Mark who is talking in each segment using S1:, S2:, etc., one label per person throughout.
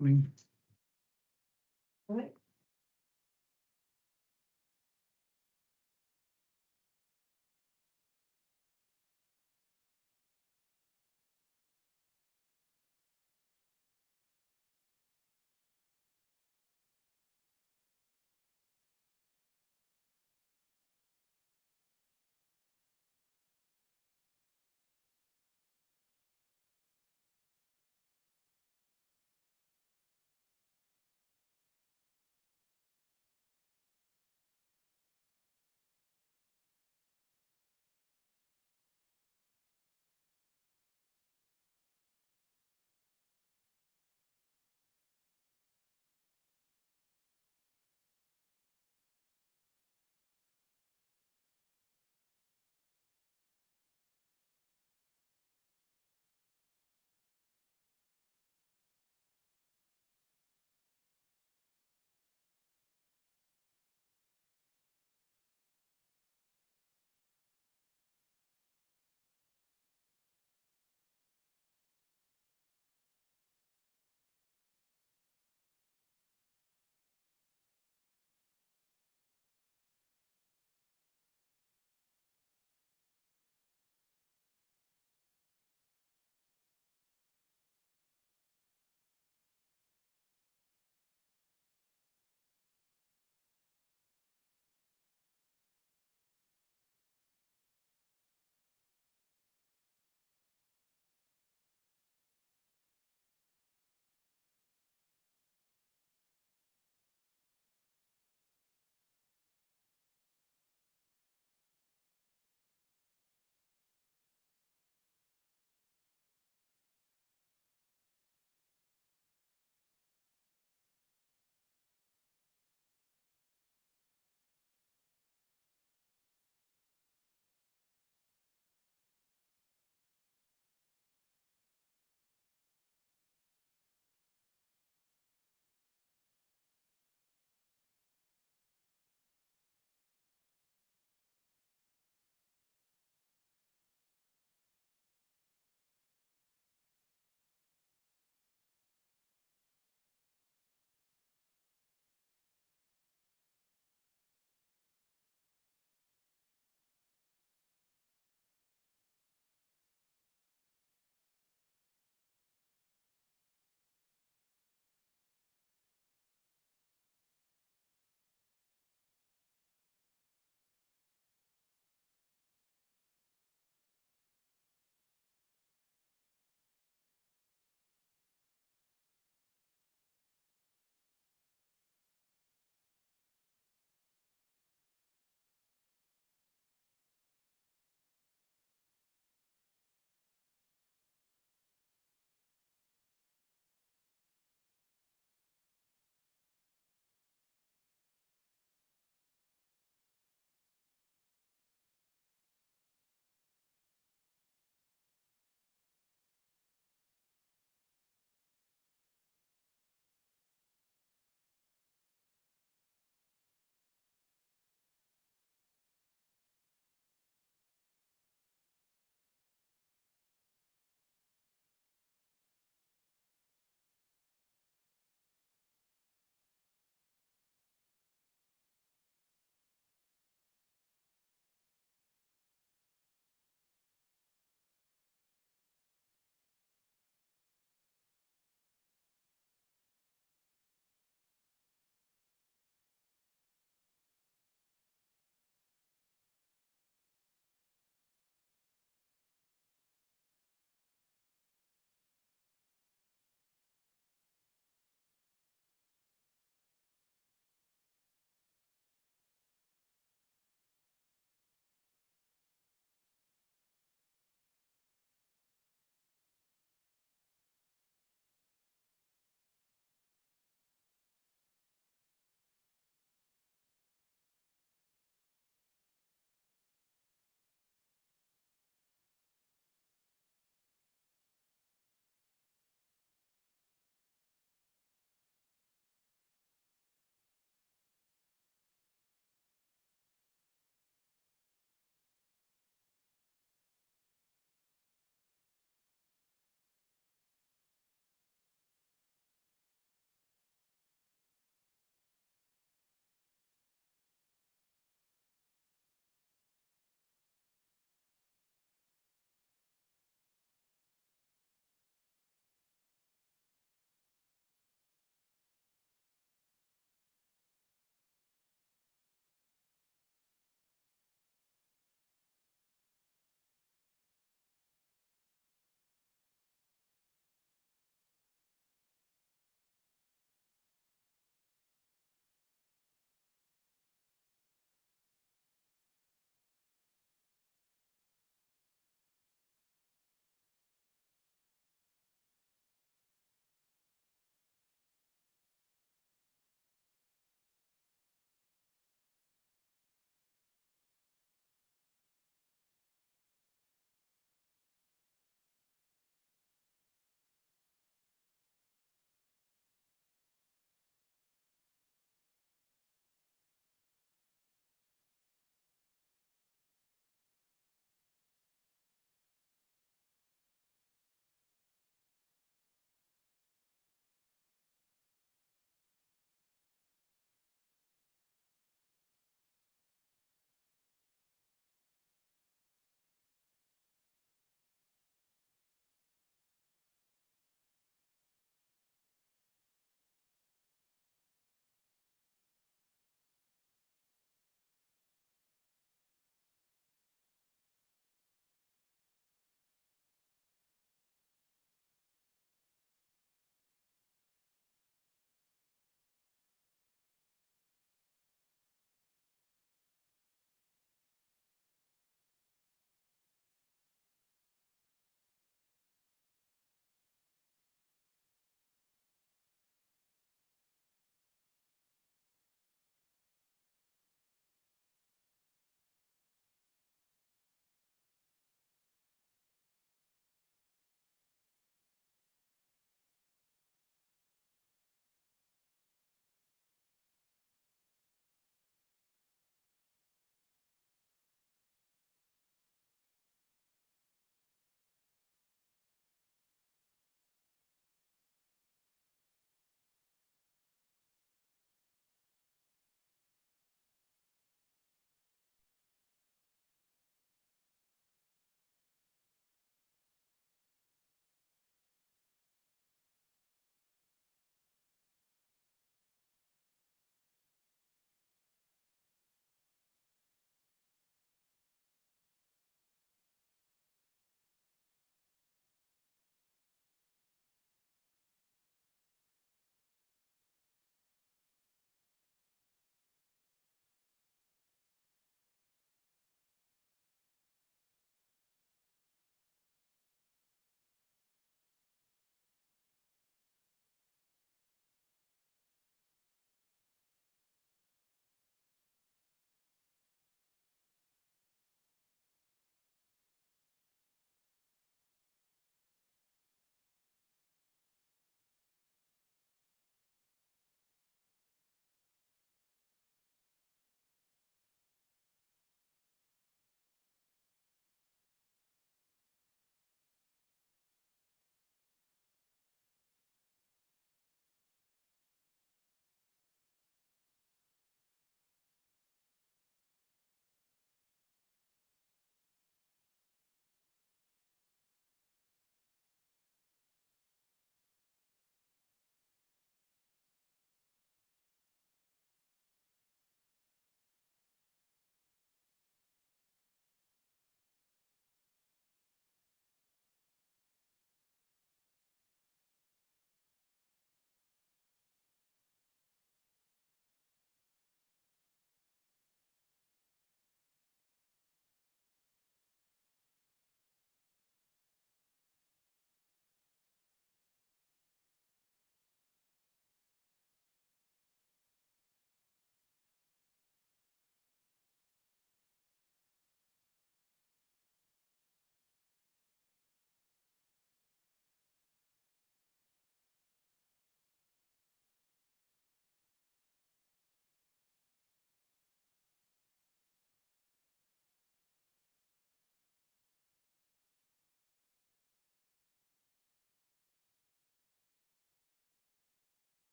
S1: Oui.
S2: Ouais.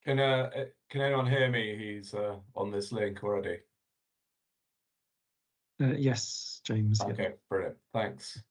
S1: Can anyone hear me? He's on this link already.
S2: Yes, James. Yeah.
S1: Okay, brilliant. Thanks.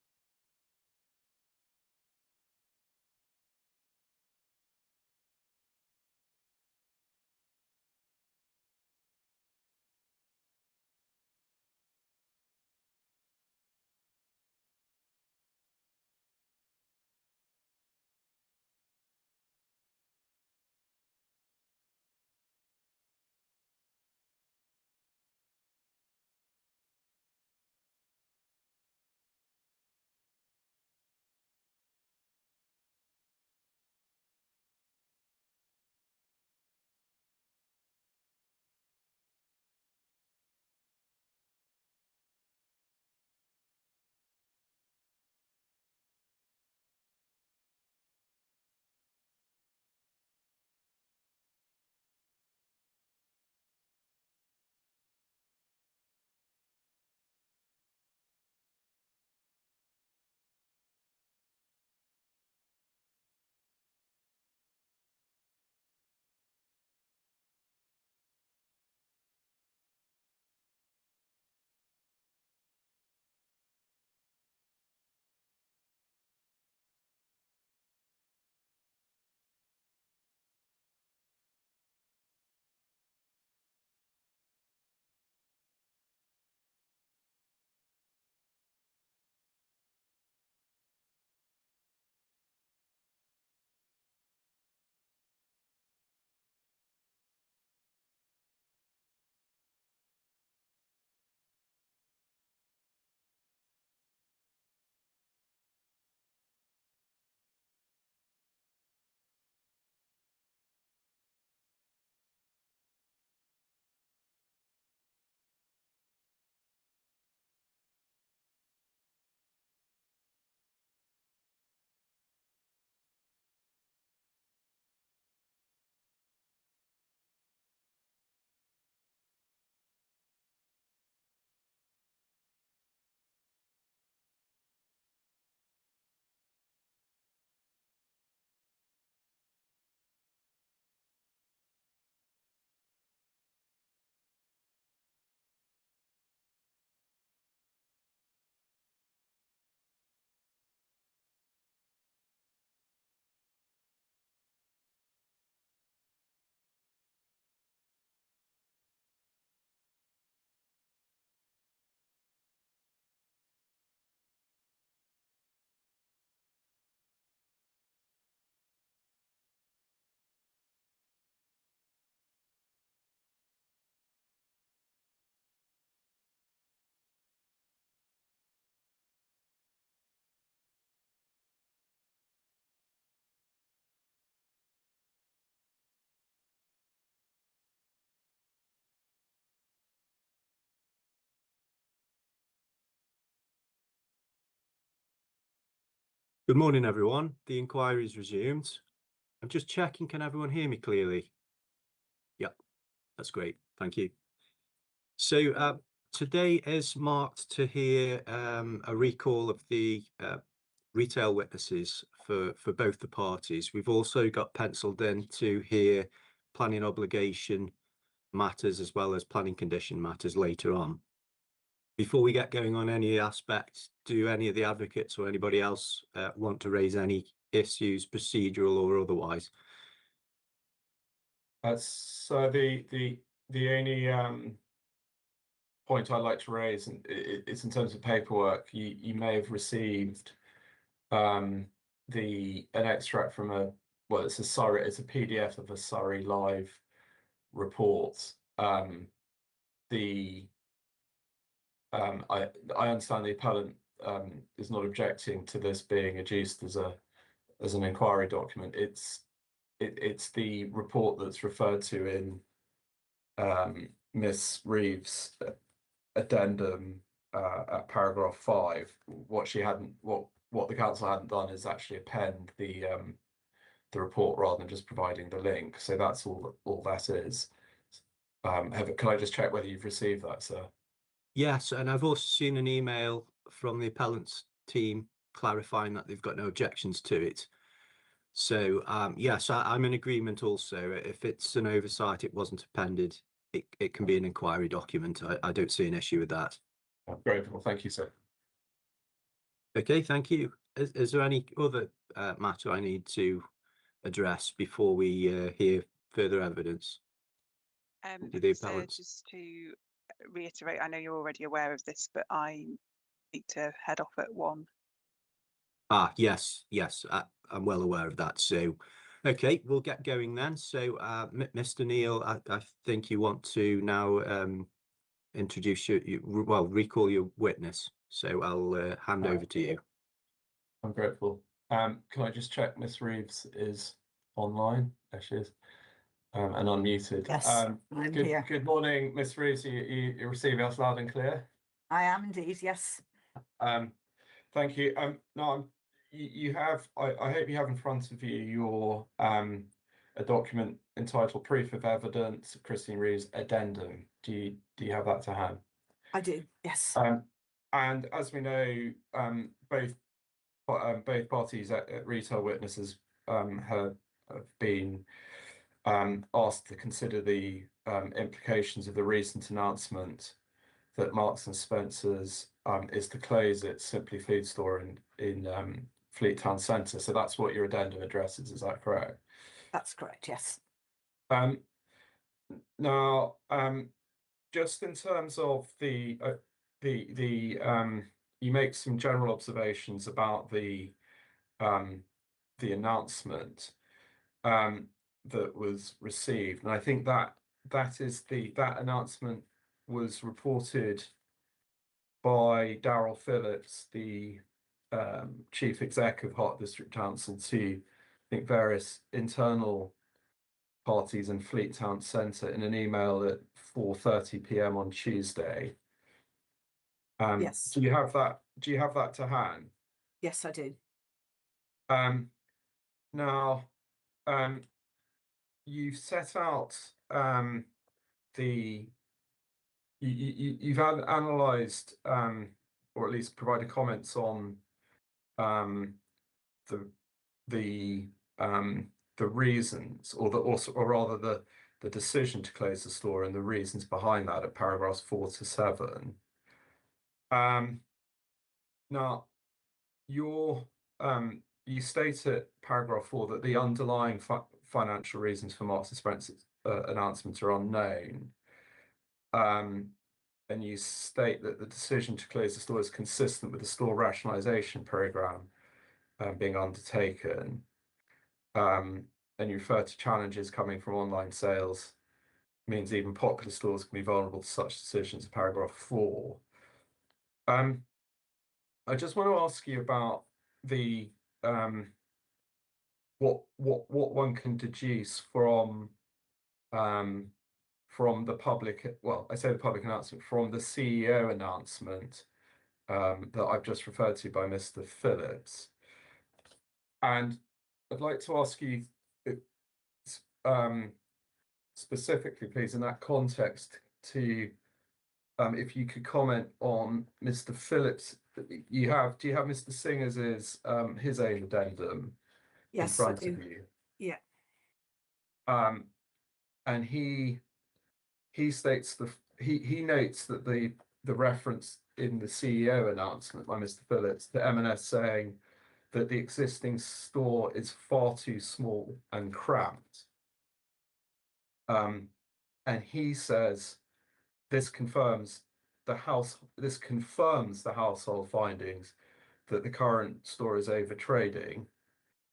S3: Good morning, everyone. The inquiry is resumed. I'm just checking, can everyone hear me clearly? Yep, that's great. Thank you. So today is marked to hear a recall of the retail witnesses for both the parties. We've also got penciled in to hear planning obligation matters as well as planning condition matters later on. Before we get going on any aspects, do any of the advocates or anybody else want to raise any issues, procedural or otherwise?
S1: So the only point I'd like to raise is in terms of paperwork. You may have received an extract from it's a PDF of a Surrey Live report. I understand the appellant is not objecting to this being adduced as an inquiry document. It's the report that's referred to in Miss Reeves' addendum at paragraph 5. What the council hadn't done is actually append the report rather than just providing the link. So that's all that is. Can I just check whether you've received that, sir?
S3: Yes, and I've also seen an email from the appellant's team clarifying that they've got no objections to it. So yes, I'm in agreement also. If it's an oversight, it wasn't appended, it can be an inquiry document. I don't see an issue with that.
S1: Great. Well, thank you, sir.
S3: Okay, thank you. Is there any other matter I need to address before we hear further evidence? The
S4: So
S3: appellants.
S4: just to reiterate, I know you're already aware of this, but I need to head off at 1.
S3: Ah, yes, I'm well aware of that. So, okay, we'll get going then. So, Mr. Neal, I think you want to now introduce well, recall your witness. So I'll hand over to you.
S1: I'm grateful. Can I just check Miss Reeves is online? There she is. And unmuted.
S5: Yes, I'm here.
S1: Good morning, Miss Reeves. You receiving us loud and clear?
S5: I am indeed, yes.
S1: Thank you. No, you have. I hope you have in front of you your a document entitled "Proof of Evidence of Christine Reeves Addendum." Do you have that to hand?
S5: I do, yes.
S1: And as we know, both parties at retail witnesses have been asked to consider the implications of the recent announcement that Marks and Spencer's is to close its Simply Food store in Fleet Town Centre. So that's what your addendum addresses. Is that correct?
S5: That's correct, yes.
S1: Now, just in terms of the you make some general observations about the announcement that was received, and I think that that announcement was reported by Daryl Phillips, the chief exec of Hart District Council, to I think various internal parties in Fleet Town Centre in an email at 4:30 p.m. on Tuesday.
S5: Yes.
S1: Do you have that? Do you have that to hand?
S5: Yes, I do.
S1: Now, you've set out you've analysed or at least provided comments on the reasons, or rather the decision to close the store and the reasons behind that at paragraphs 4 to 7. Now, you state at paragraph 4 that the underlying financial reasons for Marks and Spencer's announcement are unknown. And you state that the decision to close the store is consistent with the store rationalisation programme being undertaken. And you refer to challenges coming from online sales, means even popular stores can be vulnerable to such decisions, paragraph 4. I just want to ask you about the what one can deduce from the public, well, I say the public announcement, from the CEO announcement that I've just referred to by Mr. Phillips. And I'd like to ask you specifically, please, in that context, to if you could comment on Mr. Phillips. Do you have Mr. Singer's his own addendum in front of you?
S5: Yeah.
S1: And he states he notes that the reference in the CEO announcement by Mr. Phillips, the M&S saying that the existing store is far too small and cramped. And he says this confirms the household findings that the current store is over trading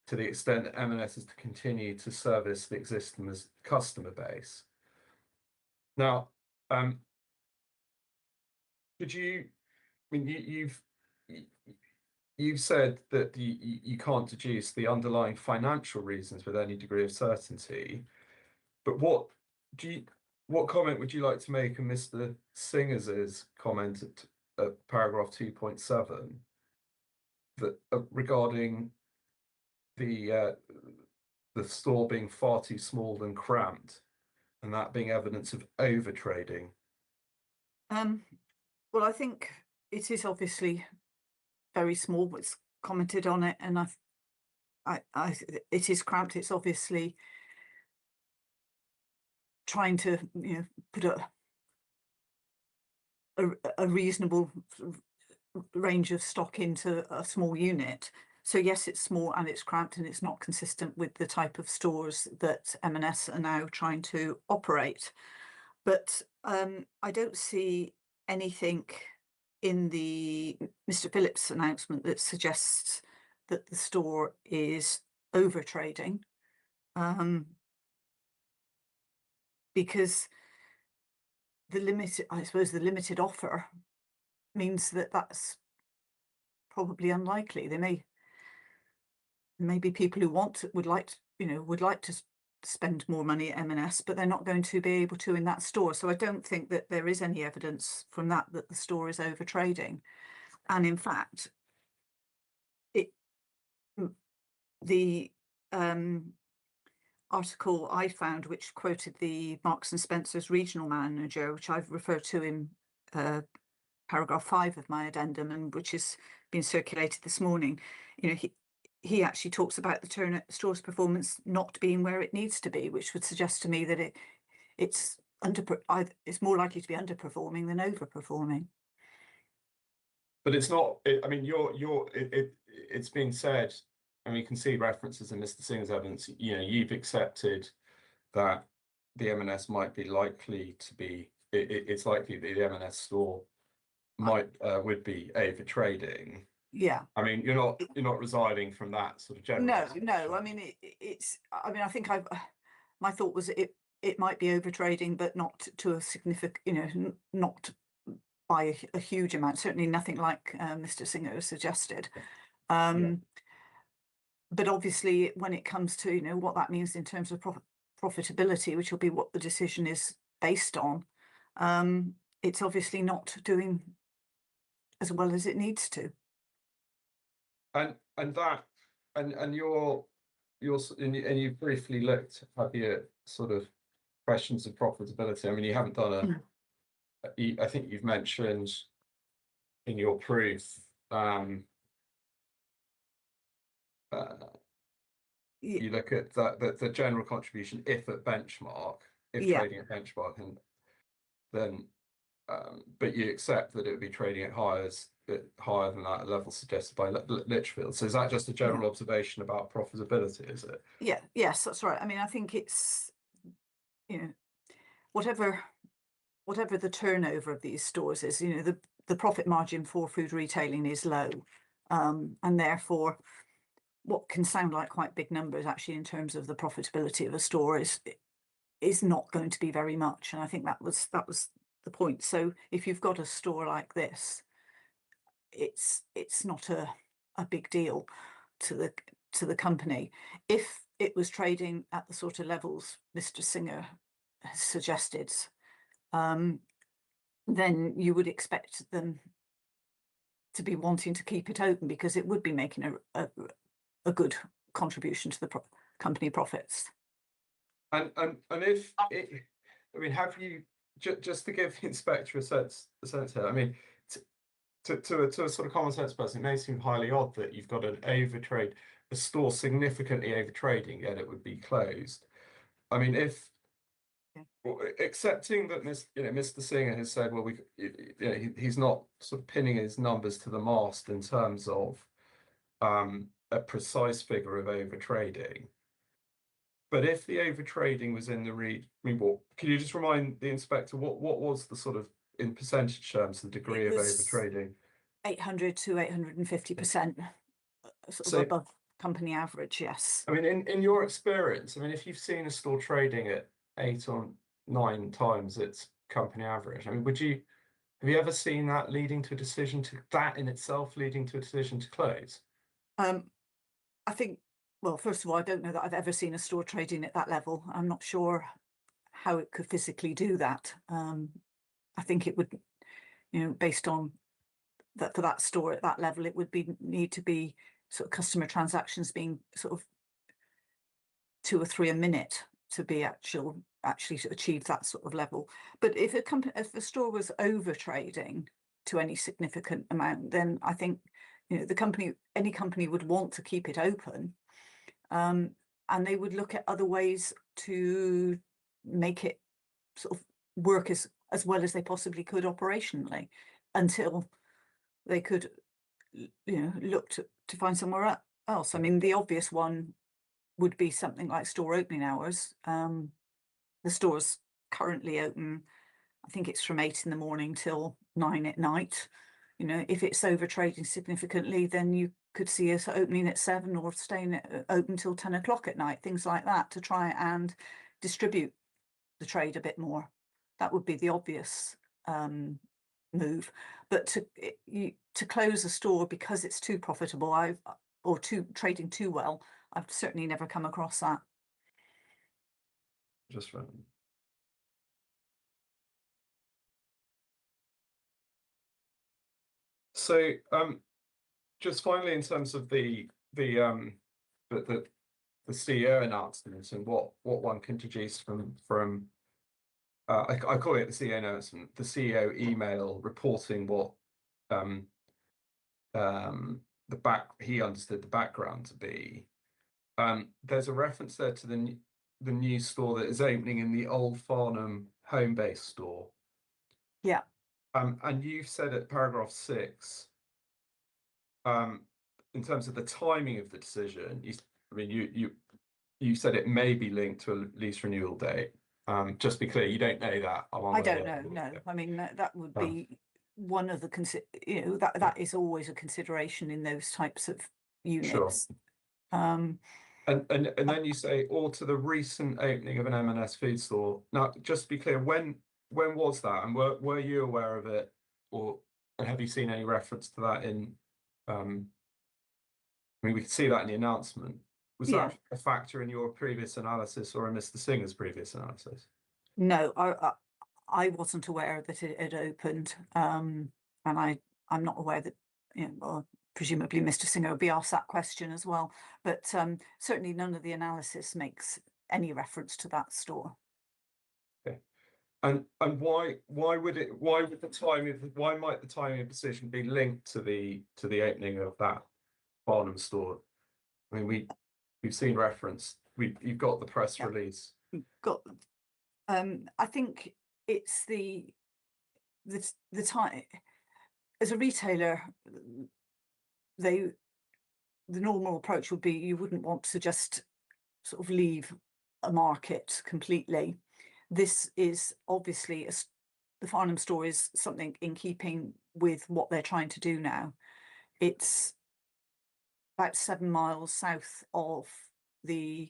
S1: to the extent that M&S is to continue to service the existing customer base. Now, could you? I mean, you've said that you can't deduce the underlying financial reasons with any degree of certainty, but what comment would you like to make on Mr. Singer's comment at paragraph 2.7 that regarding the store being far too small and cramped, and that being evidence of over trading?
S5: Well, I think it is obviously very small, but it's commented on it, and it is cramped. It's obviously trying to, put a reasonable range of stock into a small unit. So yes, it's small and it's cramped and it's not consistent with the type of stores that M&S are now trying to operate. But I don't see anything in the Mr. Phillips announcement that suggests that the store is over trading, because the limited offer means that that's probably unlikely. There may be people who would like to spend more money at M&S, but they're not going to be able to in that store. So I don't think that there is any evidence from that the store is over trading. And in fact, the article I found, which quoted the Marks and Spencer's regional manager, which I've referred to in paragraph 5 of my addendum, and which has been circulated this morning, he actually talks about the store's performance not being where it needs to be, which would suggest to me that it's more likely to be underperforming than overperforming.
S1: But it's not. I mean, it's been said, and we can see references in Mr. Singer's evidence. You've accepted that the M&S might be likely to be. It's likely that the M&S store would be over trading.
S5: Yeah.
S1: I mean, you're not residing from that sort of general.
S5: No. I mean, I think my thought was it might be over trading, but not to a significant, not by a huge amount. Certainly nothing like Mr. Singer has suggested. But obviously, when it comes to what that means in terms of profitability, which will be what the decision is based on, it's obviously not doing as well as it needs to.
S1: And you briefly looked at the sort of questions of profitability. I mean, you haven't done I think you've mentioned in your proof you look at the general contribution if at benchmark, trading at benchmark, and then but you accept that it would be trading at higher than that level suggested by Litchfield. So is that just a general observation about profitability, is it?
S5: Yes, that's right. I mean, I think it's, whatever the turnover of these stores is, the profit margin for food retailing is low. And therefore, what can sound like quite big numbers actually in terms of the profitability of a store is not going to be very much. And I think that was the point. So if you've got a store like this, it's not a big deal to the company. If it was trading at the sort of levels Mr. Singer has suggested, then you would expect them to be wanting to keep it open, because it would be making a good contribution to the company profits.
S1: And if have you just to give the inspector a sense here? I mean, to a sort of common sense person, it may seem highly odd that you've got a store significantly over trading, yet it would be closed. I mean, accepting that Mr. Singer has said, well, he's not sort of pinning his numbers to the mast in terms of a precise figure of over trading. But if the over trading was in the can you just remind the inspector what was the sort of, in percentage terms, the degree of over trading? 800 to 850%, sort of above company average. Yes. I mean, in your experience, I mean, if you've seen a store trading at 8 or 9 times its company average, I mean, have you ever seen that leading to a decision leading to a decision to close? I think, well, first of all, I don't know that I've ever seen a store trading at that level. I'm not sure how it could physically do that. I think it would, based on that, for that store at that level, it would need to be sort of customer transactions being sort of 2 or 3 a minute to be actually to achieve that sort of level. But if a store was over trading to any significant amount, then I think any company would want to keep it open,
S5: and they would look at other ways to make it sort of work as well as they possibly could operationally, until they could, look to find somewhere else. I mean, the obvious one would be something like store opening hours. The store's currently open, I think it's from 8 in the morning till 9 at night. If it's over trading significantly, then you could see us opening at 7 or staying open till 10 o'clock at night, things like that, to try and distribute the trade a bit more. That would be the obvious move. But to close a store because it's too profitable, or trading too well, I've certainly never come across that.
S1: Just for so just finally, in terms of the CEO announcement and what one can deduce from I call it the CEO announcement, the CEO email reporting what he understood the background to be. There's a reference there to the new store that is opening in the Old Farnham home-based store.
S5: Yeah.
S1: And you've said at paragraph 6, in terms of the timing of the decision, you said it may be linked to a lease renewal date. Just to be clear, you don't know that.
S5: I don't know. No, I mean that would be one of the that is always a consideration in those types of units.
S1: Sure. And then you say, or to the recent opening of an M&S food store. Now, just to be clear, when was that, and were you aware of it, and have you seen any reference to that in? I mean, we could see that in the announcement. Was that a factor in your previous analysis or in Mr. Singer's previous analysis?
S5: No, I wasn't aware that it had opened, and I'm not aware that, well, presumably Mr. Singer would be asked that question as well, but certainly none of the analysis makes any reference to that store.
S1: Okay, and why might the timing of decision be linked to the opening of that Farnham store? I mean, we've seen reference. You've got the press release.
S5: Got. I think it's the time as a retailer. The normal approach would be you wouldn't want to just sort of leave a market completely. This is obviously the Farnham store is something in keeping with what they're trying to do now. It's about 7 miles south of the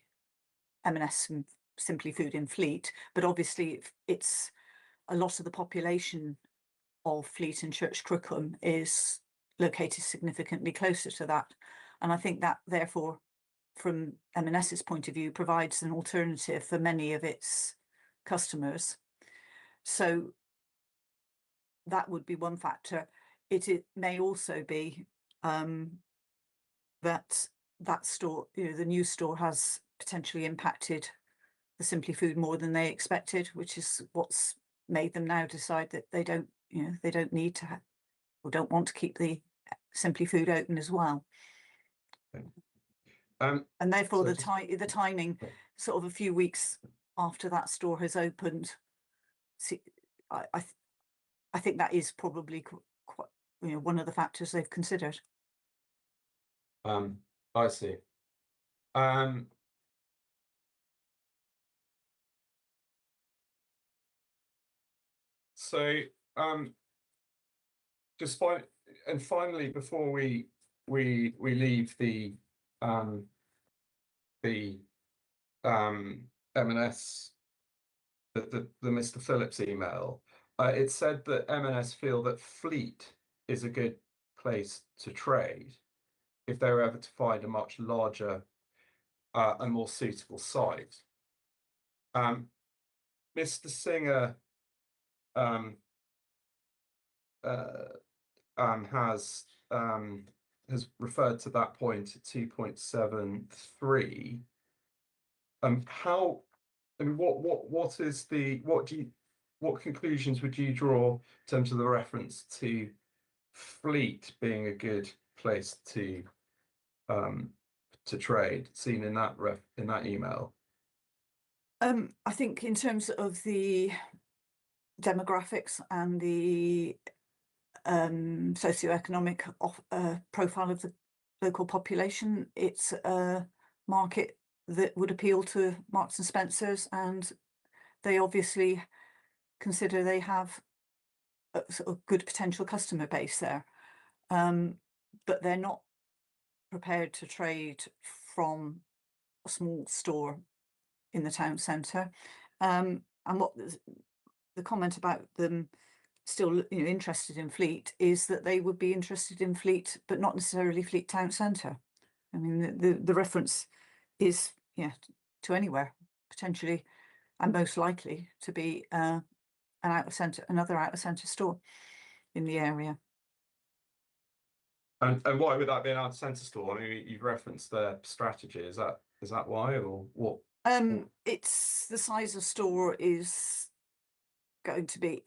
S5: M&S and Simply Food in Fleet, but obviously it's a lot of the population of Fleet and Church Crookham is located significantly closer to that, and I think that therefore from M&S's point of view provides an alternative for many of its customers. So that would be one factor. It may also be that store, the new store has potentially impacted the Simply Food more than they expected, which is what's made them now decide that they don't need to or don't want to keep the Simply Food open as well. And therefore the timing, sort of a few weeks after that store has opened, I think that is probably quite, one of the factors they've considered.
S1: I see. So just finally, before we leave the M&S, the Mr. Phillips email, it said that M&S feel that Fleet is a good place to trade if they were ever to find a much larger and more suitable site. Mr. Singer has referred to that point at 2.73. What conclusions would you draw in terms of the reference to Fleet being a good place to to trade seen in that email?
S5: I think in terms of the demographics and the socioeconomic profile of the local population, it's a market that would appeal to Marks and Spencers, and they obviously consider they have a sort of good potential customer base there, but they're not prepared to trade from a small store in the town centre. And what the comment about them still interested in Fleet is that they would be interested in Fleet, but not necessarily Fleet town centre. I mean, the reference is to anywhere potentially, and most likely to be another out of centre store in the area.
S1: And why would that be an out of centre store? I mean, you've referenced their strategy. Is that why, or what?
S5: It's the size of store is going to be,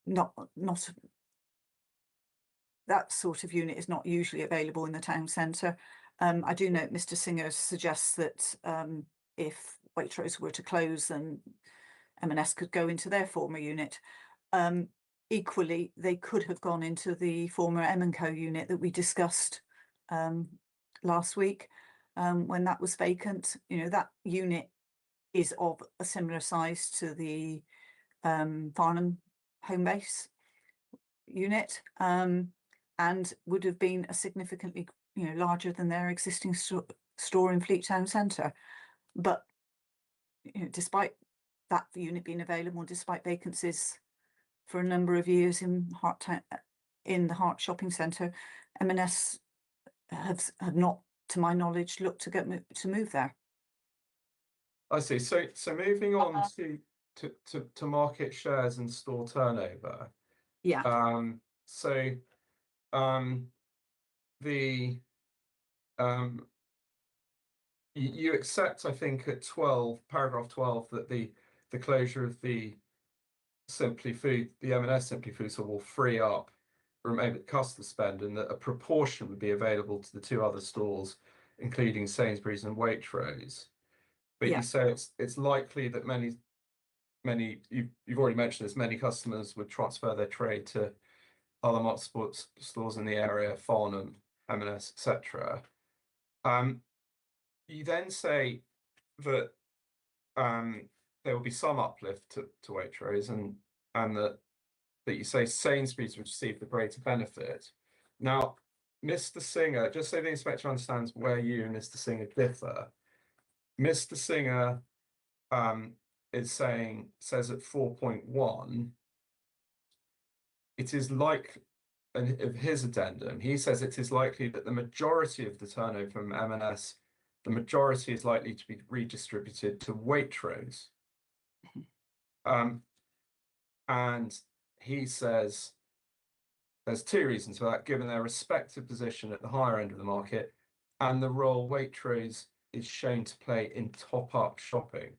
S5: not that sort of unit is not usually available in the town centre. I do note Mr. Singer suggests that if Waitrose were to close, then M&S could go into their former unit. Equally, they could have gone into the former M&Co unit that we discussed last week when that was vacant. That unit is of a similar size to the Farnham home base unit, and would have been a significantly larger than their existing store in Fleet Town Centre. But despite that unit being available, despite vacancies for a number of years in the Hart Shopping Centre, M&S have not, to my knowledge, looked to move there.
S1: I see. So moving on to market shares and store turnover.
S5: Yeah.
S1: You accept, I think, at paragraph 12, that the closure of the M&S Simply Food store will free up remaining customer spend, and that a proportion would be available to the two other stores, including Sainsbury's and Waitrose. But you say it's likely that you've already mentioned this, many customers would transfer their trade to other Marks stores in the area, Farnham, M&S, etc. You then say that there will be some uplift to Waitrose, and that you say Sainsbury's would receive the greater benefit. Now, Mr. Singer, just so the inspector understands where you and Mr. Singer differ, Mr. Singer says at 4.1, it is like, and of his addendum, he says it is likely that the majority of the turnover from M&S, the majority is likely to be redistributed to Waitrose. And he says there's two reasons for that, given their respective position at the higher end of the market and the role Waitrose is shown to play in top-up shopping.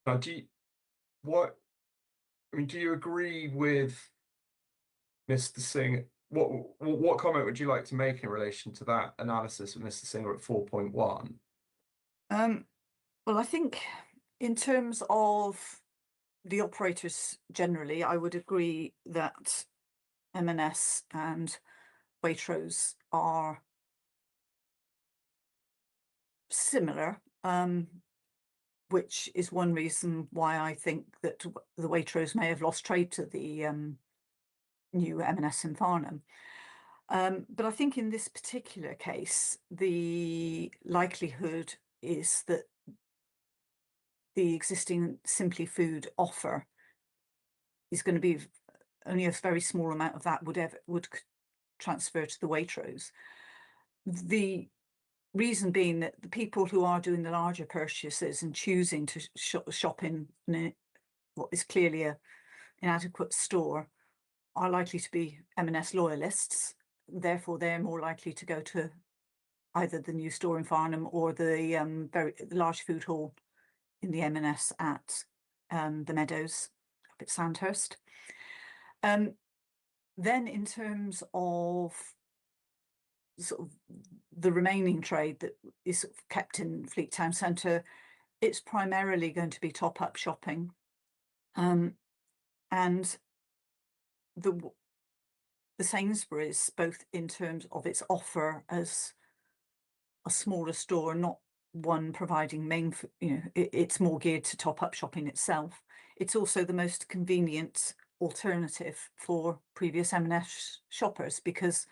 S1: Now, do you agree with Mr. Singer? What comment would you like to make in relation to that analysis of Mr. Singer at 4.1?
S5: Well, I think in terms of the operators generally, I would agree that M&S and Waitrose are similar, which is one reason why I think that the Waitrose may have lost trade to the new M&S in Farnham. But I think in this particular case, the likelihood is that the existing Simply Food offer is going to be only a very small amount of that would transfer to the Waitrose. The reason being that the people who are doing the larger purchases and choosing to shop in what is clearly an inadequate store are likely to be M&S loyalists. Therefore, they're more likely to go to either the new store in Farnham or the very large food hall in the M&S at the Meadows up at Sandhurst. Then in terms of sort of the remaining trade that is sort of kept in Fleet Town Centre, it's primarily going to be top-up shopping. And the Sainsbury's, both in terms of its offer as a smaller store, not one providing main, it's more geared to top-up shopping itself. It's also the most convenient alternative for previous M&S shoppers, because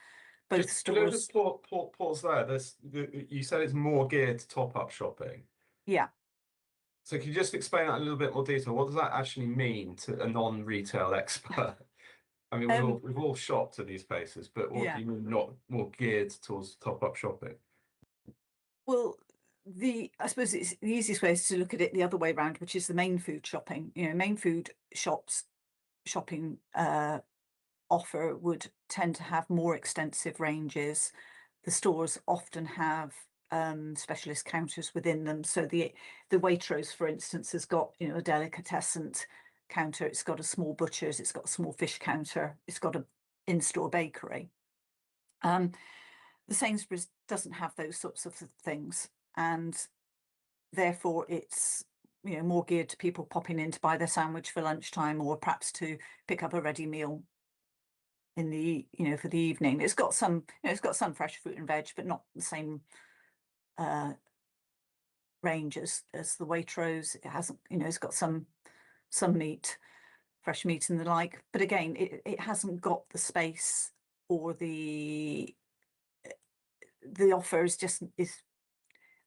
S5: both stores.
S1: Just pause there. You said it's more geared to top-up shopping.
S5: Yeah.
S1: So can you just explain that in a little bit more detail? What does that actually mean to a non-retail expert? I mean, we've all shopped at these places, but what do you mean not more geared towards top-up shopping? Well,
S5: I suppose it's the easiest way is to look at it the other way around, which is the main food shopping. Main food shopping offer would tend to have more extensive ranges. The stores often have specialist counters within them. So the Waitrose, for instance, has got a delicatessen counter. It's got a small butcher's. It's got a small fish counter. It's got an in-store bakery. The Sainsbury's doesn't have those sorts of things, and therefore it's more geared to people popping in to buy their sandwich for lunchtime, or perhaps to pick up a ready meal in the for the evening. It's got some it's got some fresh fruit and veg, but not the same range as the Waitrose. It hasn't it's got some meat, fresh meat and the like, but again it hasn't got the space, or the offer is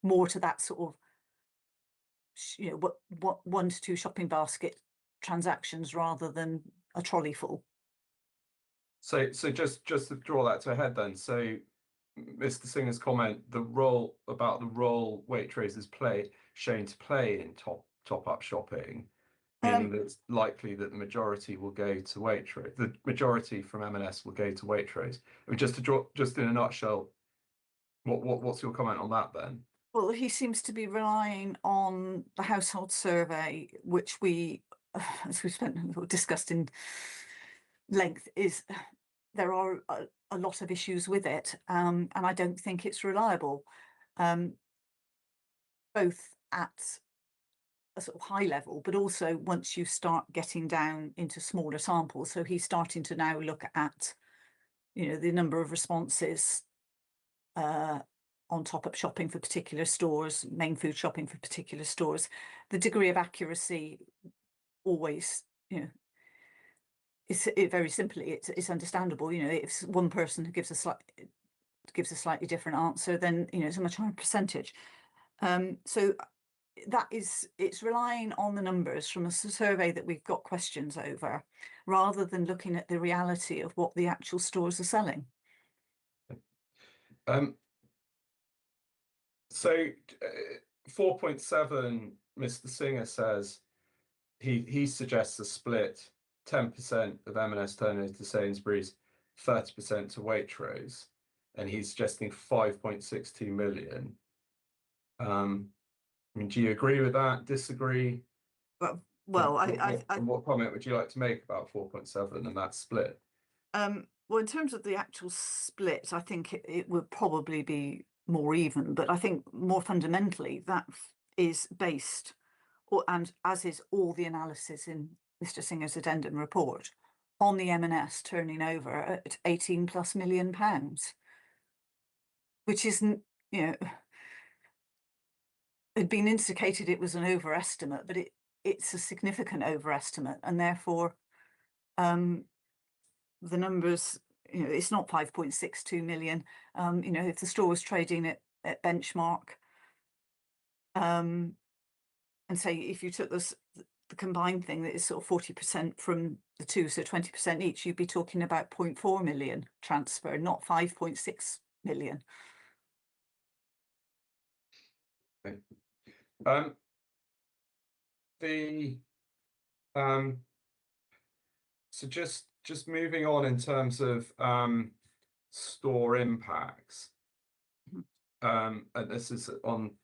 S5: more to that sort of what 1 to 2 shopping basket transactions rather than a trolley full.
S1: So just to draw that to a head then, so Mr. Singer's comment, the role Waitrose is shown to play in top-up shopping, meaning that it's likely that the majority will go to Waitrose. The majority from M&S will go to Waitrose. I mean, just in a nutshell, what's your comment on that then?
S5: Well, he seems to be relying on the household survey, which we, as we discussed in length, is there are a lot of issues with it, and I don't think it's reliable, both at a sort of high level, but also once you start getting down into smaller samples. So he's starting to now look at, the number of responses on top-up shopping for particular stores, main food shopping for particular stores. The degree of accuracy always, very simply, it's understandable. If one person gives a slightly different answer, then it's a much higher percentage. So it's relying on the numbers from a survey that we've got questions over, rather than looking at the reality of what the actual stores are selling.
S1: So 4.7, Mr. Singer says he suggests a split: 10% of M&S turnover to Sainsbury's, 30% to Waitrose, and he's suggesting 5.62 million. I mean, do you agree with that? Disagree?
S5: Well,
S1: what comment would you like to make about 4.7 and that split?
S5: Well, in terms of the actual split, I think it would probably be more even, but I think more fundamentally that is based, and as is all the analysis in Mr. Singer's addendum report, on the M&S turning over at 18+ million pounds, which isn't, had been indicated it was an overestimate, but it's a significant overestimate, and therefore the numbers, it's not 5.62 million. If the store was trading at benchmark, and say if you took the combined thing that is sort of 40% from the two, so 20% each, you'd be talking about 0.4 million transfer, not 5.6 million.
S1: Okay. So just moving on in terms of store impacts, and this is on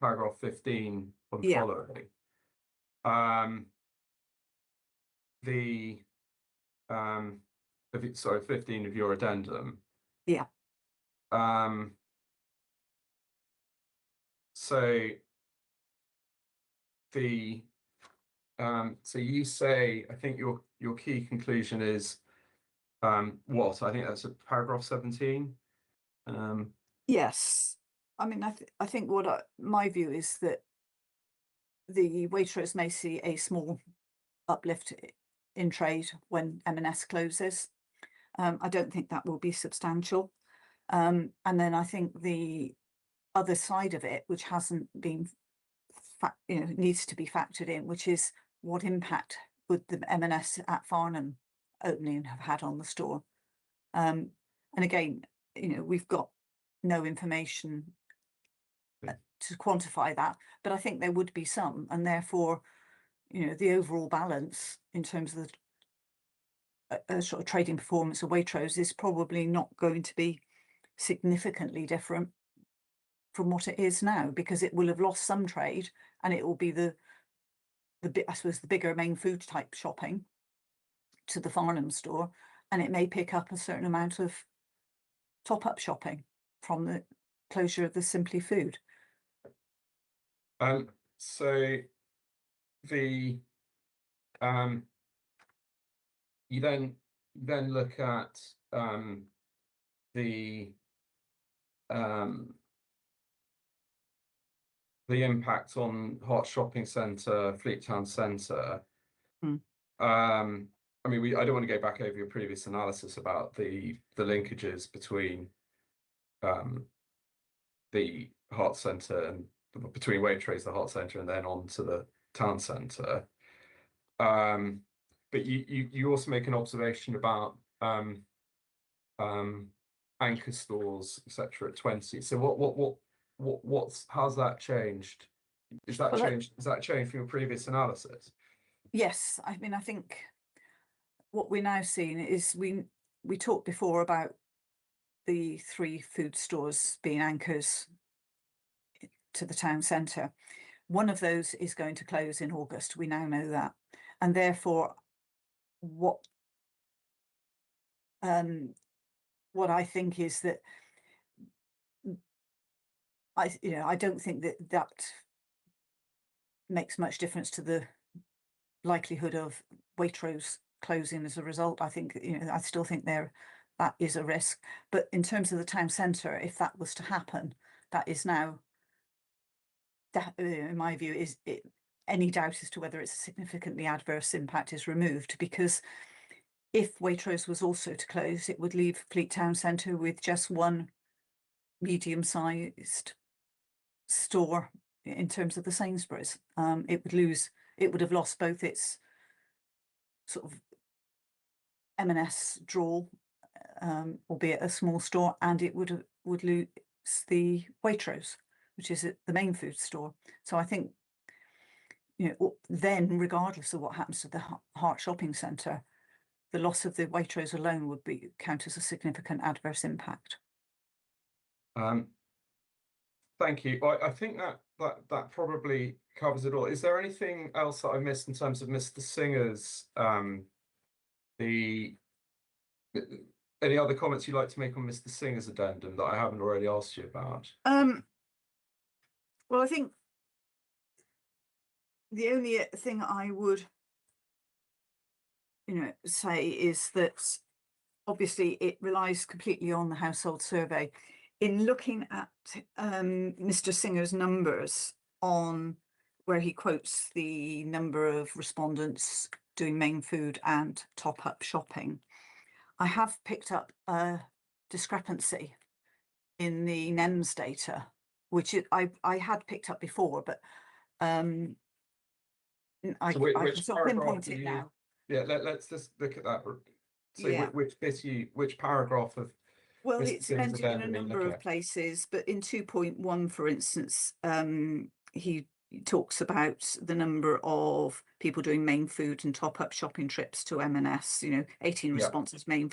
S1: paragraph 15 on following. Sorry, 15 of your addendum.
S5: Yeah.
S1: So the so you say, I think your key conclusion is what? I think that's a paragraph 17.
S5: Yes, I mean, I think my view is that the Waitrose may see a small uplift in trade when M&S closes. I don't think that will be substantial. And then I think the other side of it, which hasn't been, needs to be factored in, which is what impact would the M&S at Farnham opening have had on the store? And again, we've got no information to quantify that, but I think there would be some, and therefore, the overall balance in terms of the sort of trading performance of Waitrose is probably not going to be significantly different from what it is now, because it will have lost some trade, and it will be I suppose the bigger main food type shopping to the Farnham store, and it may pick up a certain amount of top-up shopping from the closure of the Simply Food.
S1: So the you then look at the impact on Hart Shopping Centre, Fleet Town Centre. I mean, I don't want to go back over your previous analysis about the linkages between the Hart Centre and between Waitrose, the Hart Centre, and then on to the town centre. But you also make an observation about anchor stores, etc. at 20. So how's that changed? Is that changed from your previous analysis?
S5: Yes, I mean, I think what we're now seeing is we talked before about the 3 food stores being anchors to the town centre. One of those is going to close in August. We now know that, and therefore, what I think is that I don't think that makes much difference to the likelihood of Waitrose closing as a result. I think I still think that is a risk. But in terms of the town centre, if that was to happen, that is now, in my view, any doubt as to whether it's a significantly adverse impact is removed, because if Waitrose was also to close, it would leave Fleet Town Centre with just one medium-sized store in terms of the Sainsbury's. It would have lost both its sort of M&S drawl, albeit a small store, and it would lose the Waitrose, which is the main food store. So I think, then regardless of what happens to the Hart Shopping Centre, the loss of the Waitrose alone would count as a significant adverse impact.
S1: Thank you. I think that probably covers it all. Is there anything else that I missed in terms of Mr. Singer's any other comments you'd like to make on Mr. Singer's addendum that I haven't already asked you about?
S5: Well, I think the only thing I would say is that obviously it relies completely on the household survey. In looking at Mr. Singer's numbers on where he quotes the number of respondents doing main food and top-up shopping, I have picked up a discrepancy in the NEMS data, which I had picked up before, but I can sort of pinpoint it now.
S1: Yeah, let's just look at that. So
S5: Yeah.
S1: which paragraph of?
S5: Well,
S1: Mr.
S5: it's
S1: Singer's
S5: mentioned in a
S1: addendum
S5: number
S1: look
S5: of
S1: at?
S5: places, but in 2.1, for instance, he talks about the number of people doing main food and top-up shopping trips to M&S, 18
S1: Yeah.
S5: responses, main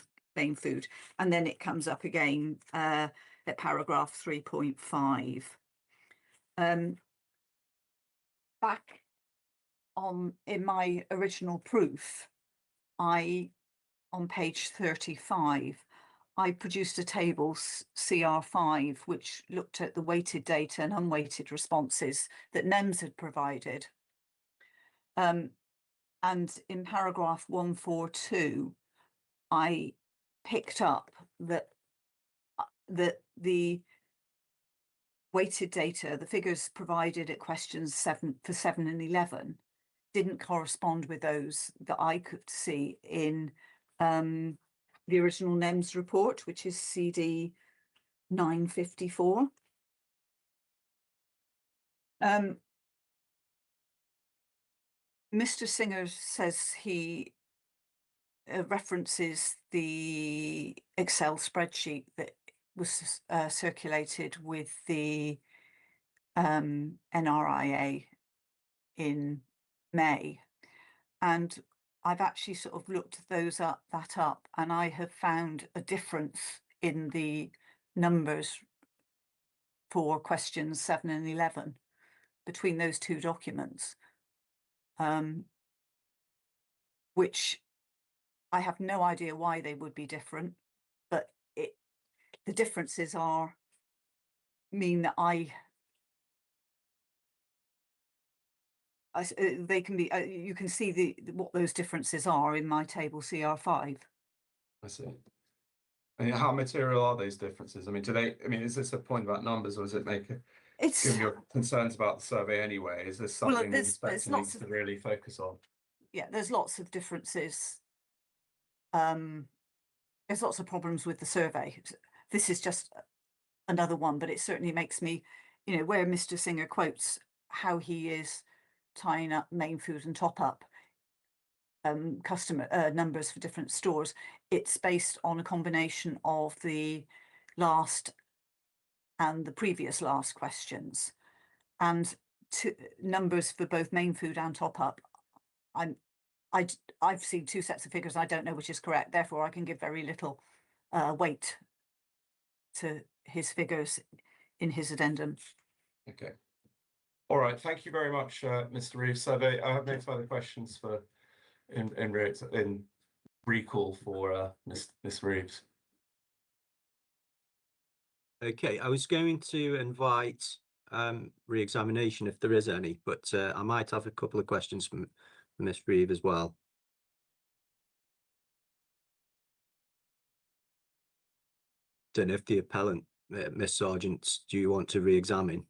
S5: food. And then it comes up again at paragraph 3.5. Back in my original proof, on page 35, I produced a table, CR5, which looked at the weighted data and unweighted responses that NEMS had provided. And in paragraph 142, I picked up that the weighted data, the figures provided at questions 7 and 11, didn't correspond with those that I could see in the original NEMS report, which is CD 954. Mr. Singer says he references the Excel spreadsheet that was circulated with the NRIA in May, and I've actually sort of looked that up, and I have found a difference in the numbers for questions 7 and 11 between those two documents, which I have no idea why they would be different, but the differences mean that they can be, you can see what those differences are in my table CR5.
S1: I see. And how material are those differences? I mean, is this a point about numbers, or does it given your concerns about the survey anyway, is this something the inspector needs to really focus on?
S5: Yeah, there's lots of differences. There's lots of problems with the survey. This is just another one, but it certainly makes me, where Mr. Singer quotes how he is tying up main food and top up customer numbers for different stores. It's based on a combination of the last and the previous last questions, and numbers for both main food and top up. I've seen two sets of figures. I don't know which is correct. Therefore, I can give very little weight to his figures in his addendum.
S1: Okay. All right. Thank you very much, Mr. Reeves. So I have no further questions in recall for Ms. Reeves.
S3: Okay, I was going to invite re-examination if there is any, but I might have a couple of questions from Ms. Reeves as well. Don't know if the appellant, Ms. Sargent, do you want to re-examine?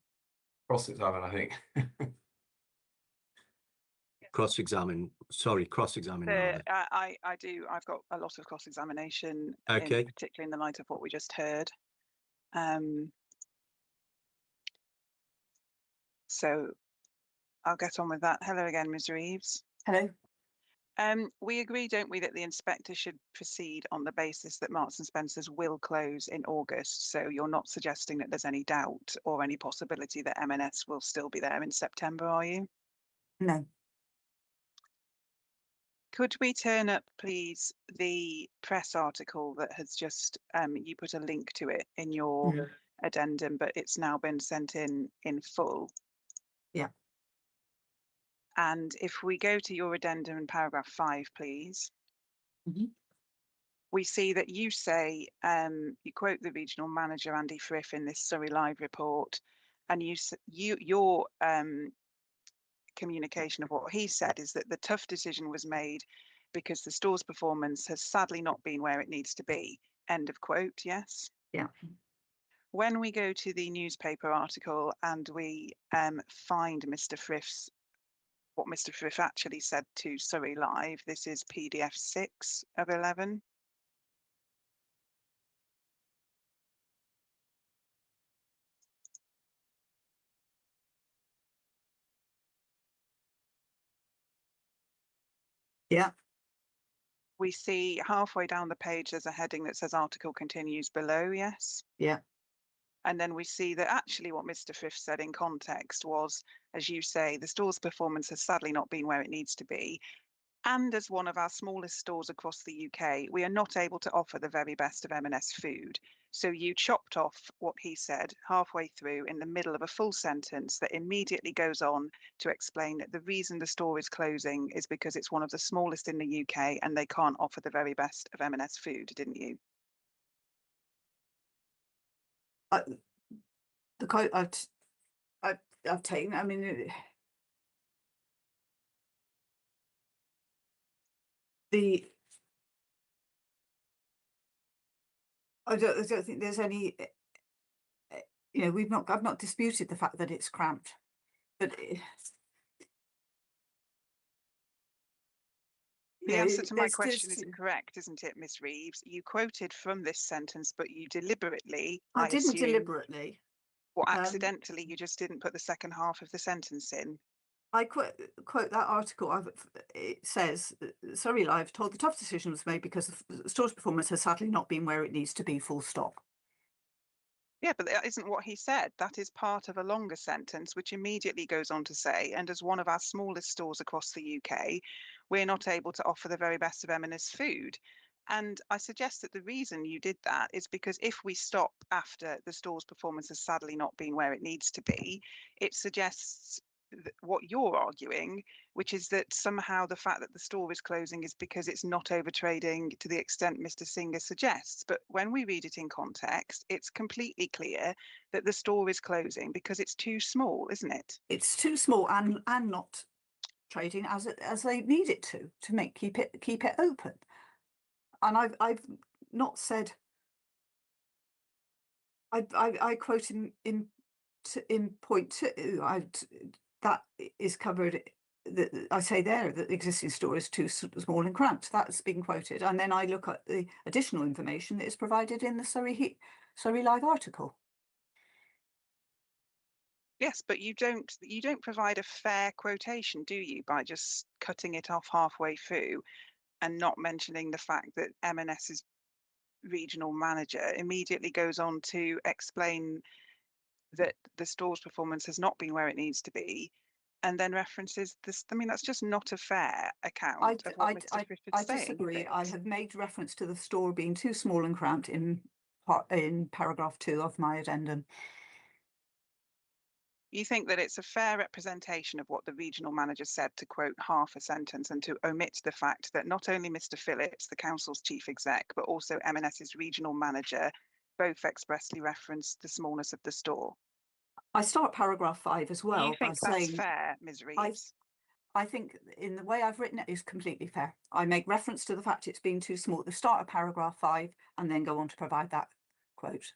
S1: Cross-examine, I think.
S3: Cross-examine. Rather.
S4: I do. I've got a lot of cross-examination,
S3: okay,
S4: particularly in the light of what we just heard. So I'll get on with that. Hello again, Ms. Reeves.
S5: Hello.
S4: We agree, don't we, that the inspector should proceed on the basis that Marks and Spencer's will close in August. So you're not suggesting that there's any doubt or any possibility that M&S will still be there in September, are you?
S5: No.
S4: Could we turn up, please, the press article that has just, you put a link to it in your addendum, but it's now been sent in full.
S5: Yeah.
S4: And if we go to your addendum in paragraph 5, please. We see that you say, you quote the regional manager, Andy Frith, in this Surrey Live report, and your communication of what he said is that the tough decision was made because the store's performance has sadly not been where it needs to be. End of quote, yes?
S5: Yeah.
S4: When we go to the newspaper article and we find what Mr. Frith actually said to Surrey Live, this is PDF 6 of 11.
S5: Yeah.
S4: We see halfway down the page, there's a heading that says article continues below, yes?
S5: Yeah.
S4: And then we see that actually what Mr. Frith said in context was, as you say, the store's performance has sadly not been where it needs to be. And as one of our smallest stores across the UK, we are not able to offer the very best of M&S food. So you chopped off what he said halfway through in the middle of a full sentence that immediately goes on to explain that the reason the store is closing is because it's one of the smallest in the UK and they can't offer the very best of M&S food, didn't you?
S5: the quote I've taken, I mean, I don't think there's any, you know, I've not disputed the fact that it's cramped, but
S4: the answer to my question is correct, isn't it, Miss Reeves? You quoted from this sentence, but you deliberately,
S5: I didn't deliberately.
S4: Or accidentally, you just didn't put the second half of the sentence in.
S5: I quote that article. It says, Surrey Live told the tough decision was made because the store's performance has sadly not been where it needs to be, full stop.
S4: Yeah, but that isn't what he said. That is part of a longer sentence, which immediately goes on to say, and as one of our smallest stores across the UK, we're not able to offer the very best of M&S food. And I suggest that the reason you did that is because if we stop after the store's performance has sadly not been where it needs to be, it suggests what you're arguing, which is that somehow the fact that the store is closing is because it's not over trading to the extent Mr. Singer suggests. But when we read it in context, it's completely clear that the store is closing because it's too small, isn't it?
S5: It's too small and not trading as they need it to keep it open. And I've not said. I quote in point 2. That is covered. I say there that the existing store is too small and cramped. That's been quoted, and then I look at the additional information that is provided in the Surrey Live article.
S4: Yes, but you don't provide a fair quotation, do you, by just cutting it off halfway through and not mentioning the fact that M&S's regional manager immediately goes on to explain that the store's performance has not been where it needs to be, and then references this. I mean, that's just not a fair account of what Mr. Fish is saying. I
S5: disagree. I have made reference to the store being too small and cramped in paragraph 2 of my addendum.
S4: You think that it's a fair representation of what the regional manager said to quote half a sentence and to omit the fact that not only Mr. Phillips, the council's chief exec, but also M&S's regional manager both expressly referenced the smallness of the store?
S5: I start paragraph 5 as well.
S4: You think that's fair, Ms. Reeves?
S5: I think in the way I've written it is completely fair. I make reference to the fact it's been too small at the start of paragraph 5 and then go on to provide that quote.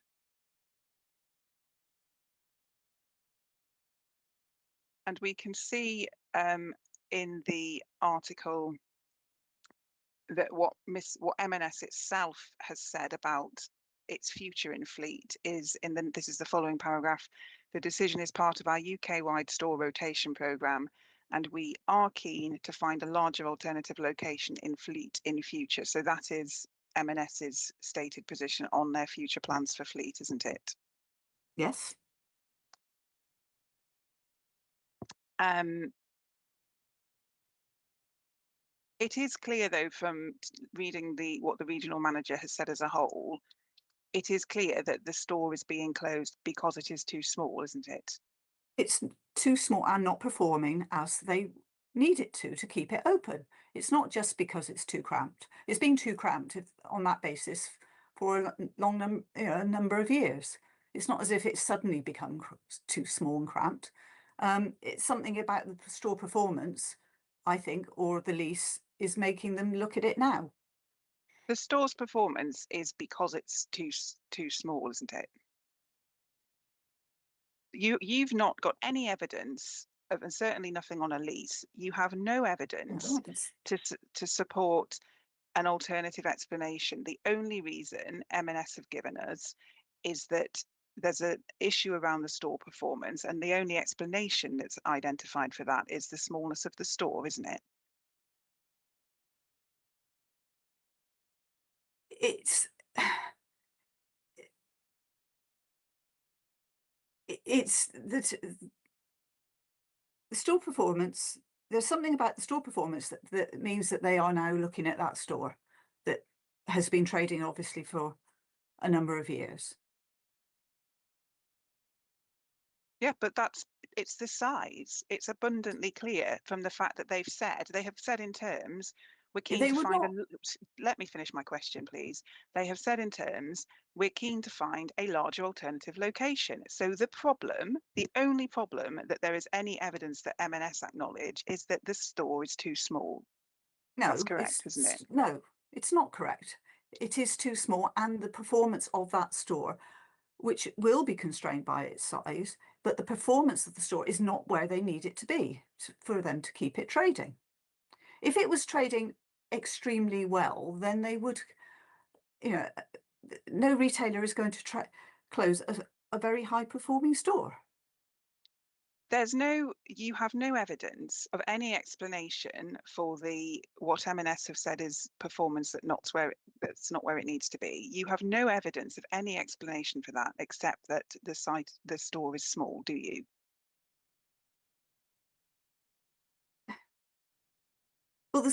S4: And we can see in the article that what M&S itself has said about its future in Fleet is this is the following paragraph. The decision is part of our UK-wide store rotation programme, and we are keen to find a larger alternative location in Fleet in future. So that is M&S's stated position on their future plans for Fleet, isn't it?
S5: Yes.
S4: It is clear, though, from reading what the regional manager has said as a whole, it is clear that the store is being closed because it is too small, isn't it?
S5: It's too small and not performing as they need it to keep it open. It's not just because it's too cramped. It's been too cramped on that basis for a long number of years. It's not as if it's suddenly become too small and cramped. It's something about the store performance, I think, or the lease is making them look at it now.
S4: The store's performance is because it's too small, isn't it? You've not got any evidence of, and certainly nothing on a lease. You have no evidence to support an alternative explanation. The only reason M&S have given us is that there's an issue around the store performance, and the only explanation that's identified for that is the smallness of the store, isn't it?
S5: It's that the store performance, there's something about the store performance that means that they are now looking at that store that has been trading obviously for a number of years.
S4: Yeah, but it's the size. It's abundantly clear from the fact that they have said in terms, We're keen
S5: They
S4: to
S5: would
S4: find
S5: not.
S4: let me finish my question, please. They have said in terms, we're keen to find a larger alternative location. So the only problem that there is any evidence that M&S acknowledge is that the store is too small.
S5: No,
S4: That's correct, isn't it?
S5: No, it's not correct. It is too small, and the performance of that store, which will be constrained by its size, but the performance of the store is not where they need it to be for them to keep it trading. If it was trading extremely well, then they would, no retailer is going to close a very high performing store.
S4: You have no evidence of any explanation for what M&S have said is performance that's not where it needs to be. You have no evidence of any explanation for that, except that the store is small, do you?
S5: Well,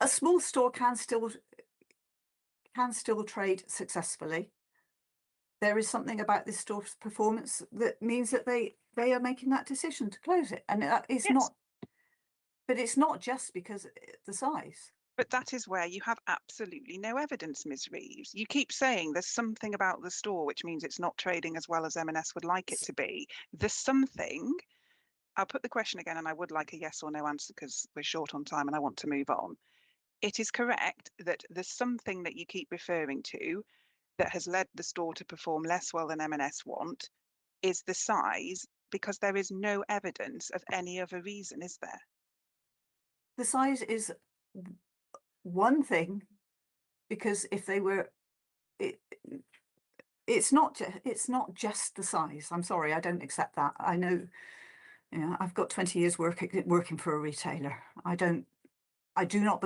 S5: a small store can still trade successfully. There is something about this store's performance that means that they are making that decision to close it, and that is not. But it's not just because the size.
S4: But that is where you have absolutely no evidence, Ms. Reeves. You keep saying there's something about the store which means it's not trading as well as M&S would like it to be. There's something. I'll put the question again, and I would like a yes or no answer because we're short on time and I want to move on. It is correct that there's something that you keep referring to that has led the store to perform less well than M&S want is the size, because there is no evidence of any other reason, is there?
S5: The size is one thing, because if they were, it's not just the size. I'm sorry, I don't accept that. I know, I've got 20 years working for a retailer. I do not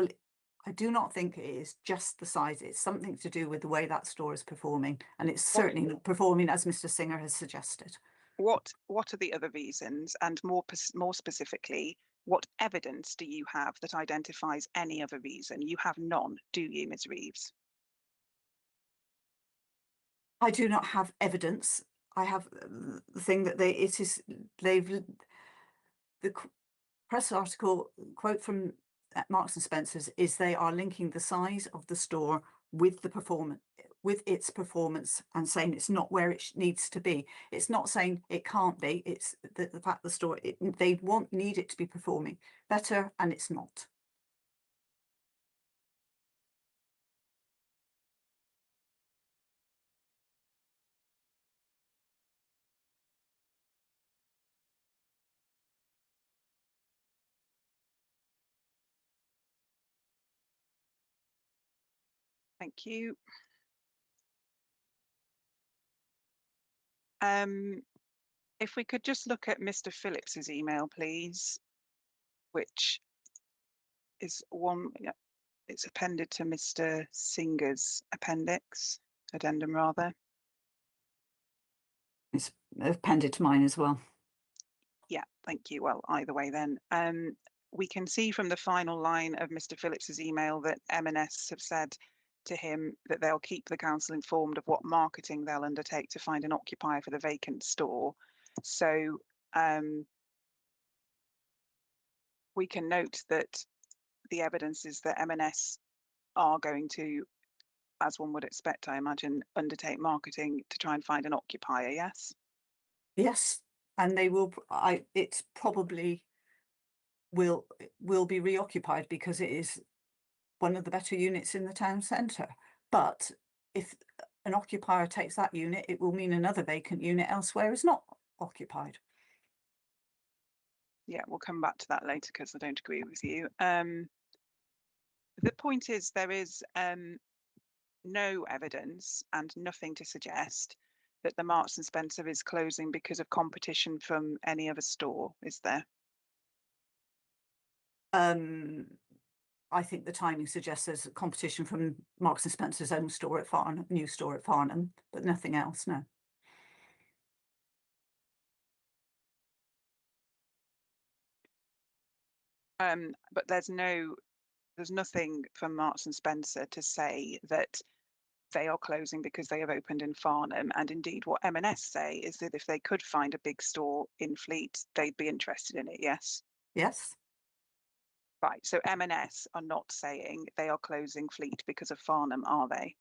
S5: think it is just the size. It's something to do with the way that store is performing, and it's certainly not performing as Mr. Singer has suggested.
S4: What are the other reasons, and more specifically, what evidence do you have that identifies any other reason? You have none, do you, Ms. Reeves?
S5: I do not have evidence. I have the thing that the press article quote from Marks and Spencer's is they are linking the size of the store with its performance, and saying it's not where it needs to be. It's not saying it can't be. It's the fact the store they need it to be performing better, and it's not.
S4: Thank you. If we could just look at Mr. Phillips's email, please, which is it's appended to Mr. Singer's addendum rather.
S5: It's appended to mine as well.
S4: Yeah, thank you. Well, either way then. We can see from the final line of Mr. Phillips's email that M&S have said to him that they'll keep the council informed of what marketing they'll undertake to find an occupier for the vacant store. So we can note that the evidence is that M&S are going to, as one would expect, I imagine, undertake marketing to try and find an occupier, yes?
S5: Yes, and they will. It probably will be reoccupied because it is one of the better units in the town centre. But if an occupier takes that unit, it will mean another vacant unit elsewhere is not occupied.
S4: Yeah, we'll come back to that later because I don't agree with you. The point is there is no evidence and nothing to suggest that the Marks and Spencer is closing because of competition from any other store, is there?
S5: I think the timing suggests there's competition from Marks and Spencer's own store at Farnham, new store at Farnham, but nothing else, no.
S4: But there's nothing from Marks and Spencer to say that they are closing because they have opened in Farnham. And indeed, what M&S say is that if they could find a big store in Fleet, they'd be interested in it, yes?
S5: Yes.
S4: Right, so M&S are not saying they are closing Fleet because of Farnham, are they?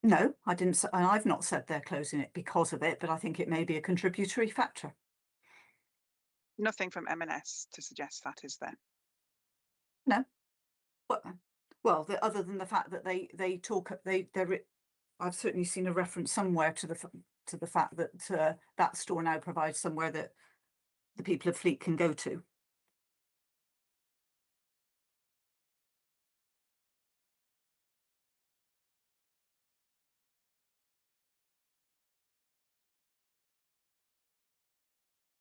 S5: No, I didn't say, and I've not said they're closing it because of it, but I think it may be a contributory factor.
S4: Nothing from M&S to suggest that, is there?
S5: No. Well, other than the fact that they talk, I've certainly seen a reference somewhere to the fact that that store now provides somewhere that the people of Fleet can go to.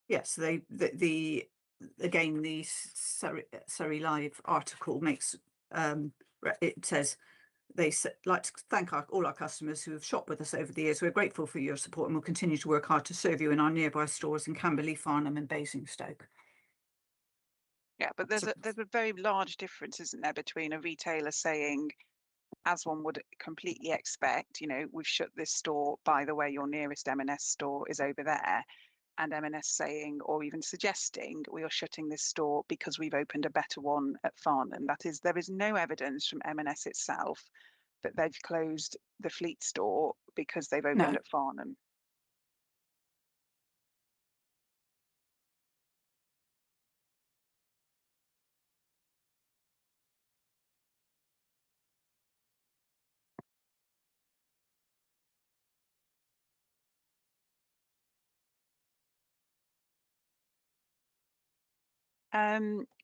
S5: Yes, again, the Surrey Live article makes it says they like to thank all our customers who have shopped with us over the years. We're grateful for your support and will continue to work hard to serve you in our nearby stores in Camberley, Farnham and Basingstoke.
S4: Yeah, but there's a very large difference, isn't there, between a retailer saying, as one would completely expect, you know, we've shut this store, by the way, your nearest M&S store is over there, and M&S saying, or even suggesting, we are shutting this store because we've opened a better one at Farnham. That is, there is no evidence from M&S itself that they've closed the Fleet store because they've opened at Farnham.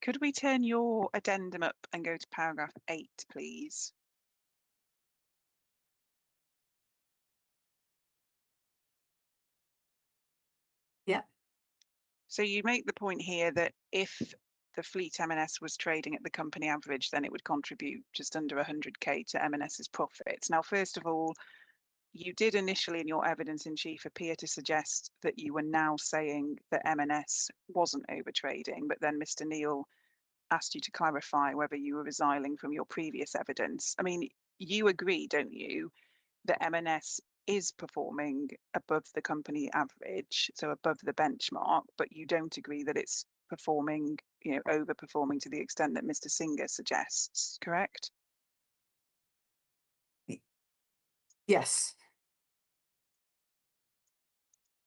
S4: Could we turn your addendum up and go to paragraph 8, please?
S5: Yeah.
S4: So you make the point here that if the Fleet M&S was trading at the company average, then it would contribute just under 100k to M&S's profits. Now, first of all, you did initially in your evidence in chief appear to suggest that you were now saying that M&S wasn't overtrading, but then Mr. Neal asked you to clarify whether you were resiling from your previous evidence. I mean, you agree, don't you, that M&S is performing above the company average, so above the benchmark, but you don't agree that it's performing, you know, overperforming to the extent that Mr. Singer suggests, correct?
S5: Yes.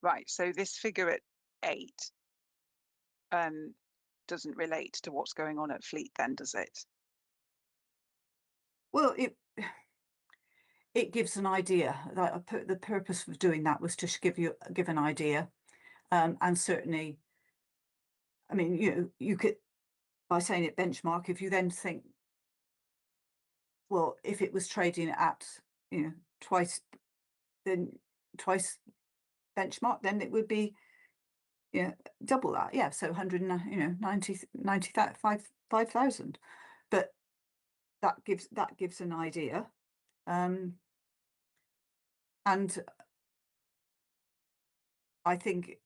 S4: Right, so this figure at 8 doesn't relate to what's going on at Fleet then, does it?
S5: Well, it gives an idea. That the purpose of doing that was to give an idea, and certainly, I mean, you could, by saying it benchmark, if you then think, well, if it was trading at twice benchmark, then it would be double that. Yeah, so 5,000. But that gives an idea, and I think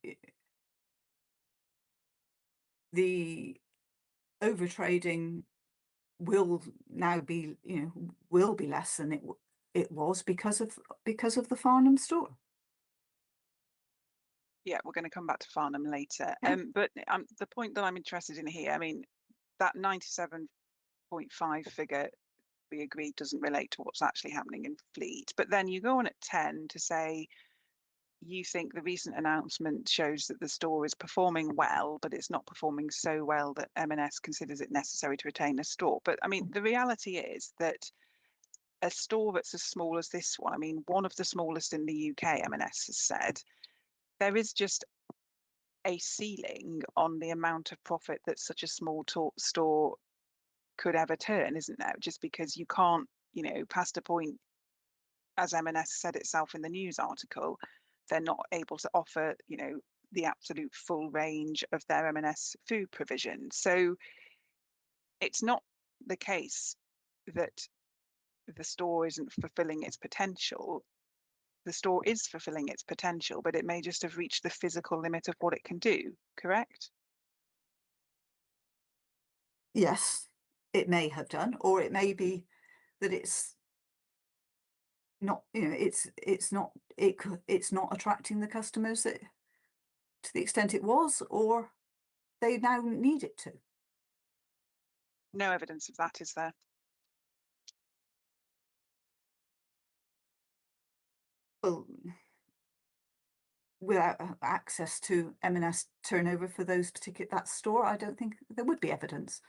S5: the overtrading will now be less than it was because of the Farnham store.
S4: Yeah, we're going to come back to Farnham later.
S5: Yeah.
S4: But the point that I'm interested in here, I mean, that 97.5 figure we agreed doesn't relate to what's actually happening in Fleet. But then you go on at 10 to say you think the recent announcement shows that the store is performing well, but it's not performing so well that M&S considers it necessary to retain a store. But I mean, the reality is that a store that's as small as this one, I mean, one of the smallest in the UK, M&S has said, there is just a ceiling on the amount of profit that such a small store could ever turn, isn't there? Just because you can't, past a point, as M&S said itself in the news article, they're not able to offer, the absolute full range of their M&S food provision. So it's not the case that the store isn't fulfilling its potential. The store is fulfilling its potential, but it may just have reached the physical limit of what it can do, correct?
S5: Yes, it may have done, or it may be that it's not, it's not attracting the customers that to the extent it was, or they now need it to.
S4: No evidence of that, is there?
S5: Well, without access to M&S turnover for that store, I don't think there would be evidence.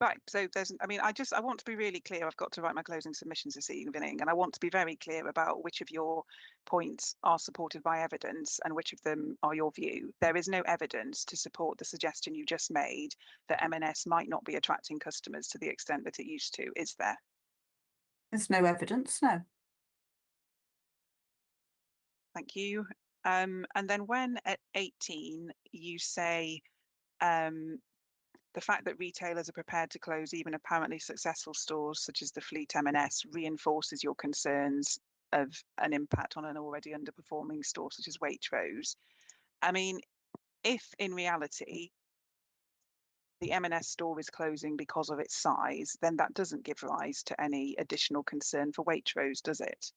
S4: Right, so I want to be really clear. I've got to write my closing submissions this evening, and I want to be very clear about which of your points are supported by evidence and which of them are your view. There is no evidence to support the suggestion you just made that M&S might not be attracting customers to the extent that it used to, is there?
S5: There's no evidence, no.
S4: Thank you. And then when at 18, you say, the fact that retailers are prepared to close even apparently successful stores such as the Fleet M&S reinforces your concerns of an impact on an already underperforming store such as Waitrose. I mean, if in reality the M&S store is closing because of its size, then that doesn't give rise to any additional concern for Waitrose, does it?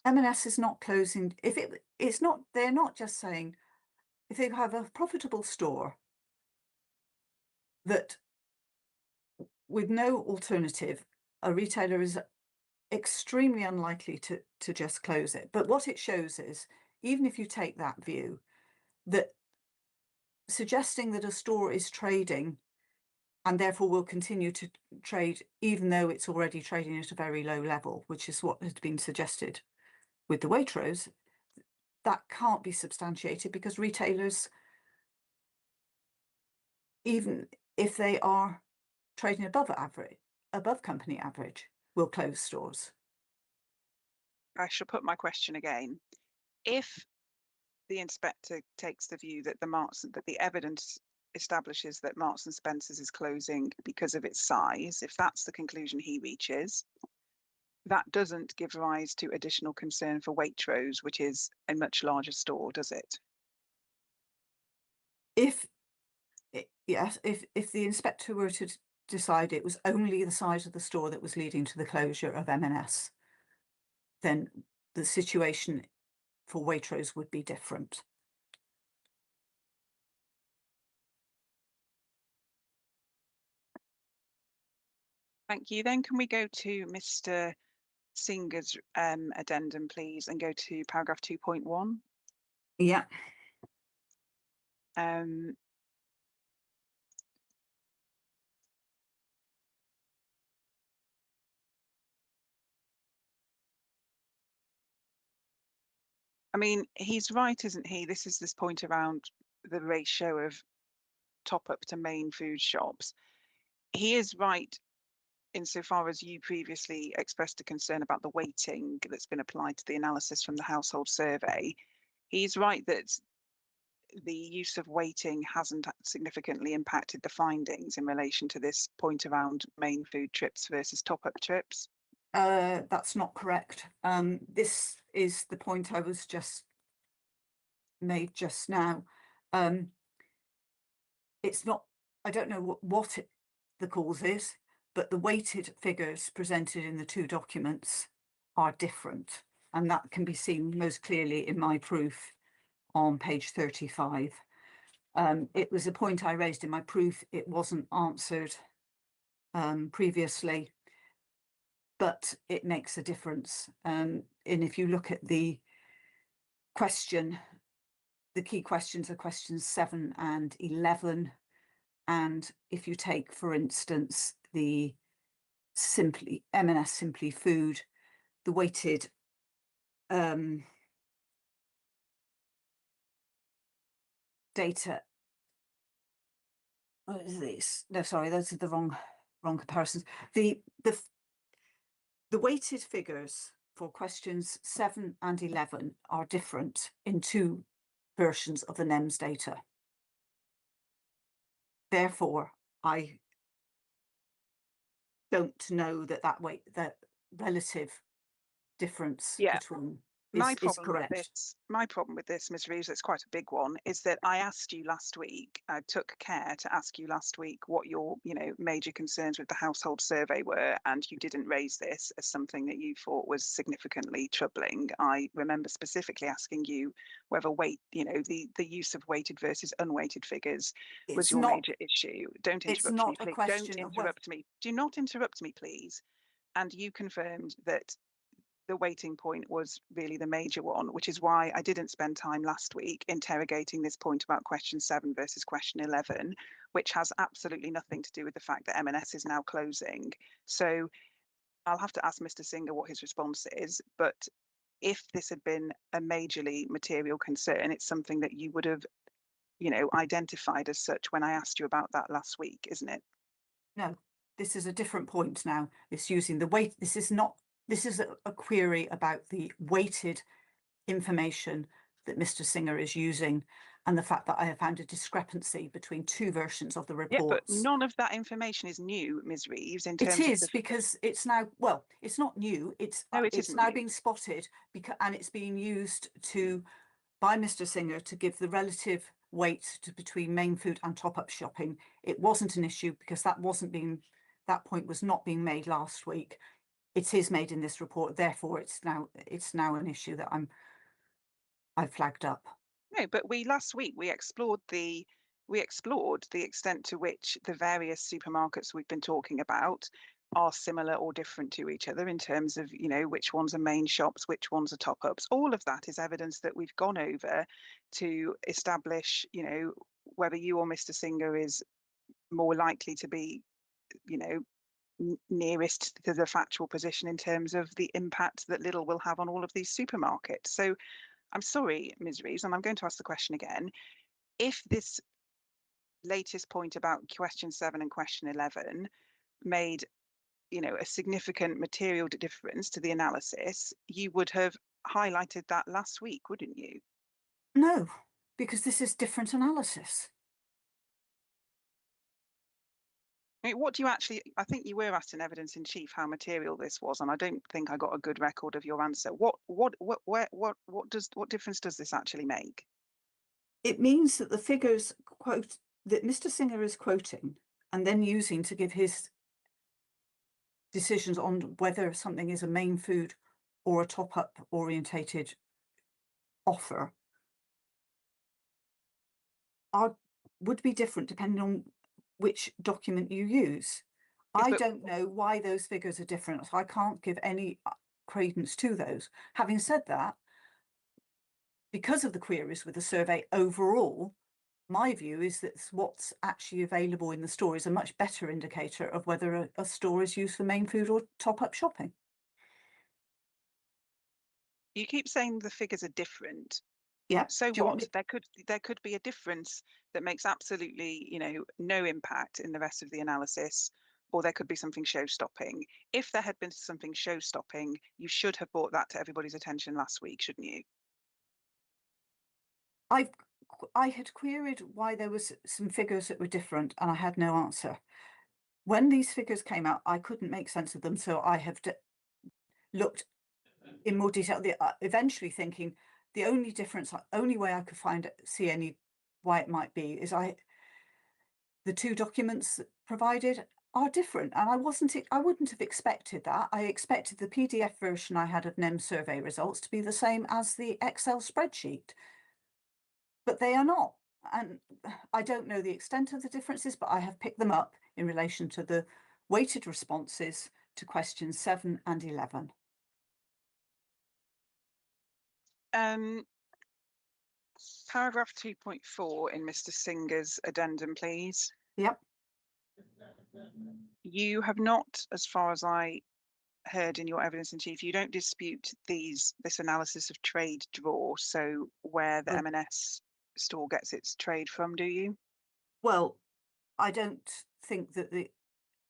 S5: M&S is not closing. They're not just saying, if they have a profitable store that with no alternative, a retailer is extremely unlikely to just close it. But what it shows is, even if you take that view, that suggesting that a store is trading and therefore will continue to trade even though it's already trading at a very low level, which is what has been suggested with the Waitrose, that can't be substantiated because retailers, even if they are trading above company average, will close stores.
S4: I shall put my question again. If the inspector takes the view that the evidence establishes that Marks and Spencer's is closing because of its size, if that's the conclusion he reaches, that doesn't give rise to additional concern for Waitrose, which is a much larger store, does it?
S5: If the inspector were to decide it was only the size of the store that was leading to the closure of M&S, then the situation for Waitrose would be different.
S4: Thank you. Then can we go to Mr. Singer's addendum, please, and go to paragraph 2.1?
S5: Yeah.
S4: I mean, he's right, isn't he? This is this point around the ratio of top up to main food shops. He is right insofar as you previously expressed a concern about the weighting that's been applied to the analysis from the household survey. He's right that the use of weighting hasn't significantly impacted the findings in relation to this point around main food trips versus top-up trips.
S5: That's not correct. This is the point I was just made just now. It's not, I don't know what the cause is, but the weighted figures presented in the two documents are different. And that can be seen most clearly in my proof on page 35. It was a point I raised in my proof. It wasn't answered previously, but it makes a difference. And if you look at the question, the key questions are questions 7 and 11. And if you take, for instance, the M&S Simply Food, the weighted data. What is this? No, sorry, those are the wrong comparisons. The weighted figures for questions 7 and 11 are different in two versions of the NEMS data. Therefore, I don't know that relative difference is correct.
S4: My problem with this, Ms. Reeves, it's quite a big one, is that I asked you last week, I took care to ask you last week what your, major concerns with the household survey were, and you didn't raise this as something that you thought was significantly troubling. I remember specifically asking you whether the use of weighted versus unweighted figures was your major issue. Don't interrupt me, please. Don't interrupt me. Do not interrupt me, please. And you confirmed that the weighting point was really the major one, which is why I didn't spend time last week interrogating this point about question 7 versus question 11, which has absolutely nothing to do with the fact that M&S is now closing. So I'll have to ask Mr. Singer what his response is, but if this had been a majorly material concern, it's something that you would have, identified as such when I asked you about that last week, isn't it?
S5: No, this is a different point now. It's using the weight. This is a query about the weighted information that Mr. Singer is using, and the fact that I have found a discrepancy between two versions of the reports.
S4: Yeah, but none of that information is new, Ms. Reeves.
S5: It is because it's now, well, it's not new. It's now being spotted and it's being used by Mr. Singer to give the relative weight between main food and top-up shopping. It wasn't an issue because that point was not being made last week. It is made in this report, therefore it's now an issue that I've flagged up.
S4: No, but last week we explored the extent to which the various supermarkets we've been talking about are similar or different to each other in terms of, which ones are main shops, which ones are top-ups. All of that is evidence that we've gone over to establish, whether you or Mr. Singer is more likely to be, nearest to the factual position in terms of the impact that Lidl will have on all of these supermarkets. So I'm sorry, Ms. Reeves, and I'm going to ask the question again. If this latest point about question 7 and question 11 made, a significant material difference to the analysis, you would have highlighted that last week, wouldn't you?
S5: No, because this is different analysis.
S4: What do you actually? I think you were asked in evidence in chief how material this was, and I don't think I got a good record of your answer. What difference does this actually make?
S5: It means that the figures that Mr. Singer is quoting and then using to give his decisions on whether something is a main food or a top-up orientated offer would be different depending on which document you use. I don't know why those figures are different, so I can't give any credence to those. Having said that, because of the queries with the survey overall, my view is that what's actually available in the store is a much better indicator of whether a store is used for main food or top-up shopping.
S4: You keep saying the figures are different.
S5: Yeah.
S4: So what? There could be a difference that makes absolutely, no impact in the rest of the analysis, or there could be something show-stopping. If there had been something show-stopping, you should have brought that to everybody's attention last week, shouldn't you?
S5: I had queried why there was some figures that were different, and I had no answer. When these figures came out, I couldn't make sense of them, so I have looked in more detail. Eventually, thinking the only way I could see why it might be is the two documents provided are different, and I wouldn't have expected that. I expected the PDF version I had of NEM survey results to be the same as the Excel spreadsheet. But they are not, and I don't know the extent of the differences, but I have picked them up in relation to the weighted responses to questions 7 and 11.
S4: Paragraph 2.4 in Mr. Singer's addendum, please.
S5: Yep.
S4: You have not, as far as I heard in your evidence in chief, you don't dispute this analysis of trade draw, so where the M&S store gets its trade from, do you?
S5: Well, I don't think that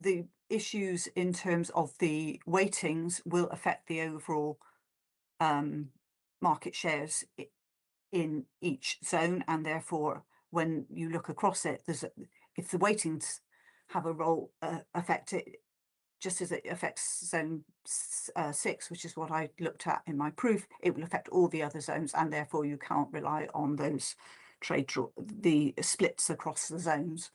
S5: the issues in terms of the weightings will affect the overall market shares in each zone, and therefore when you look across it, if the weightings have a role affect it, just as it affects zone 6, which is what I looked at in my proof, it will affect all the other zones, and therefore you can't rely on those the splits across the zones.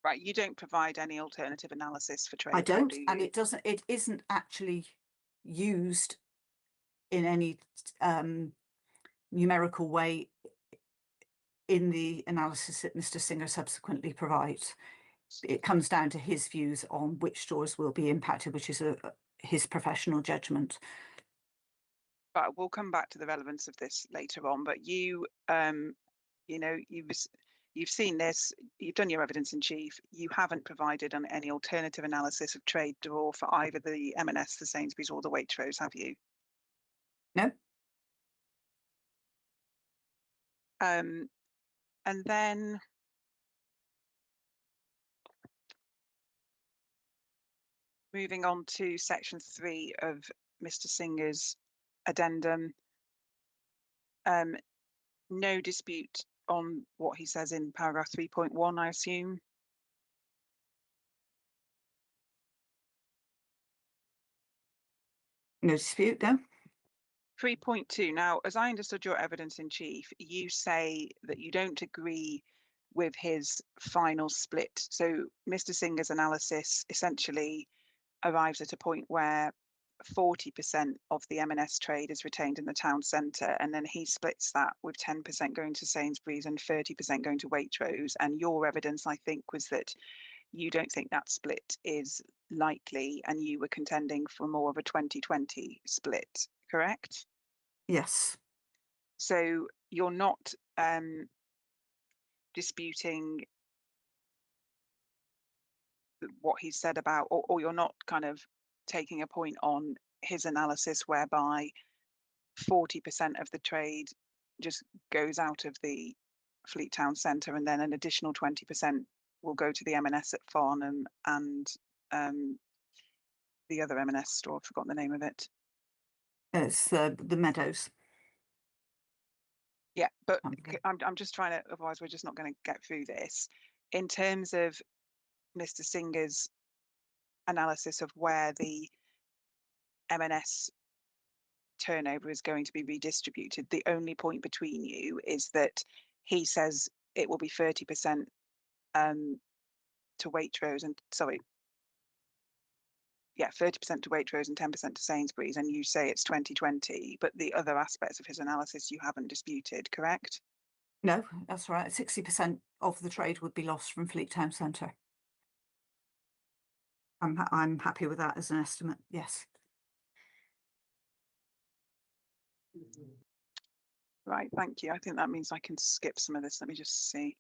S4: Right, you don't provide any alternative analysis for trade.
S5: I don't,
S4: do
S5: and
S4: you?
S5: it isn't actually used in any numerical way in the analysis that Mr. Singer subsequently provides. It comes down to his views on which stores will be impacted, which is his professional judgment.
S4: But we'll come back to the relevance of this later on. But you, you know, you've seen this, you've done your evidence in chief. You haven't provided any alternative analysis of trade draw for either the M&S, the Sainsbury's, or the Waitrose, have you?
S5: No.
S4: And then moving on to section 3 of Mr. Singer's addendum, no dispute on what he says in paragraph 3.1, I assume.
S5: No dispute, no.
S4: 3.2. Now, as I understood your evidence in chief, you say that you don't agree with his final split. So Mr. Singer's analysis essentially arrives at a point where 40% of the M&S trade is retained in the town centre, and then he splits that with 10% going to Sainsbury's and 30% going to Waitrose. And your evidence, I think, was that you don't think that split is likely, and you were contending for more of a 20-20 split, correct?
S5: Yes.
S4: So you're not disputing what he said about, or you're not kind of taking a point on his analysis whereby 40% of the trade just goes out of the Fleet Town Centre, and then an additional 20% will go to the M&S at Farnham and the other M&S store. I've forgotten the name of it.
S5: It's the Meadows.
S4: Yeah, but I'm just trying to, otherwise we're just not going to get through this. In terms of Mr. Singer's analysis of where the M&S turnover is going to be redistributed, the only point between you is that he says it will be 30% to Waitrose and 30% to Waitrose and 10% to Sainsbury's, and you say it's 20-20, but the other aspects of his analysis you haven't disputed, correct?
S5: No, that's right. 60% of the trade would be lost from Fleet Town Centre. I'm happy with that as an estimate, yes.
S4: Right, thank you. I think that means I can skip some of this. Let me just see.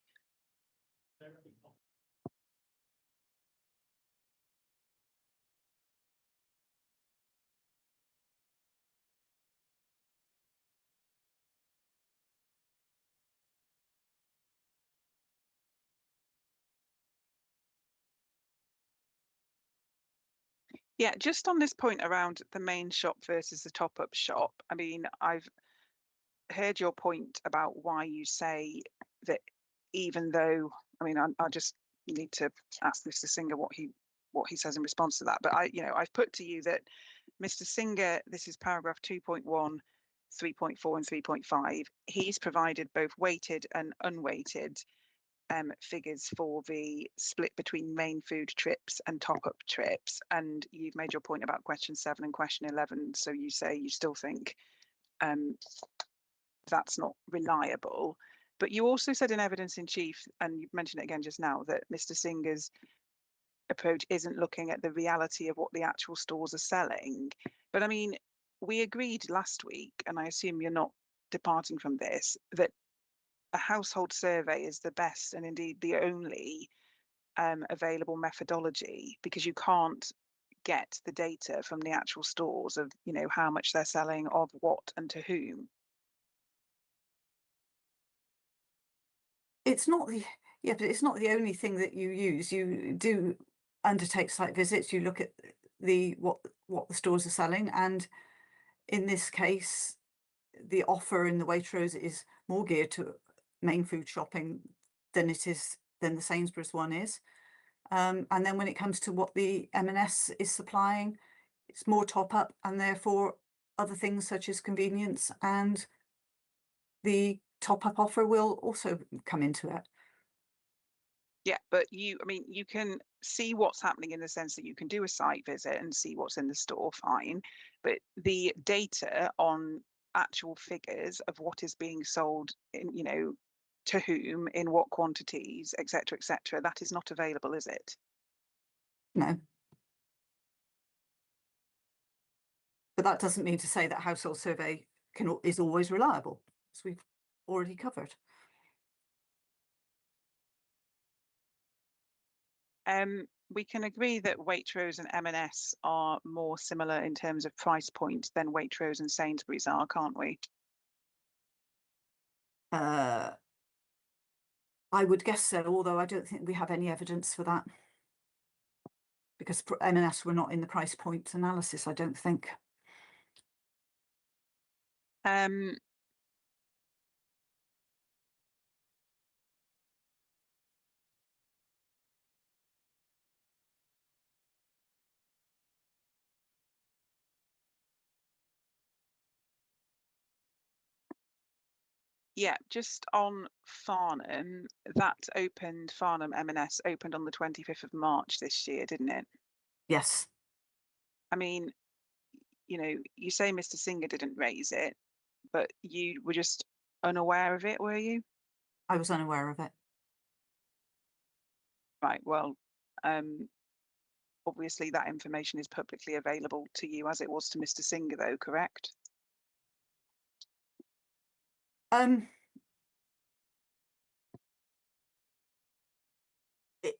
S4: Yeah, just on this point around the main shop versus the top-up shop, I mean, I've heard your point about why you say that even though, I mean, I just need to ask Mr. Singer what he says in response to that. But I've put to you that Mr. Singer, this is paragraph 2.1, 3.4 and 3.5. He's provided both weighted and unweighted figures for the split between main food trips and top-up trips, and you've made your point about question 7 and question 11, so you say you still think that's not reliable. But you also said in evidence in chief, and you've mentioned it again just now, that Mr. Singer's approach isn't looking at the reality of what the actual stores are selling. But I mean, we agreed last week, and I assume you're not departing from this, that a household survey is the best and indeed the only available methodology, because you can't get the data from the actual stores of, how much they're selling, of what and to whom.
S5: It's not but it's not the only thing that you use. You do undertake site visits. You look at what the stores are selling, and in this case, the offer in the Waitrose is more geared to main food shopping than the Sainsbury's one is. And then when it comes to what the M&S is supplying, it's more top up, and therefore other things such as convenience and the top up offer will also come into it.
S4: Yeah, but I mean, you can see what's happening in the sense that you can do a site visit and see what's in the store, fine. But the data on actual figures of what is being sold in, to whom, in what quantities, etc., that is not available, is it?
S5: No. But that doesn't mean to say that household survey is always reliable, as we've already covered.
S4: We can agree that Waitrose and M&S are more similar in terms of price point than Waitrose and Sainsbury's are, can't we?
S5: I would guess so, although I don't think we have any evidence for that, because M&S were not in the price point analysis, I don't think.
S4: Yeah, just on Farnham, Farnham M&S opened on the 25th of March this year, didn't it?
S5: Yes.
S4: I mean, you say Mr. Singer didn't raise it, but you were just unaware of it, were you?
S5: I was unaware of it.
S4: Right, well, obviously that information is publicly available to you as it was to Mr. Singer, though, correct?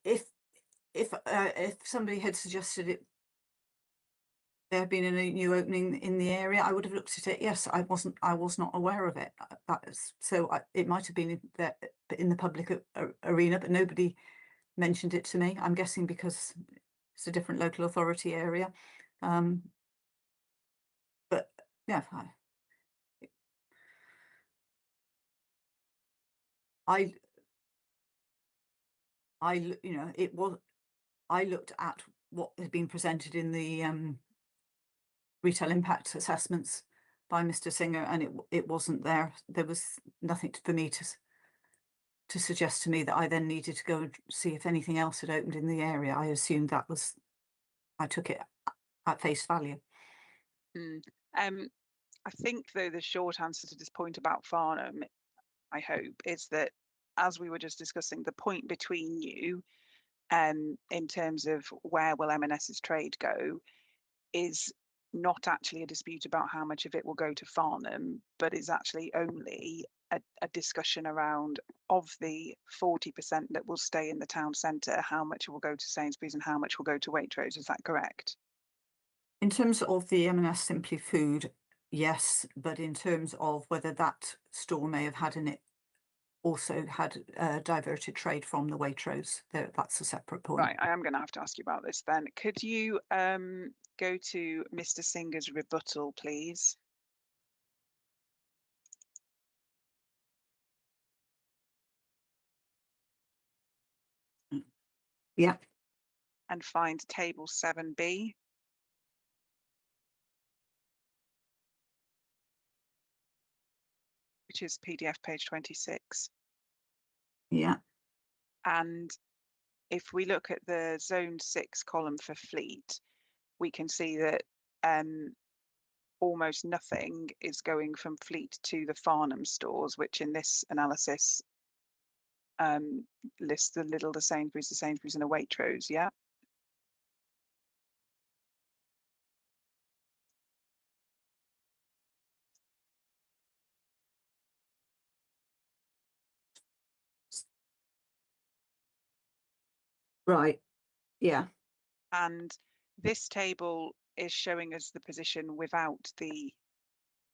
S5: If somebody had suggested it, there had been a new opening in the area, I would have looked at it. Yes, I was not aware of it. It might have been in the public arena, but nobody mentioned it to me. I'm guessing because it's a different local authority area. But yeah, I looked at what had been presented in the retail impact assessments by Mr. Singer, and it wasn't there. There was nothing for me to suggest to me that I then needed to go and see if anything else had opened in the area. I assumed I took it at face value.
S4: I think, though, the short answer to this point about Farnham, I hope, is that, as we were just discussing, the point between you in terms of where will M&S's trade go is not actually a dispute about how much of it will go to Farnham, but is actually only a discussion around, of the 40% that will stay in the town centre, how much will go to Sainsbury's and how much will go to Waitrose. Is that correct?
S5: In terms of the M&S Simply Food, yes, but in terms of whether that store may have had in it also had diverted trade from the Waitrose, that's a separate point.
S4: Right, I am going to have to ask you about this then. Could you go to Mr. Singer's rebuttal, please?
S5: Yeah.
S4: And find table 7B. Which is PDF page 26.
S5: Yeah.
S4: And if we look at the zone 6 column for fleet, we can see that almost nothing is going from fleet to the Farnham stores, which in this analysis lists the Lidl, the Sainsbury's and a Waitrose, yeah?
S5: Right. Yeah.
S4: And this table is showing us the position without the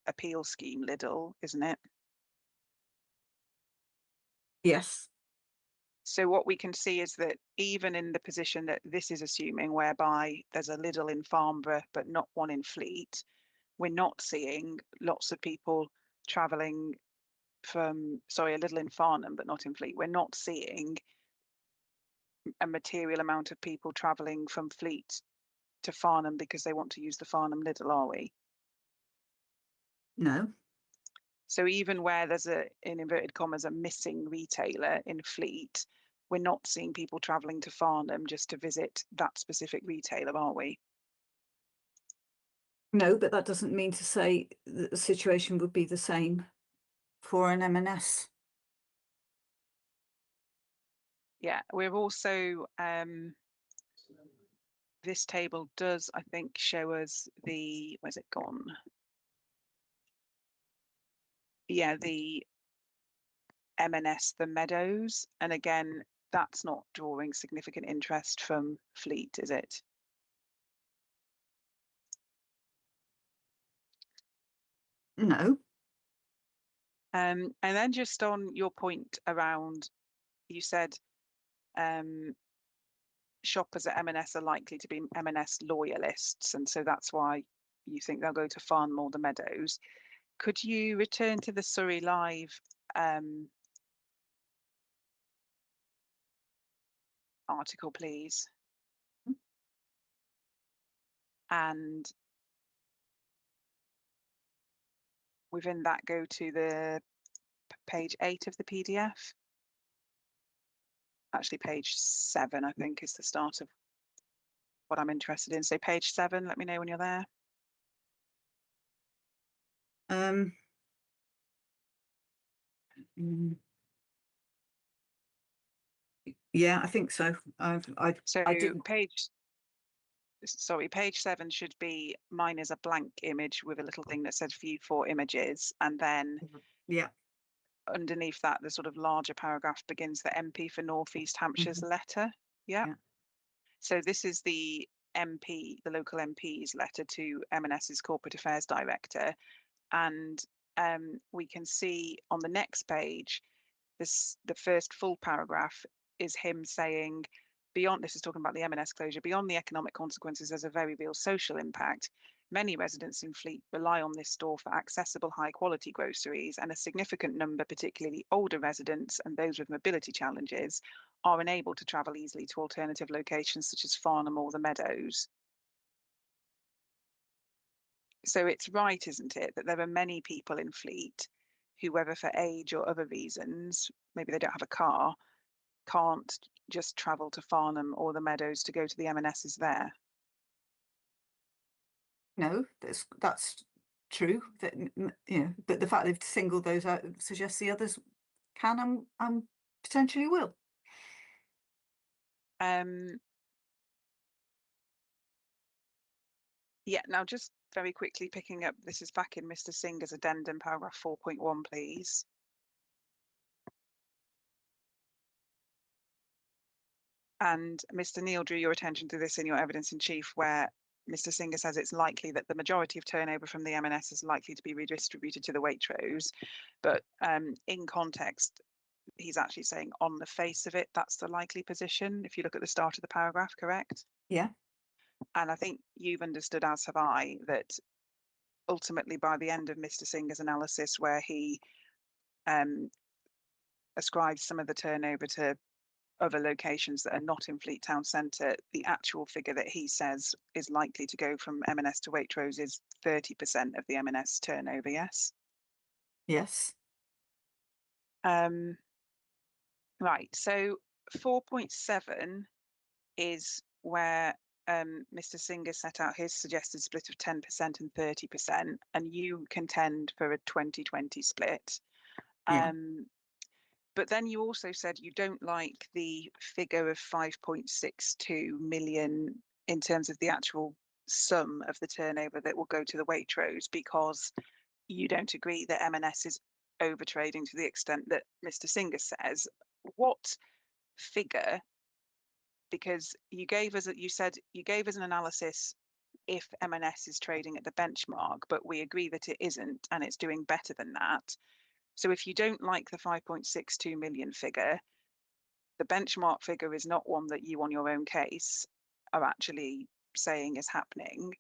S4: appeal scheme Lidl, isn't it?
S5: Yes.
S4: So what we can see is that even in the position that this is assuming, whereby there's a Lidl in Farnborough but not one in Fleet, we're not seeing lots of people travelling from, sorry, a Lidl in Farnham but not in Fleet. We're not seeing a material amount of people travelling from Fleet to Farnham because they want to use the Farnham Lidl, are we?
S5: No.
S4: So even where there's in inverted commas, a missing retailer in Fleet, we're not seeing people travelling to Farnham just to visit that specific retailer, are we?
S5: No, but that doesn't mean to say that the situation would be the same for an M&S.
S4: Yeah, we're also, this table does, I think, show us the, where's it gone? Yeah, the M&S, the Meadows. And again, that's not drawing significant interest from Fleet, is it?
S5: No.
S4: And then just on your point around, you said shoppers at M&S are likely to be M&S loyalists, and so that's why you think they'll go to Farnham or the Meadows. Could you return to the Surrey Live article, please? And within that, go to the page 8 of the PDF. Actually, page 7, I think, is the start of what I'm interested in. So page 7, let me know when you're there.
S5: Yeah, I think so. I didn't.
S4: page 7 should be, mine is a blank image with a little thing that says view 4 images, and then
S5: Yeah,
S4: underneath that the sort of larger paragraph begins the MP for North East Hampshire's letter. Yeah. So this is the MP, the local MP's letter to M&S's Corporate Affairs Director, and we can see on the next page, the first full paragraph is him saying, beyond, this is talking about the M&S closure, beyond the economic consequences, there's a very real social impact. Many residents in Fleet rely on this store for accessible, high quality groceries, and a significant number, particularly older residents and those with mobility challenges, are unable to travel easily to alternative locations such as Farnham or the Meadows. So it's right, isn't it, that there are many people in Fleet who, whether for age or other reasons, maybe they don't have a car, can't just travel to Farnham or the Meadows to go to the M&S's there.
S5: no, that's true. That, you know, but the fact they've singled those out suggests the others can and potentially will.
S4: Yeah, now just very quickly picking up, this is back in Mr. Singer's addendum, paragraph 4.1, please. And Mr. Neil drew your attention to this in your evidence in chief, where Mr. Singer says it's likely that the majority of turnover from the M&S is likely to be redistributed to the Waitrose. But in context, he's actually saying on the face of it, that's the likely position. If you look at the start of the paragraph, correct?
S5: Yeah.
S4: And I think you've understood, as have I, that ultimately by the end of Mr. Singer's analysis, where he ascribes some of the turnover to other locations that are not in Fleet Town Centre, the actual figure that he says is likely to go from M&S to Waitrose is 30% of the M&S turnover, yes?
S5: Yes.
S4: Right, so 4.7 is where Mr. Singer set out his suggested split of 10% and 30%, and you contend for a 20-20 split.
S5: Yeah.
S4: But then you also said you don't like the figure of 5.62 million in terms of the actual sum of the turnover that will go to the Waitrose, because you don't agree that M&S is overtrading to the extent that Mr. Singer says. What figure? Because you gave us, you said you gave us an analysis if M&S is trading at the benchmark, but we agree that it isn't and it's doing better than that. So if you don't like the 5.62 million figure, the benchmark figure is not one that you on your own case are actually saying is happening.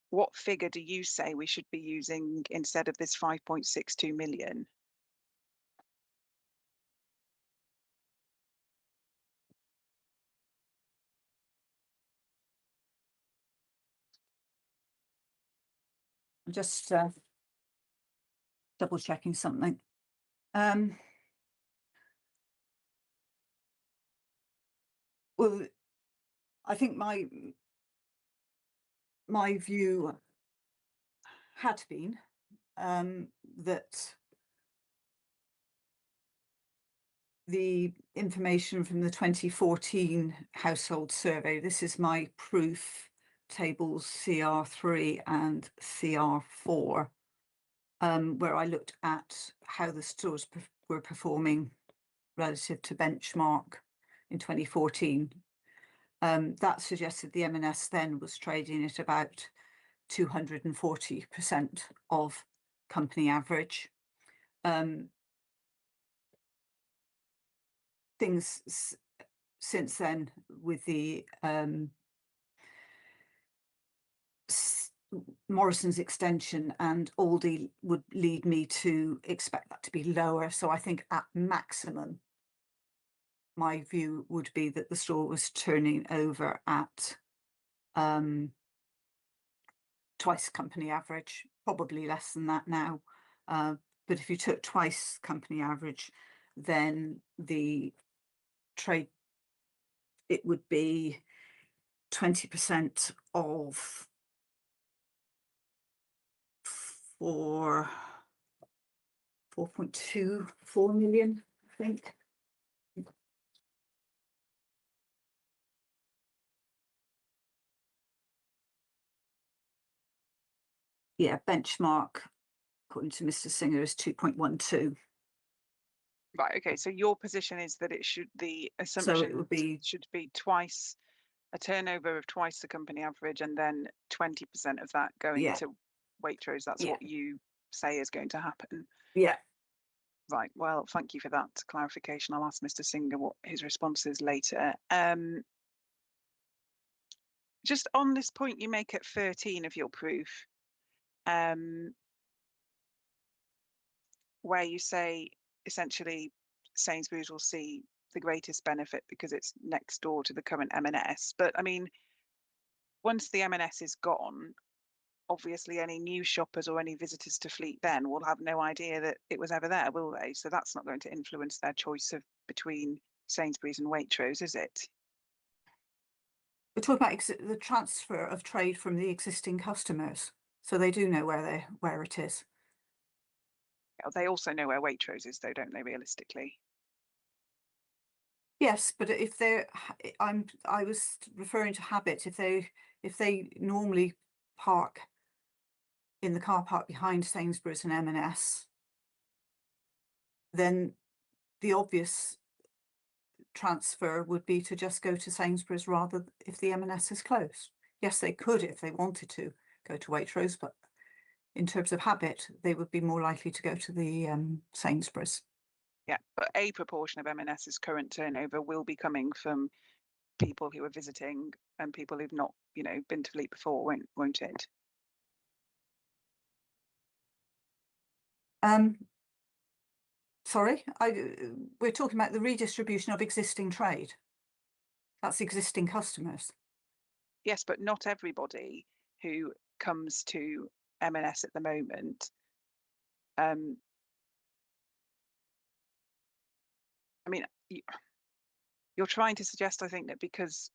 S4: What figure do you say we should be using instead of this 5.62 million?
S5: I'm just double checking something. Well, I think my view had been that the information from the 2014 household survey, this is my proof tables CR3 and CR4, where I looked at how the stores were performing relative to benchmark in 2014. That suggested the M&S then was trading at about 240% of company average. Things since then with the Morrison's extension and Aldi would lead me to expect that to be lower. So I think at maximum, my view would be that the store was turning over at twice company average, probably less than that now. But if you took twice company average, then the trade, it would be 20% of 4.24 million, I think. Yeah, benchmark, according to Mr. Singer, is 2.12.
S4: Right. Okay. So your position is that the assumption
S5: So it would be,
S4: should be twice a turnover of twice the company average, and then 20% of that going
S5: yeah,
S4: to Waitrose. That's
S5: yeah,
S4: what you say is going to happen.
S5: yeah.
S4: Right. Well, thank you for that clarification. I'll ask Mr. Singer what his response is later. Just on this point you make at 13 of your proof, where you say essentially Sainsbury's will see the greatest benefit because it's next door to the current M&S. But I mean, once the M&S is gone, obviously any new shoppers or any visitors to Fleet then will have no idea that it was ever there, will they? So that's not going to influence their choice of between Sainsbury's and Waitrose, is it?
S5: We're talking about the transfer of trade from the existing customers, so they do know where it is.
S4: They also know where Waitrose is, though, don't they? Realistically.
S5: Yes, but if they're, I was referring to habit. If they normally park in the car park behind Sainsbury's and M&S, then the obvious transfer would be to just go to Sainsbury's rather if the M&S is closed. Yes, they could if they wanted to go to Waitrose, but in terms of habit, they would be more likely to go to the Sainsbury's. Yeah,
S4: but a proportion of M&S's current turnover will be coming from people who are visiting and people who've not, been to Fleet before, won't it?
S5: Sorry, we're talking about the redistribution of existing trade. That's existing customers.
S4: Yes, but not everybody who comes to M&S at the moment. I mean, you're trying to suggest, I think, that because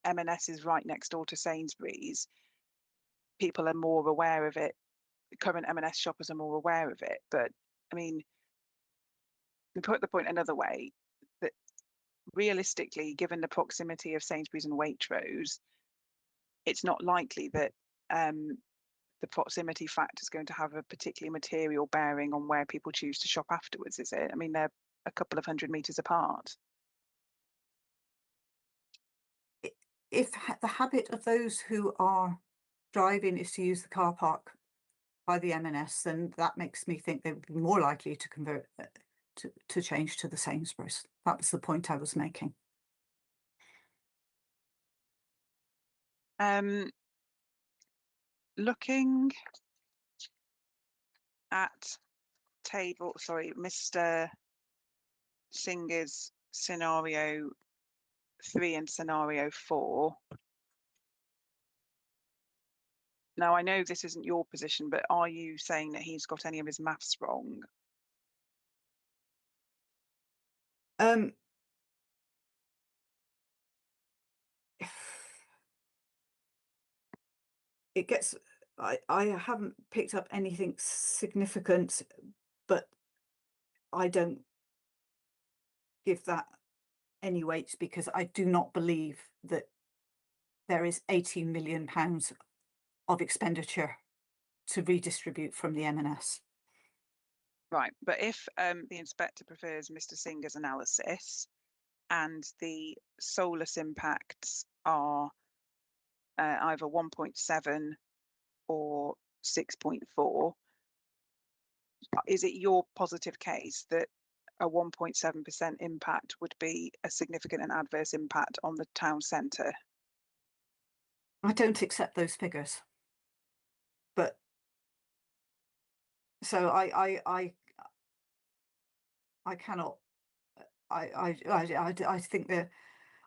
S4: M&S is right next door to Sainsbury's, people are more aware of it. Current M&S shoppers are more aware of it. But I mean, to put the point another way, that realistically, given the proximity of Sainsbury's and Waitrose, it's not likely that the proximity factor is going to have a particularly material bearing on where people choose to shop afterwards, is it? I mean, they're a couple of 100 meters apart.
S5: If the habit of those who are driving is to use the car park by the M&S, then that makes me think they would be more likely to convert to change to the Sainsbury's. That was the point I was making.
S4: Looking at Mr. Singer's scenario 3 and scenario 4. Now, I know this isn't your position, but are you saying that he's got any of his maths wrong?
S5: It gets, I haven't picked up anything significant, but I don't give that any weight because I do not believe that there is £18 million of expenditure to redistribute from the M&S.
S4: Right, but if the inspector prefers Mr. Singer's analysis and the solus impacts are either 1.7 or 6.4, is it your positive case that a 1.7% impact would be a significant and adverse impact on the town centre?
S5: I don't accept those figures, but so I cannot. I think that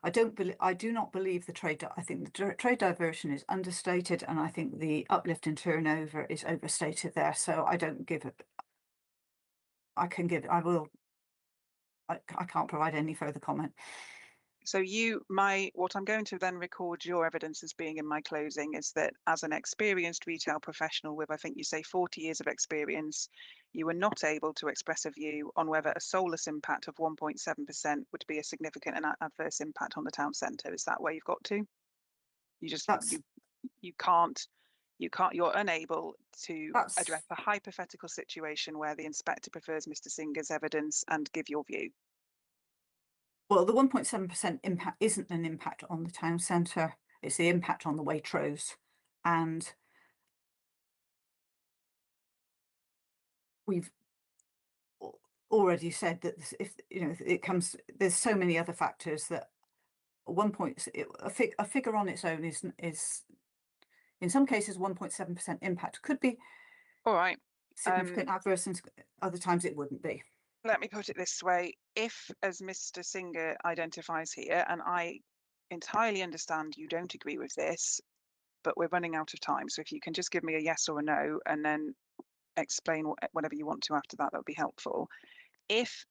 S5: I do not believe the trade. I think the trade diversion is understated, and I think the uplift in turnover is overstated there. So I don't give it. I can give. I will. I can't provide any further comment.
S4: So what I'm going to then record your evidence as being in my closing is that as an experienced retail professional with, I think you say 40 years of experience, you were not able to express a view on whether a solus impact of 1.7% would be a significant and adverse impact on the town centre. Is that where you've got to? You just, you can't, you're unable to address a hypothetical situation where the inspector prefers Mr. Singer's evidence and give your view.
S5: Well, the 1.7% impact isn't an impact on the town centre, it's the impact on the Waitrose. And we've already said that if it comes, there's so many other factors that a figure on its own is in some cases 1.7% impact could be
S4: all right
S5: significant adverse, and other times it wouldn't be.
S4: Let me put it this way. If, as Mr. Singer identifies here, and I entirely understand you don't agree with this, but we're running out of time. So if you can just give me a yes or a no, and then explain whatever you want to after that, that would be helpful. If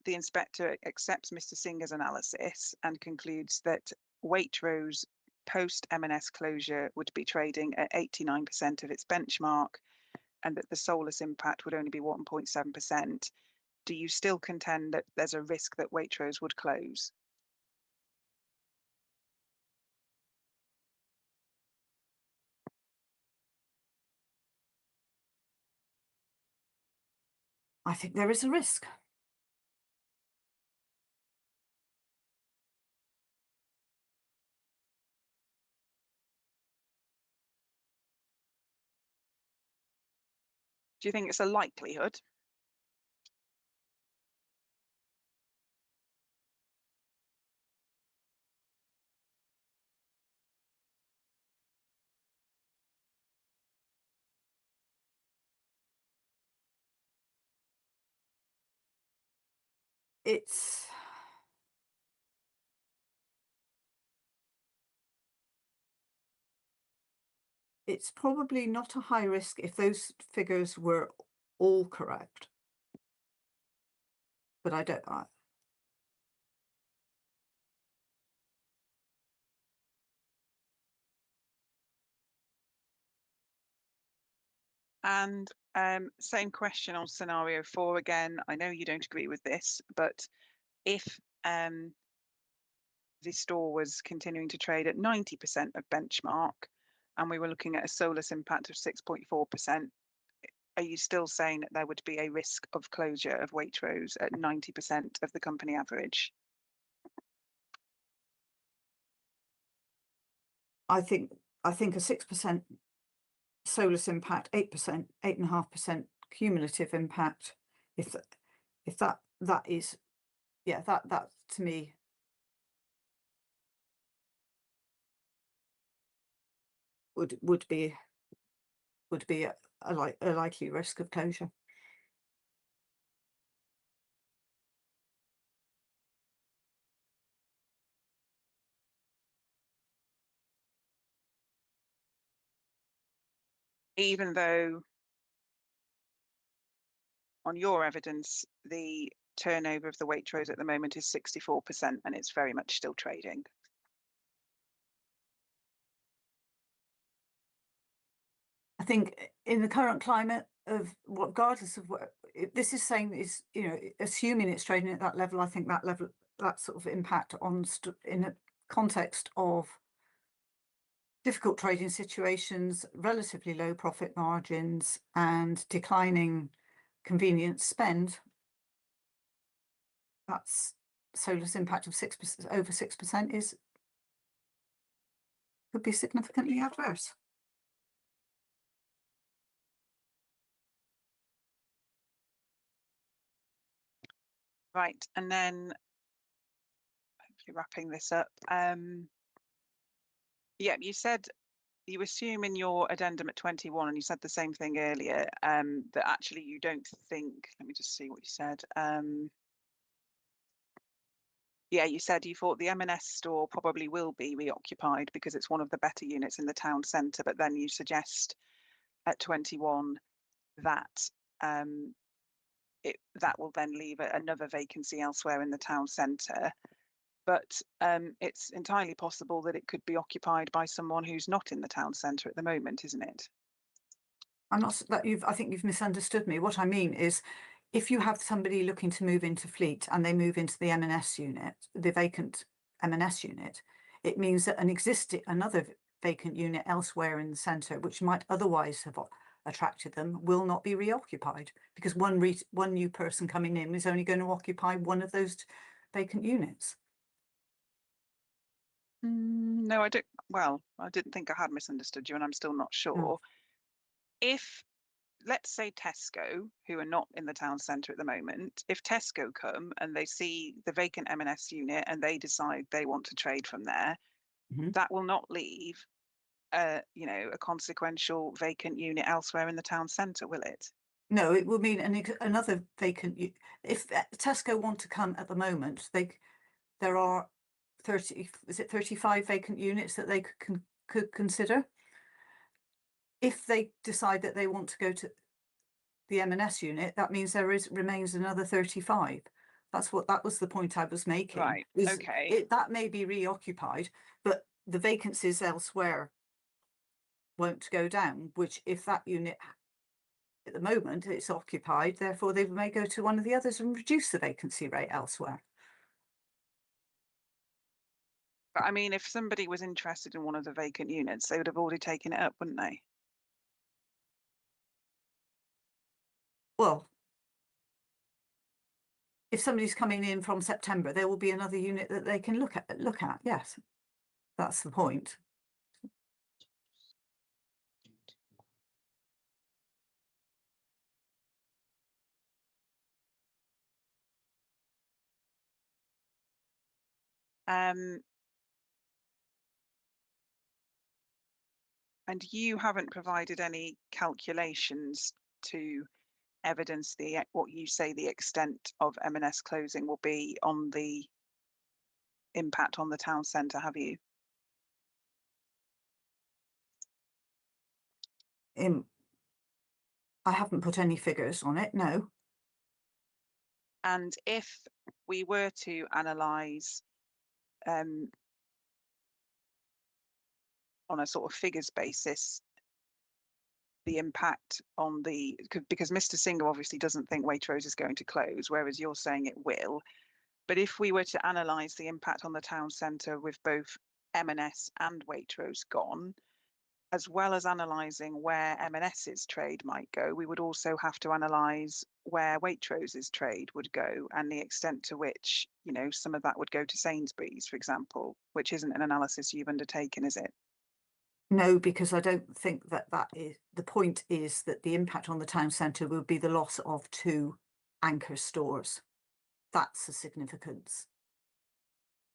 S4: the inspector accepts Mr. Singer's analysis and concludes that Waitrose post M&S closure would be trading at 89% of its benchmark, and that the solus impact would only be 1.7%, do you still contend that there's a risk that Waitrose would close?
S5: I think there is a risk.
S4: Do you think it's a likelihood? It's probably not a high risk if those figures were all correct, but I don't. And same question on scenario 4 again. I know you don't agree with this, but if the store was continuing to trade at 90% of benchmark and we were looking at a solus impact of 6.4%, are you still saying that there would be a risk of closure of Waitrose at 90% of the company average?
S5: I think a 6% solus impact, 8%, 8.5% cumulative impact. If that is, yeah, that to me would be a likely risk of closure.
S4: even though on your evidence, the turnover of the Waitrose at the moment is 64% and it's very much still trading.
S5: I think in the current climate of regardless of what this is saying is, you know, assuming it's trading at that level, I think that level, that sort of impact on in a context of difficult trading situations, relatively low profit margins and declining convenience spend, that's Solar's impact of 6%, over 6% is could be significantly adverse.
S4: Right, and then hopefully wrapping this up. Yeah, you said you assume in your addendum at 21, and you said the same thing earlier, that actually you don't think, let me just see what you said. Yeah, you said you thought the M&S store probably will be reoccupied because it's one of the better units in the town centre, but then you suggest at 21 that that will then leave another vacancy elsewhere in the town centre. But it's entirely possible that it could be occupied by someone who's not in the town centre at the moment, isn't it?
S5: I'm not that I think you've misunderstood me. What I mean is, if you have somebody looking to move into Fleet and they move into the M&S unit, the vacant M&S unit, it means that another vacant unit elsewhere in the centre, which might otherwise have attracted them, will not be reoccupied because one new person coming in is only going to occupy one of those vacant units.
S4: No, I don't. Well, I didn't think I had misunderstood you, and I'm still not sure.
S5: No.
S4: If, let's say Tesco, who are not in the town centre at the moment, if Tesco come and they see the vacant M&S unit and they decide they want to trade from there, that will not leave you know, a consequential vacant unit elsewhere in the town centre, will it?
S5: No, it will mean another vacant. If Tesco want to come at the moment, there are 35 vacant units that they could consider. If they decide that they want to go to the M&S unit, that means remains another 35. That was the point I was making.
S4: Right. Okay.
S5: That may be reoccupied, but the vacancies elsewhere won't go down, which if that unit at the moment it's occupied, therefore they may go to one of the others and reduce the vacancy rate elsewhere.
S4: But I mean, if somebody was interested in one of the vacant units, they would have already taken it up, wouldn't they?
S5: Well, if somebody's coming in from September, there will be another unit that they can look at. Yes, that's the point.
S4: And you haven't provided any calculations to evidence what you say the extent of M&S closing will be on the impact on the town centre, have you?
S5: I haven't put any figures on it, no.
S4: And if we were to analyse on a sort of figures basis the impact on because Mr. Singer obviously doesn't think Waitrose is going to close, whereas you're saying it will. But if we were to analyse the impact on the town centre with both M&S and Waitrose gone, as well as analysing where M&S's trade might go, we would also have to analyse where Waitrose's trade would go and the extent to which, you know, some of that would go to Sainsbury's, for example, which isn't an analysis you've undertaken, is it?
S5: No, because I don't think that is the point. Is that the impact on the town centre will be the loss of 2 anchor stores. That's the significance.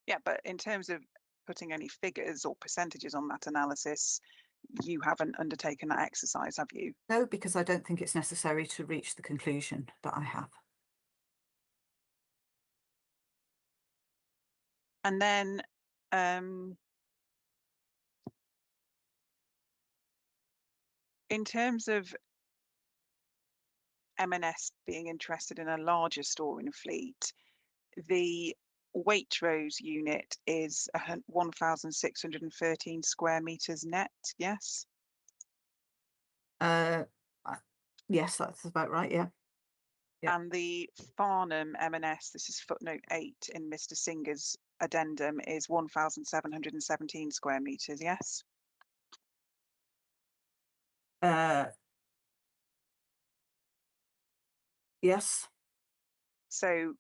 S4: Yeah, but in terms of putting any figures or percentages on that analysis, you haven't undertaken that exercise, have you?
S5: No, because I don't think it's necessary to reach the conclusion that I have.
S4: And then in terms of M&S being interested in a larger storing fleet, the Waitrose unit is 1,613 square meters net, yes?
S5: Yes, that's about right, yeah. Yeah.
S4: And the Farnham M&S, this is footnote 8 in Mr. Singer's addendum, is 1,717 square meters, yes?
S5: Yes.
S4: So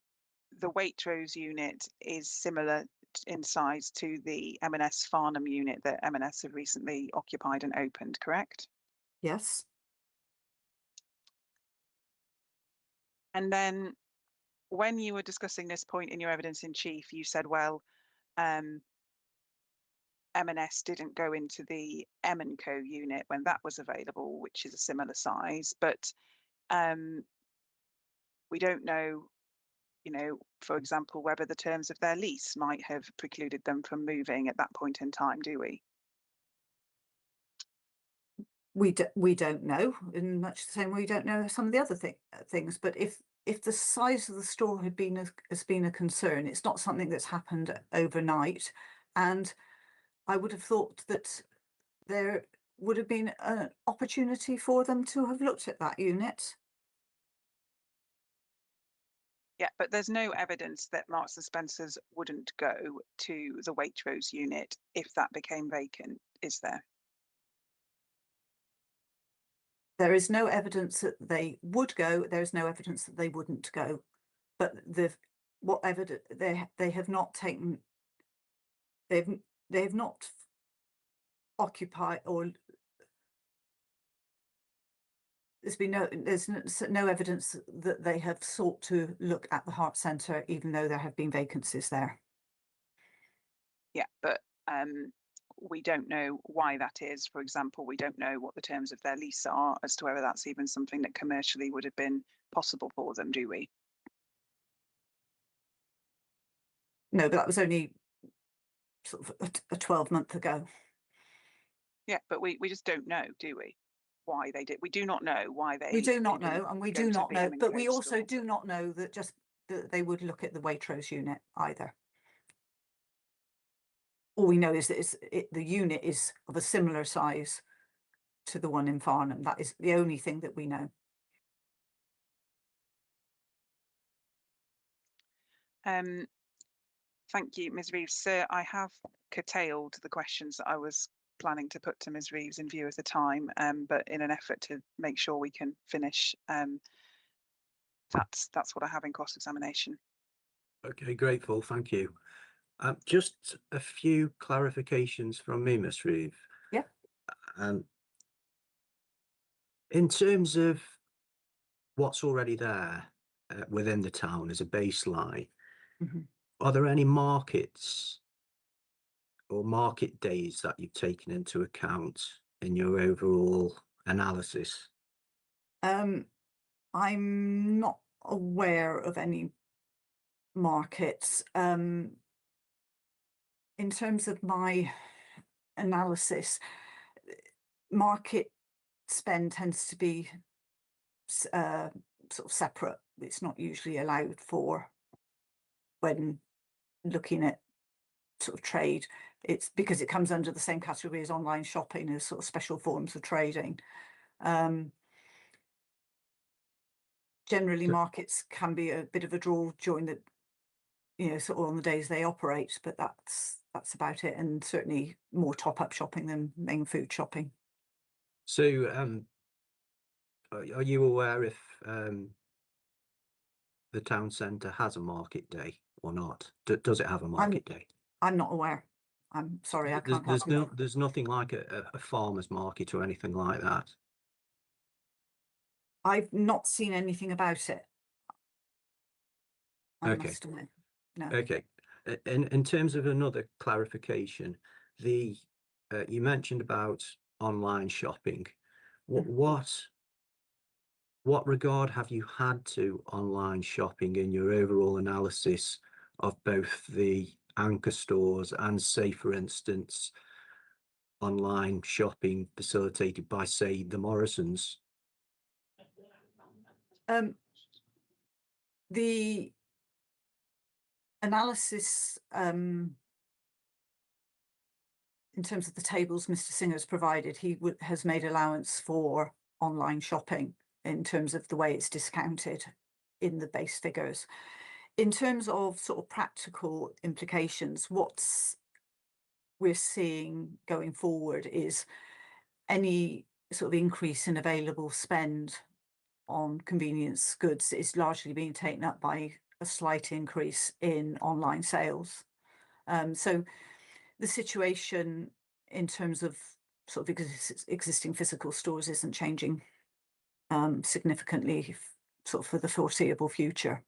S4: the Waitrose unit is similar in size to the M&S Farnham unit that M&S have recently occupied and opened, correct?
S5: Yes.
S4: And then when you were discussing this point in your evidence in chief, you said, well, M&S didn't go into the M&Co unit when that was available, which is a similar size, but we don't know, you know, for example, whether the terms of their lease might have precluded them from moving at that point in time, do we?
S5: We don't know, in much the same way we don't know some of the other things. But if the size of the store has been a concern, it's not something that's happened overnight, and I would have thought that there would have been an opportunity for them to have looked at that unit.
S4: Yeah, but there's no evidence that Marks and Spencer's wouldn't go to the Waitrose unit if that became vacant, is there?
S5: There is no evidence that they would go. There is no evidence that they wouldn't go. But what evidence they have not taken, they've not occupied, or there's no evidence that they have sought to look at the Heart Centre, even though there have been vacancies there.
S4: Yeah, but we don't know why that is. For example, we don't know what the terms of their lease are as to whether that's even something that commercially would have been possible for them, do we?
S5: No, but that was only sort of a 12-month ago.
S4: Yeah, but we just don't know, do we? Why they did. We do not know why they.
S5: We do not know, and we do not know, but we also
S4: store.
S5: do not know that that they would look at the Waitrose unit either. All we know is that the unit is of a similar size to the one in Farnham. That is the only thing that we know.
S4: Thank you, Ms. Reeves. Sir, I have curtailed the questions that I was planning to put to Ms. Reeves in view of the time, but in an effort to make sure we can finish, that's what I have in cross-examination.
S3: Okay, grateful, thank you. Just a few clarifications from me, Ms. Reeve.
S5: Yeah.
S3: In terms of what's already there within the town as a baseline, are there any markets or market days that you've taken into account in your overall analysis?
S5: I'm not aware of any markets. In terms of my analysis, market spend tends to be sort of separate. It's not usually allowed for when looking at sort of trade. It's because it comes under the same category as online shopping, as sort of special forms of trading. Generally, markets can be a bit of a draw during the, sort of on the days they operate, but that's about it, and certainly more top-up shopping than main food shopping.
S3: So, are you aware if the town centre has a market day or not? Does it have a market day?
S5: I'm not aware. I'm sorry, I can't help you.
S3: There's nothing like a farmer's market or anything like that?
S5: I've not seen anything about it. I must admit. No.
S3: Okay. In terms of another clarification, you mentioned about online shopping. What regard have you had to online shopping in your overall analysis of both the anchor stores and, say, for instance, online shopping facilitated by, say, the Morrisons?
S5: The analysis in terms of the tables Mr. Singer's provided, he has made allowance for online shopping in terms of the way it's discounted in the base figures. In terms of sort of practical implications, we're seeing going forward is any sort of increase in available spend on convenience goods is largely being taken up by a slight increase in online sales. So the situation in terms of sort of existing physical stores isn't changing significantly sort of for the foreseeable future.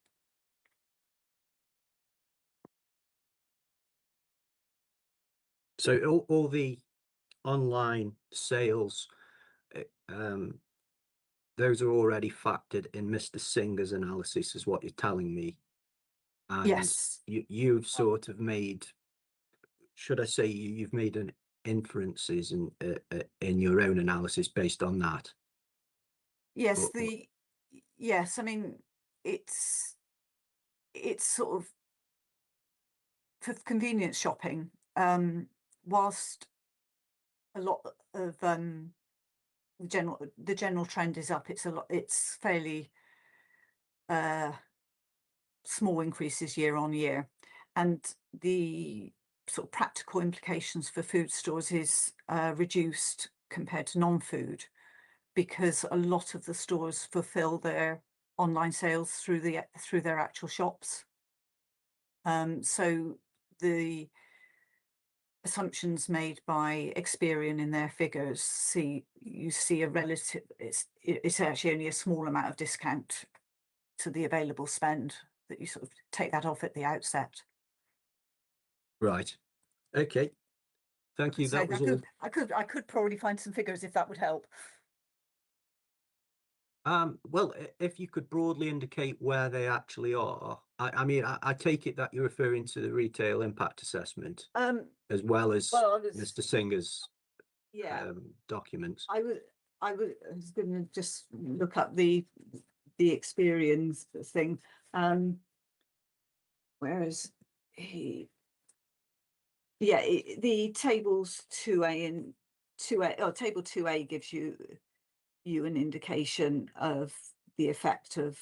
S3: So all the online sales, those are already factored in Mr. Singer's analysis, is what you're telling me. And
S5: yes,
S3: you've sort of made, should I say, you've made an inferences in your own analysis based on that.
S5: yes, yes. I mean, it's sort of for convenience shopping. Whilst a lot of the general trend is up, it's fairly small increases year on year, and the sort of practical implications for food stores is reduced compared to non-food, because a lot of the stores fulfill their online sales through their actual shops. So the assumptions made by Experian in their figures you see a relative, it's actually only a small amount of discount to the available spend, that you sort of take that off at the outset.
S3: Right. Okay. Thank you.
S5: So
S3: That was all.
S5: I could probably find some figures if that would help.
S3: Well, if you could broadly indicate where they actually are. I mean, I take it that you're referring to the retail impact assessment, as well as Mr. Singer's documents.
S5: I was going to just look up the Experian thing. Where is he? Yeah, the tables 2A and 2A, or table 2A gives you an indication of the effect of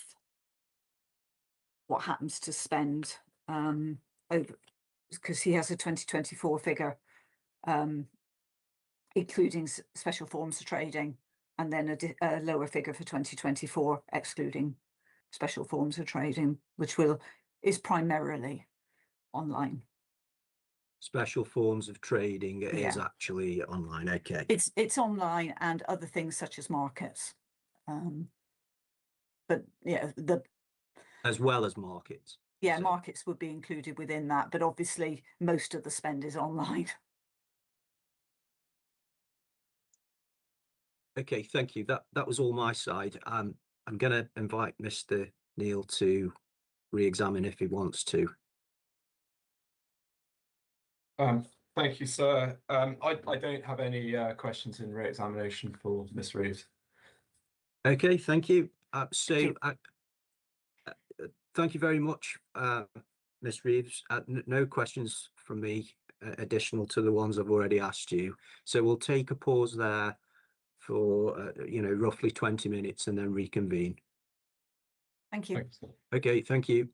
S5: what happens to spend over, because he has a 2024 figure, including special forms of trading, and then a lower figure for 2024 excluding special forms of trading, which is primarily online.
S3: Special forms of trading is actually online. Okay.
S5: It's online and other things such as markets. But yeah,
S3: as well as markets.
S5: Yeah, so markets would be included within that, but obviously most of the spend is online.
S3: Okay, thank you. That was all my side. I'm going to invite Mr. Neil to re-examine if he wants to.
S1: Thank you, sir. I don't have any questions in re-examination for Ms. Reeves.
S3: Okay, thank you.
S5: Thank
S3: you very much, Ms. Reeves. No questions from me additional to the ones I've already asked you. So we'll take a pause there for roughly 20 minutes and then reconvene.
S5: Thank you.
S1: Thanks.
S3: Okay, thank you.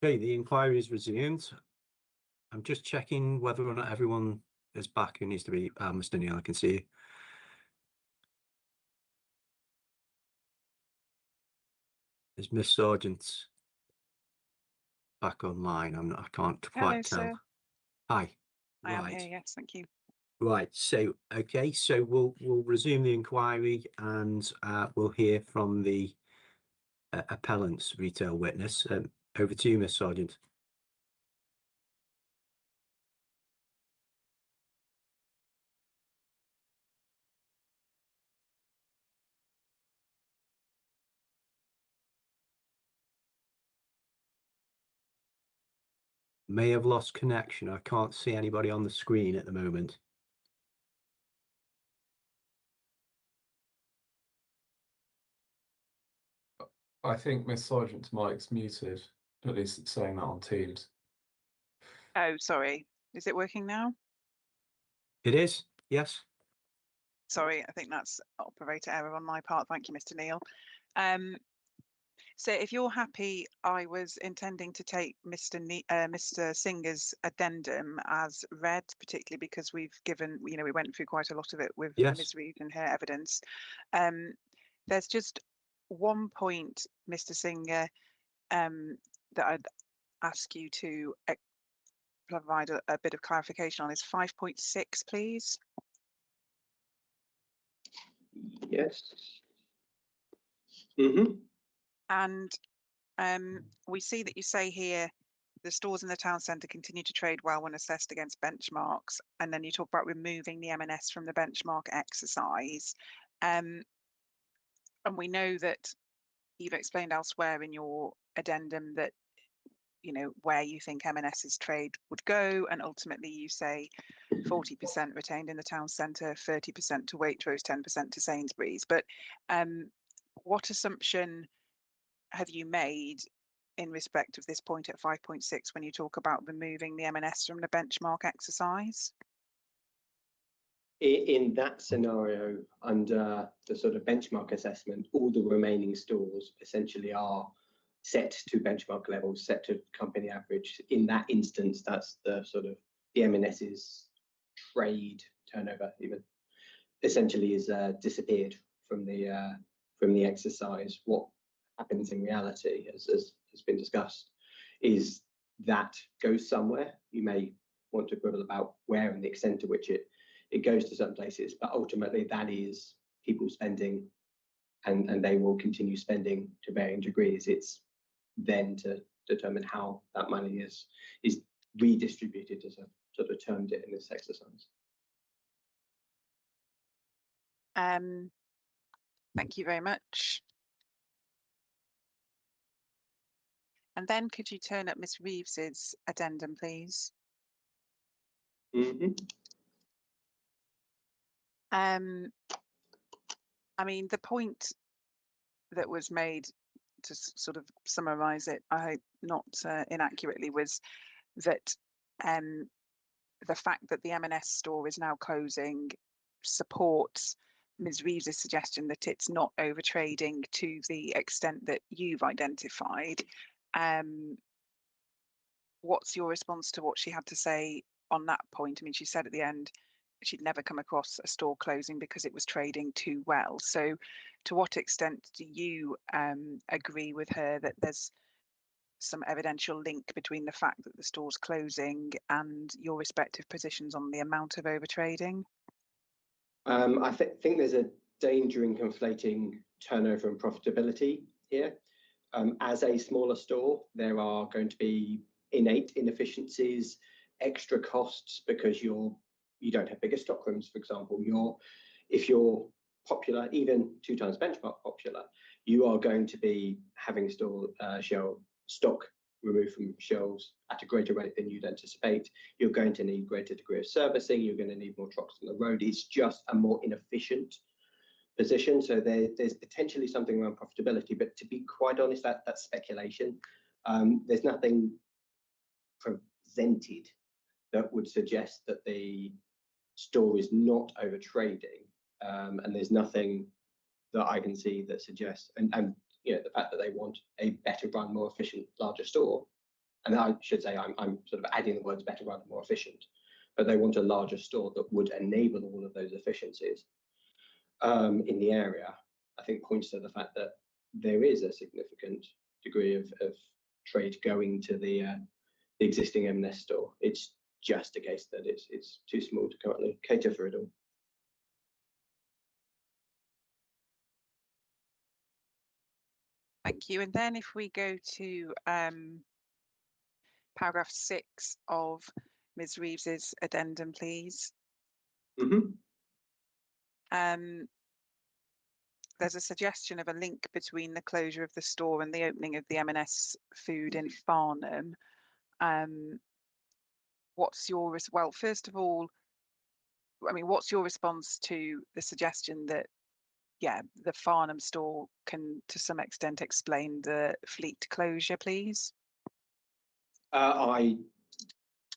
S3: Okay, the inquiry is resumed. I'm just checking whether or not everyone is back who needs to be. Mr. Neil, I can see you. Is Miss Sargent back online? I can't quite
S4: Hello,
S3: tell.
S4: sir.
S3: Hi.
S4: I am
S3: Right.
S4: here, yes, thank you.
S3: Right. So, okay. So we'll resume the inquiry, and we'll hear from the appellant's retail witness. Over to you, Miss Sargent. May have lost connection. I can't see anybody on the screen at the moment.
S1: I think Miss Sargent's mic's muted. At least it's saying that on Teams.
S4: Oh, sorry. Is it working now?
S3: It is. Yes.
S4: Sorry, I think that's operator error on my part. Thank you, Mr. Neil. So if you're happy, I was intending to take Mr. Singer's addendum as read, particularly because we've given, we went through quite a lot of it with
S3: Yes.
S4: Ms. Reed and her evidence. There's just one point, Mr. Singer, that I'd ask you to provide a bit of clarification on is 5.6, please.
S6: Yes.
S4: And we see that you say here, the stores in the town centre continue to trade well when assessed against benchmarks. And then you talk about removing the M&S from the benchmark exercise. And we know that you've explained elsewhere in your addendum that, where you think M&S's trade would go. And ultimately you say 40% retained in the town centre, 30% to Waitrose, 10% to Sainsbury's. But what assumption have you made in respect of this point at 5.6 when you talk about removing the M&S from the benchmark exercise?
S6: In that scenario, under the sort of benchmark assessment, all the remaining stores essentially are set to benchmark levels, set to company average. In that instance, that's the sort of the M&S's trade turnover even essentially is disappeared from the exercise. What happens in reality, as has been discussed, is that goes somewhere. You may want to quibble about where and the extent to which it goes to some places, but ultimately that is people spending, and they will continue spending to varying degrees. It's then to determine how that money is redistributed, as I've sort of termed it in this exercise.
S4: Thank you very much. And then could you turn up Miss Reeves's addendum, please? I mean, the point that was made, to sort of summarise it, I hope not inaccurately, was that the fact that the M&S store is now closing supports Ms. Reeves's suggestion that it's not overtrading to the extent that you've identified. What's your response to what she had to say on that point? I mean, she said at the end she'd never come across a store closing because it was trading too well. So to what extent do you agree with her that there's some evidential link between the fact that the store's closing and your respective positions on the amount of overtrading?
S6: I think there's a danger in conflating turnover and profitability here. As a smaller store, there are going to be innate inefficiencies, extra costs because you don't have bigger stock rooms, for example. If you're popular, even 2 times benchmark popular, you are going to be having stock removed from shelves at a greater rate than you'd anticipate. You're going to need greater degree of servicing. You're going to need more trucks on the road. It's just a more inefficient position. So there's potentially something around profitability, but to be quite honest, that's speculation. There's nothing presented that would suggest that the store is not over trading, and there's nothing that I can see that suggests, and the fact that they want a better run, more efficient, larger store, and I should say I'm sort of adding the words better rather than more efficient, but they want a larger store that would enable all of those efficiencies in the area, I think points to the fact that there is a significant degree of trade going to the existing M&S store. It's just a case that it's too small to currently cater for it all.
S4: Thank you. And then if we go to paragraph 6 of Ms. Reeves's addendum, please.
S6: Mm-hmm.
S4: There's a suggestion of a link between the closure of the store and the opening of the M&S food in Farnham. What's your, well, first of all, I mean, what's your response to the suggestion that, yeah, the Farnham store can to some extent explain the Fleet closure, please?
S6: I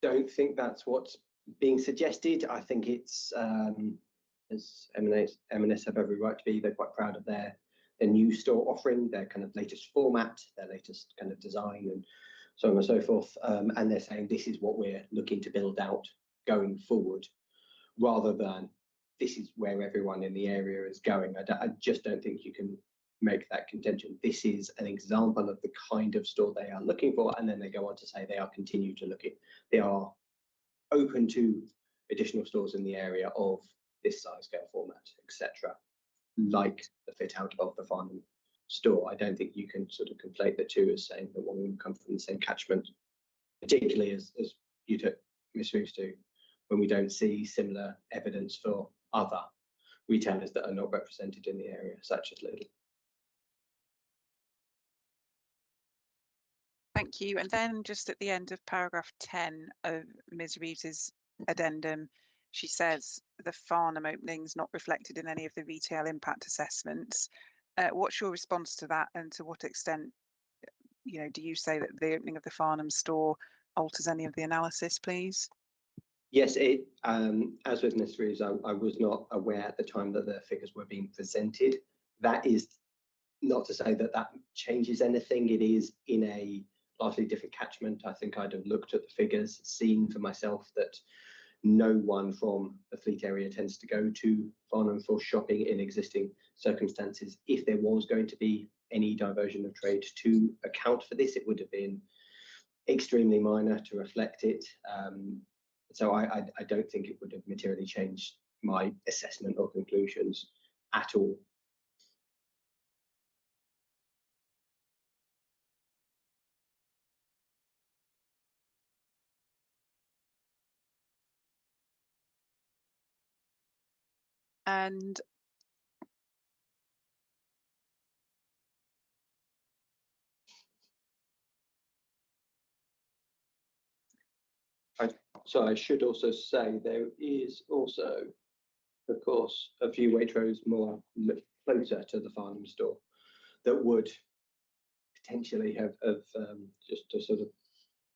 S6: don't think that's what's being suggested. I think it's, as M&S have every right to be, they're quite proud of their new store offering, their kind of latest format, their latest kind of design, and so on and so forth. And they're saying this is what we're looking to build out going forward, rather than this is where everyone in the area is going. I just don't think you can make that contention. This is an example of the kind of store they are looking for, and then they go on to say they are continue to look at, they are open to additional stores in the area of this size, scale, format, etc., like the fit out of the Farnham store. I don't think you can sort of conflate the two as saying that one will come from the same catchment, particularly as you took Ms. Reeves to, when we don't see similar evidence for other retailers that are not represented in the area, such as Lidl.
S4: Thank you. And then just at the end of paragraph 10 of Ms. Reeves's addendum, she says the Farnham opening's not reflected in any of the retail impact assessments. What's your response to that, and to what extent, you know, do you say that the opening of the Farnham store alters any of the analysis, please?
S6: Yes, it as with Ms. Reeves, I was not aware at the time that the figures were being presented. That is not to say that that changes anything. It is in a largely different catchment. I think I'd have looked at the figures, seen for myself that no one from the Fleet area tends to go to Farnham for shopping in existing circumstances. If there was going to be any diversion of trade to account for this, it would have been extremely minor to reflect it. So I don't think it would have materially changed my assessment or conclusions at all.
S4: And
S6: So I should also say there is also, of course, a few Waitrose more closer to the Farnham store that would potentially have just to sort of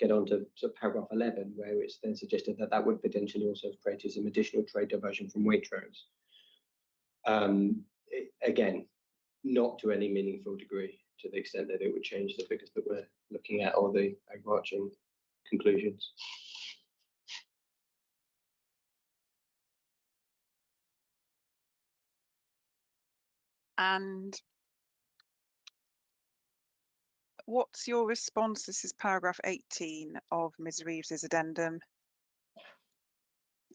S6: get on to paragraph 11, where it's then suggested that that would potentially also have created some additional trade diversion from Waitrose. Again, not to any meaningful degree, to the extent that it would change the figures that we're looking at or the overarching conclusions.
S4: And what's your response? This is paragraph 18 of Ms. Reeves's addendum,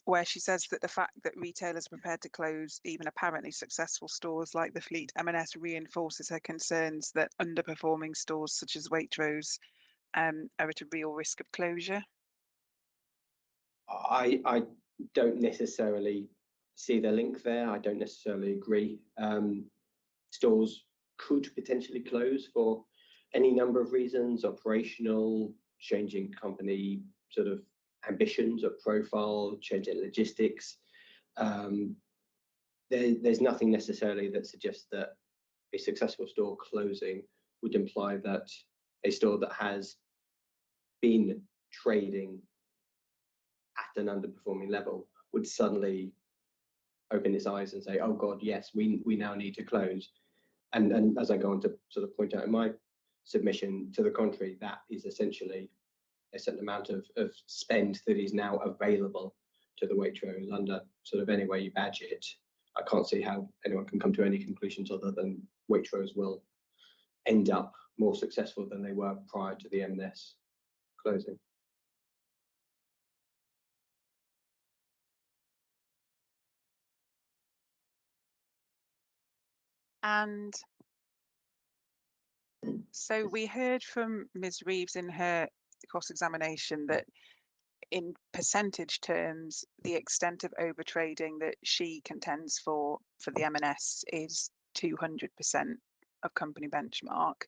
S4: where she says that the fact that retailers are prepared to close even apparently successful stores like the Fleet M&S reinforces her concerns that underperforming stores such as Waitrose are at a real risk of closure.
S6: I don't necessarily see the link there. I don't necessarily agree. Stores could potentially close for any number of reasons: operational, changing company sort of ambitions or profile, changing logistics. There's nothing necessarily that suggests that a successful store closing would imply that a store that has been trading at an underperforming level would suddenly open its eyes and say, oh God, yes, we now need to close. And as I go on to sort of point out in my submission, to the contrary, that is essentially a certain amount of spend that is now available to the Waitrose under sort of any way you badge it. I can't see how anyone can come to any conclusions other than Waitrose will end up more successful than they were prior to the M&S closing.
S4: And so we heard from Ms. Reeves in her cross-examination that in percentage terms, the extent of overtrading that she contends for the M&S is 200% of company benchmark.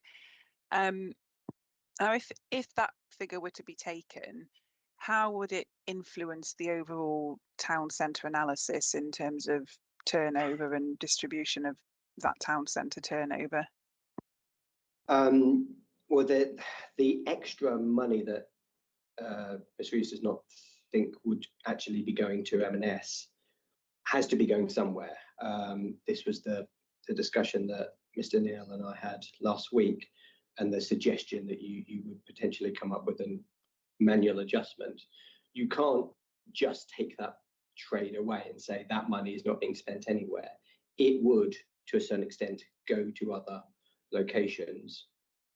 S4: Now, if that figure were to be taken, how would it influence the overall town centre analysis in terms of turnover and distribution of that town centre turnover?
S6: Well, the extra money that Ms. Reeves does not think would actually be going to M&S has to be going somewhere. This was the discussion that Mr. Neil and I had last week, and the suggestion that you would potentially come up with a manual adjustment. You can't just take that trade away and say that money is not being spent anywhere. It would, to a certain extent, go to other locations.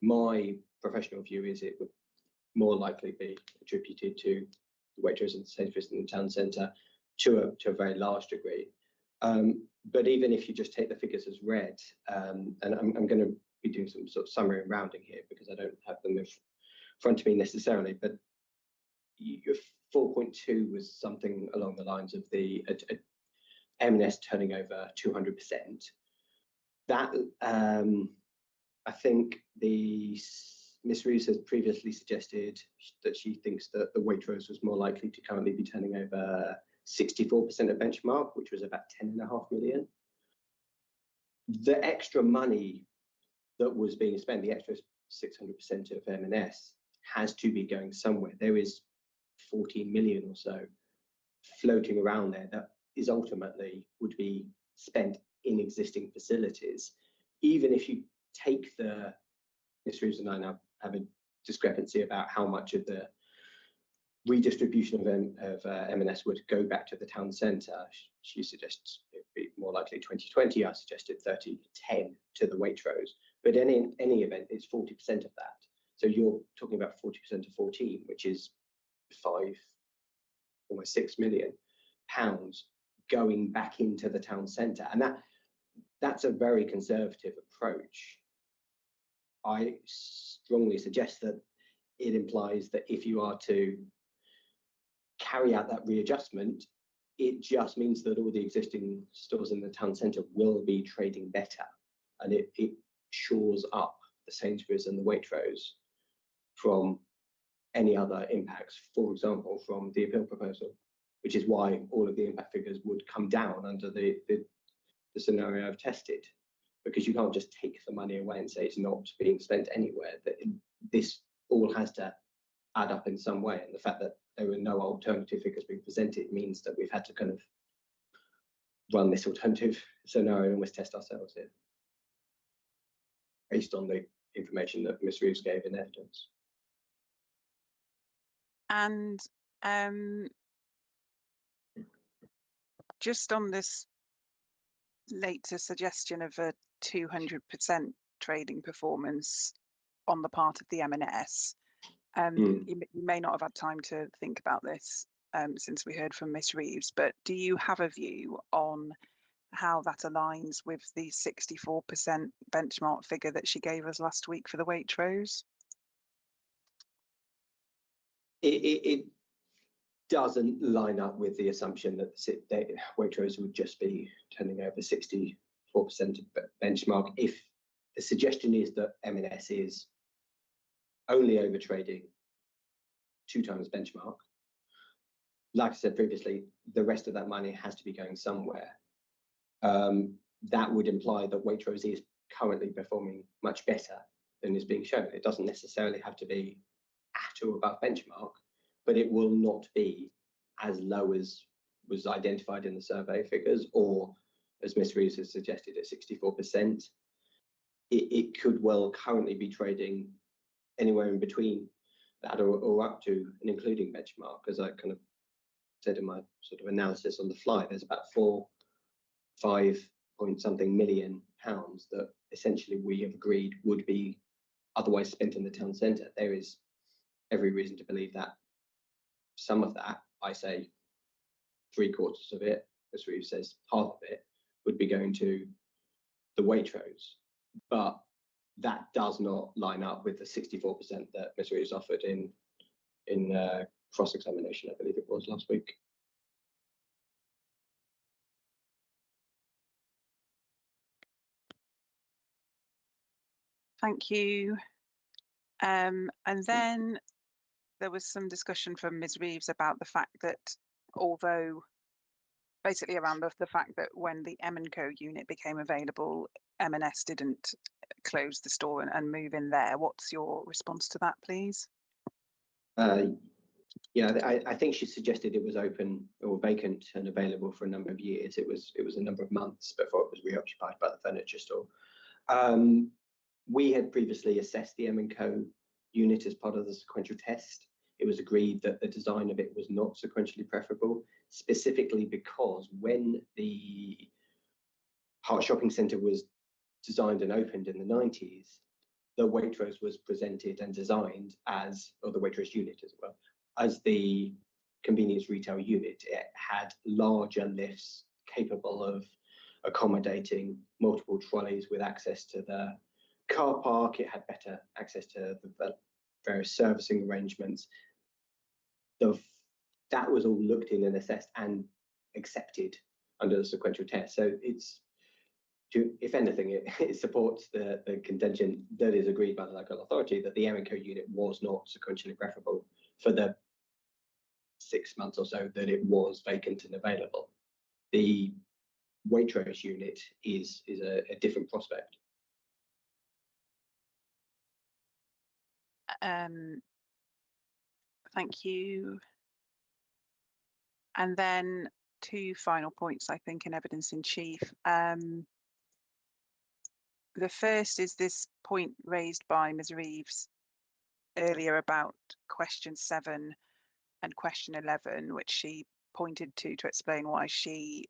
S6: My professional view is it would more likely be attributed to the Waitrose and Sainsbury's in the town centre to a very large degree. But even if you just take the figures as read, and I'm going to be doing some sort of summary and rounding here because I don't have them in front of me necessarily, but your 4.2 was something along the lines of the M&S turning over 200%. That I think Miss Reeves has previously suggested that she thinks that the Waitrose was more likely to currently be turning over 64% of benchmark, which was about 10.5 million. The extra money that was being spent, the extra 600% of M&S, has to be going somewhere. There is 14 million or so floating around there that is ultimately would be spent in existing facilities. Even if you take the, Ms. Reeves and I now have a discrepancy about how much of the redistribution of M&S would go back to the town centre. She suggests it would be more likely 2020. I suggested 30-10 to the Waitrose. But in any event, it's 40% of that. So you're talking about 40% of 14, which is almost 6 million pounds going back into the town centre. And that's a very conservative approach. I strongly suggest that it implies that if you are to carry out that readjustment, it just means that all the existing stores in the town centre will be trading better, and it shores up the Sainsbury's and the Waitrose from any other impacts, for example, from the appeal proposal, which is why all of the impact figures would come down under the scenario I've tested, because you can't just take the money away and say it's not being spent anywhere. That this all has to add up in some way, and the fact that there were no alternative figures being presented means that we've had to kind of run this alternative scenario and almost test ourselves here based on the information that Ms. Reeves gave in evidence.
S4: And just on this later suggestion of a 200% trading performance on the part of the M&S, you may not have had time to think about this since we heard from Miss Reeves, but do you have a view on how that aligns with the 64% benchmark figure that she gave us last week for the Waitrose?
S6: It doesn't line up with the assumption that Waitrose would just be turning over 64% of benchmark. If the suggestion is that M&S is only overtrading 2 times benchmark, like I said previously, the rest of that money has to be going somewhere. That would imply that Waitrose is currently performing much better than is being shown. It doesn't necessarily have to be at or above benchmark, but it will not be as low as was identified in the survey figures, or as Ms. Reeves has suggested at 64%. It could well currently be trading anywhere in between that or up to and including benchmark, as I kind of said in my sort of analysis on the fly, there's about 5 point something million pounds that essentially we have agreed would be otherwise spent in the town centre. There is every reason to believe that some of that, I say 3/4 of it, as Reeve says, half of it would be going to the Waitrose, but that does not line up with the 64% that Ms. Reeves offered in cross-examination, I believe it was last week.
S4: Thank you. And then there was some discussion from Ms. Reeves about the fact that although basically around the fact that when the M&Co unit became available, M&S didn't close the store and move in there. What's your response to that, please?
S6: Yeah, I think she suggested it was open or vacant and available for a number of years. It was a number of months before it was reoccupied by the furniture store. We had previously assessed the M&Co unit as part of the sequential test. It was agreed that the design of it was not sequentially preferable, specifically because when the Hart Shopping Centre was designed and opened in the 90s, the Waitrose was presented and designed as, or the Waitrose unit as well, as the convenience retail unit. It had larger lifts capable of accommodating multiple trolleys with access to the car park. It had better access to the various servicing arrangements. That was all looked in and assessed and accepted under the sequential test. So it's, if anything, it supports the contention that is agreed by the local authority that the M&Co unit was not sequentially preferable for the 6 months or so that it was vacant and available. The Waitrose unit is a different prospect.
S4: Thank you. And then 2 final points, I think, in evidence in chief. The first is this point raised by Ms. Reeves earlier about question 7 and question 11, which she pointed to explain why she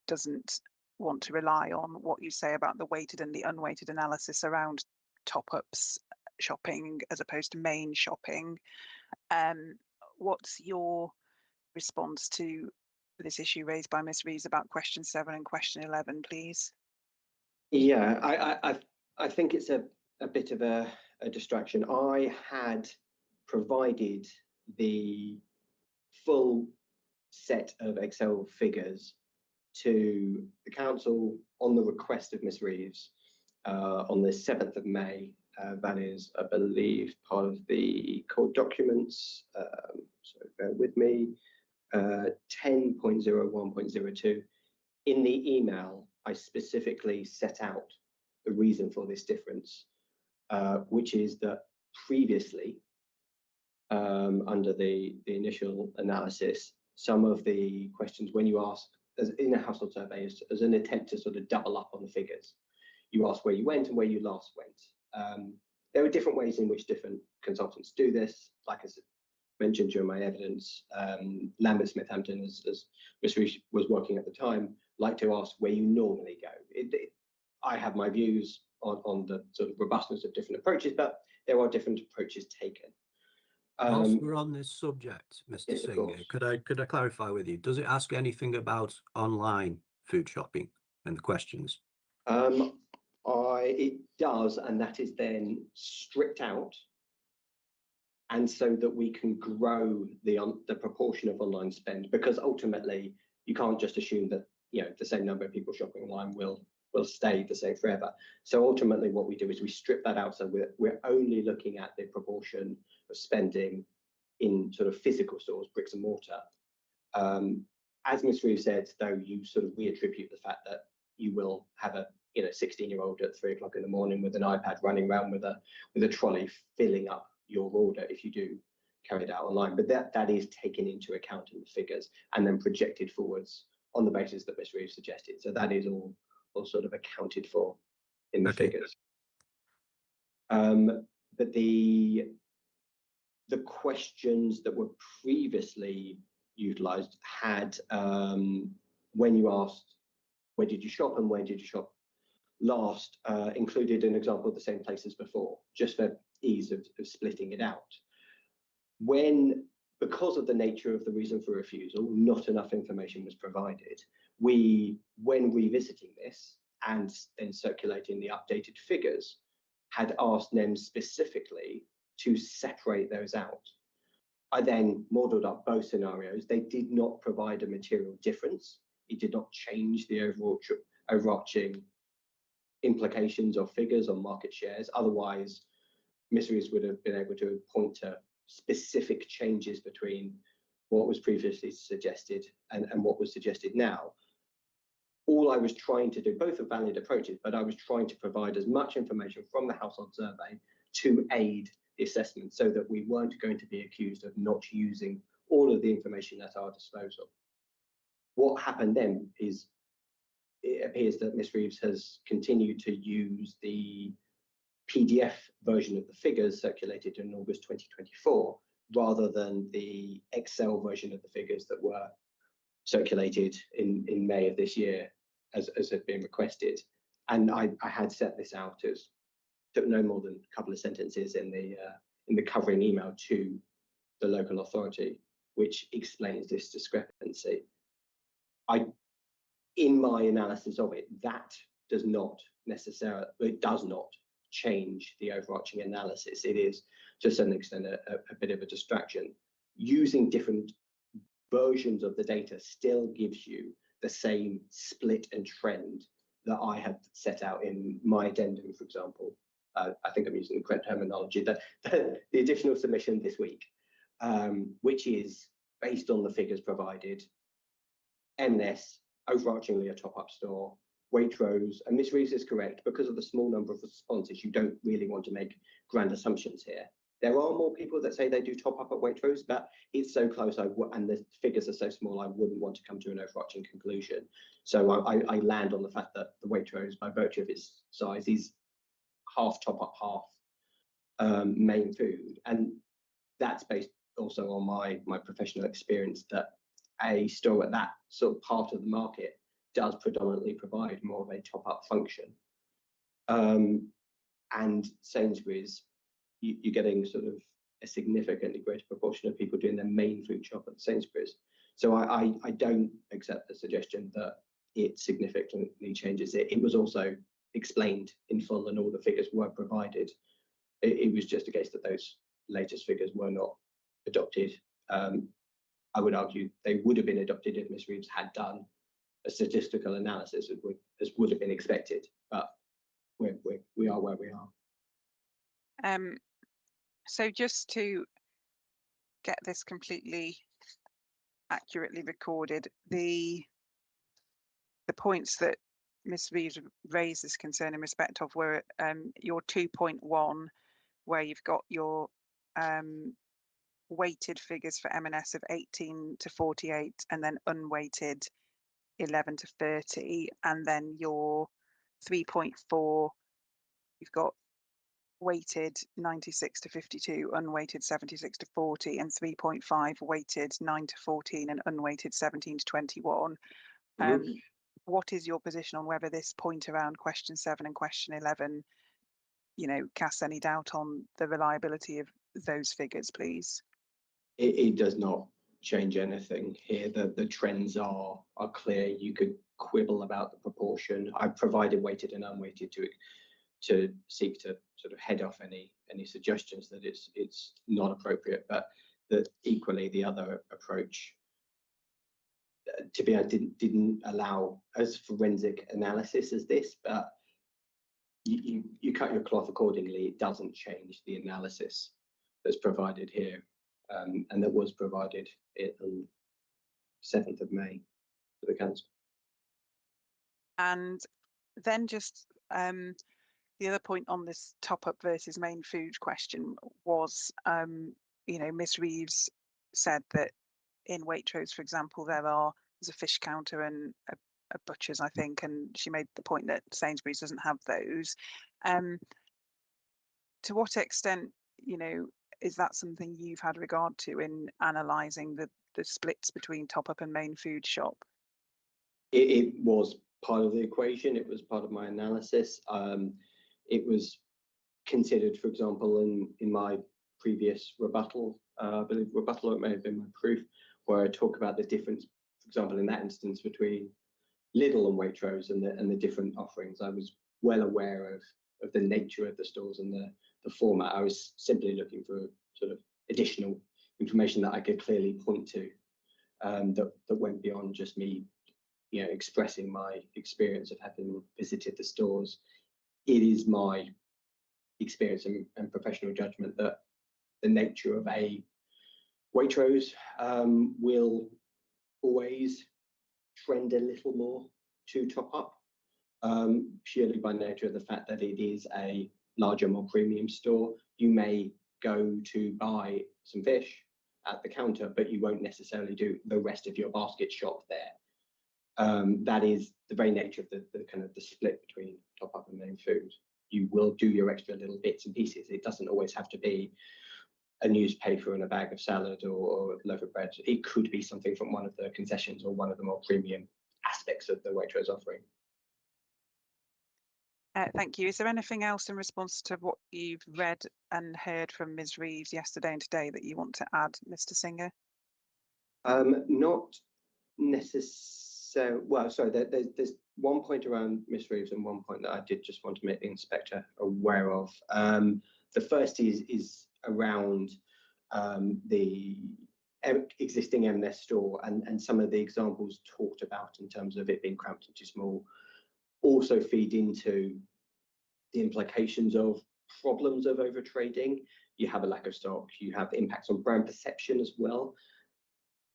S4: doesn't want to rely on what you say about the weighted and the unweighted analysis around top-ups shopping as opposed to main shopping. What's your response to this issue raised by Ms. Reeves about question 7 and question 11, please?
S6: Yeah, I think it's a bit of a distraction. I had provided the full set of Excel figures to the council on the request of Ms. Reeves on the 7th of May. That is, I believe, part of the court documents. So bear with me. 10.01.02. In the email, I specifically set out the reason for this difference, which is that previously, under the initial analysis, some of the questions when you ask, as in a household survey, as an attempt to sort of double up on the figures, you ask where you went and where you last went. There are different ways in which different consultants do this. Like I mentioned during my evidence, Lambert Smith Hampton, as Ms. Reeves was working at the time, like to ask where you normally go. I have my views on the sort of robustness of different approaches, but there are different approaches taken.
S3: Whilst we're on this subject, Mr.
S6: Yes, of
S3: Singer,
S6: course.
S3: could I clarify with you? Does it ask anything about online food shopping and the questions?
S6: It does, and that is then stripped out, and so that we can grow the proportion of online spend, because ultimately you can't just assume that the same number of people shopping online will stay the same forever. So ultimately what we do is we strip that out, so we're only looking at the proportion of spending in sort of physical stores, bricks and mortar. As Ms. Reeves said, though, you sort of reattribute the fact that you will have a 16-year-old at 3 o'clock in the morning with an iPad running around with a trolley filling up your order if you do carry it out online. But that is taken into account in the figures and then projected forwards on the basis that Ms. Reeves suggested. So that is all sort of accounted for in the figures. But the questions that were previously utilised had, when you asked, where did you shop and where did you shop last, included an example of the same place as before, just for ease of splitting it out. Because of the nature of the reason for refusal, not enough information was provided. When revisiting this and then circulating the updated figures, had asked them specifically to separate those out. I then modelled up both scenarios. They did not provide a material difference. It did not change the overarching implications of figures on market shares. Otherwise, Ms. Reeves would have been able to point to specific changes between what was previously suggested and what was suggested now. All I was trying to do, both are valid approaches, but I was trying to provide as much information from the household survey to aid the assessment so that we weren't going to be accused of not using all of the information at our disposal. What happened then is it appears that Ms. Reeves has continued to use the PDF version of the figures circulated in August 2024, rather than the Excel version of the figures that were circulated in May of this year, as had been requested. And I had set this out as, took no more than a couple of sentences in the covering email to the local authority, which explains this discrepancy. In my analysis of it, that does not necessarily, it does not change the overarching analysis. It is, to some extent, a bit of a distraction. Using different versions of the data still gives you the same split and trend that I had set out in my addendum, for example. I think I'm using the correct terminology, the additional submission this week, which is based on the figures provided, M&S, overarchingly a top-up store, Waitrose, and Ms. Reeves is correct, because of the small number of responses, you don't really want to make grand assumptions here. There are more people that say they do top-up at Waitrose, but it's so close and the figures are so small, I wouldn't want to come to an overarching conclusion. So I land on the fact that the Waitrose, by virtue of its size, is half top-up, half main food. And that's based also on my professional experience that a store at that sort of part of the market does predominantly provide more of a top-up function. And Sainsbury's, you're getting sort of a significantly greater proportion of people doing their main food shop at Sainsbury's. So I don't accept the suggestion that it significantly changes it. It was also explained in full and all the figures were provided. It was just a case that those latest figures were not adopted. I would argue they would have been adopted if Ms. Reeves had done a statistical analysis as would have been expected, but we are where we are.
S4: So just to get this completely accurately recorded, the points that Ms. Reeves raised this concern in respect of were your 2.1, where you've got your weighted figures for M&S of 18 to 48 and then unweighted 11 to 30, and then your 3.4, you've got weighted 96 to 52, unweighted 76 to 40, and 3.5 weighted 9 to 14 and unweighted 17 to 21. What is your position on whether this point around question 7 and question 11, casts any doubt on the reliability of those figures, please?
S6: It does not change anything here. The trends are clear. You could quibble about the proportion. I've provided weighted and unweighted to seek to sort of head off any suggestions that it's not appropriate, but that equally the other approach, to be honest, didn't allow as forensic analysis as this, but you cut your cloth accordingly. It doesn't change the analysis that's provided here, and that was provided on 7th of May to the council.
S4: And then just the other point on this top-up versus main food question was, Ms. Reeves said that in Waitrose, for example, there's a fish counter and a butcher's, I think, and she made the point that Sainsbury's doesn't have those. To what extent, is that something you've had regard to in analysing the splits between top-up and main food shop?
S6: It was part of the equation. It was part of my analysis. It was considered, for example, in my previous rebuttal, I believe rebuttal, it may have been my proof, where I talk about the difference, for example, in that instance between Lidl and Waitrose and the different offerings. I was well aware of the nature of the stores and the format. I was simply looking for sort of additional information that I could clearly point to, that went beyond just me, expressing my experience of having visited the stores. It is my experience and professional judgment that the nature of a Waitrose will always trend a little more to top up, purely by nature of the fact that it is a larger, more premium store. You may go to buy some fish at the counter, but you won't necessarily do the rest of your basket shop there. That is the very nature of the kind of the split between top up and main food. You will do your extra little bits and pieces. It doesn't always have to be a newspaper and a bag of salad or a loaf of bread. It could be something from one of the concessions or one of the more premium aspects of the Waitrose offering.
S4: Thank you. Is there anything else in response to what you've read and heard from Ms. Reeves yesterday and today that you want to add, Mr. Singer?
S6: Not necessarily. Well, sorry, there's one point around Ms. Reeves and one point that I did just want to make the inspector aware of. The first is around the existing M&S store and some of the examples talked about in terms of it being cramped and too small also feed into the implications of problems of over trading. You have a lack of stock, you have impacts on brand perception as well.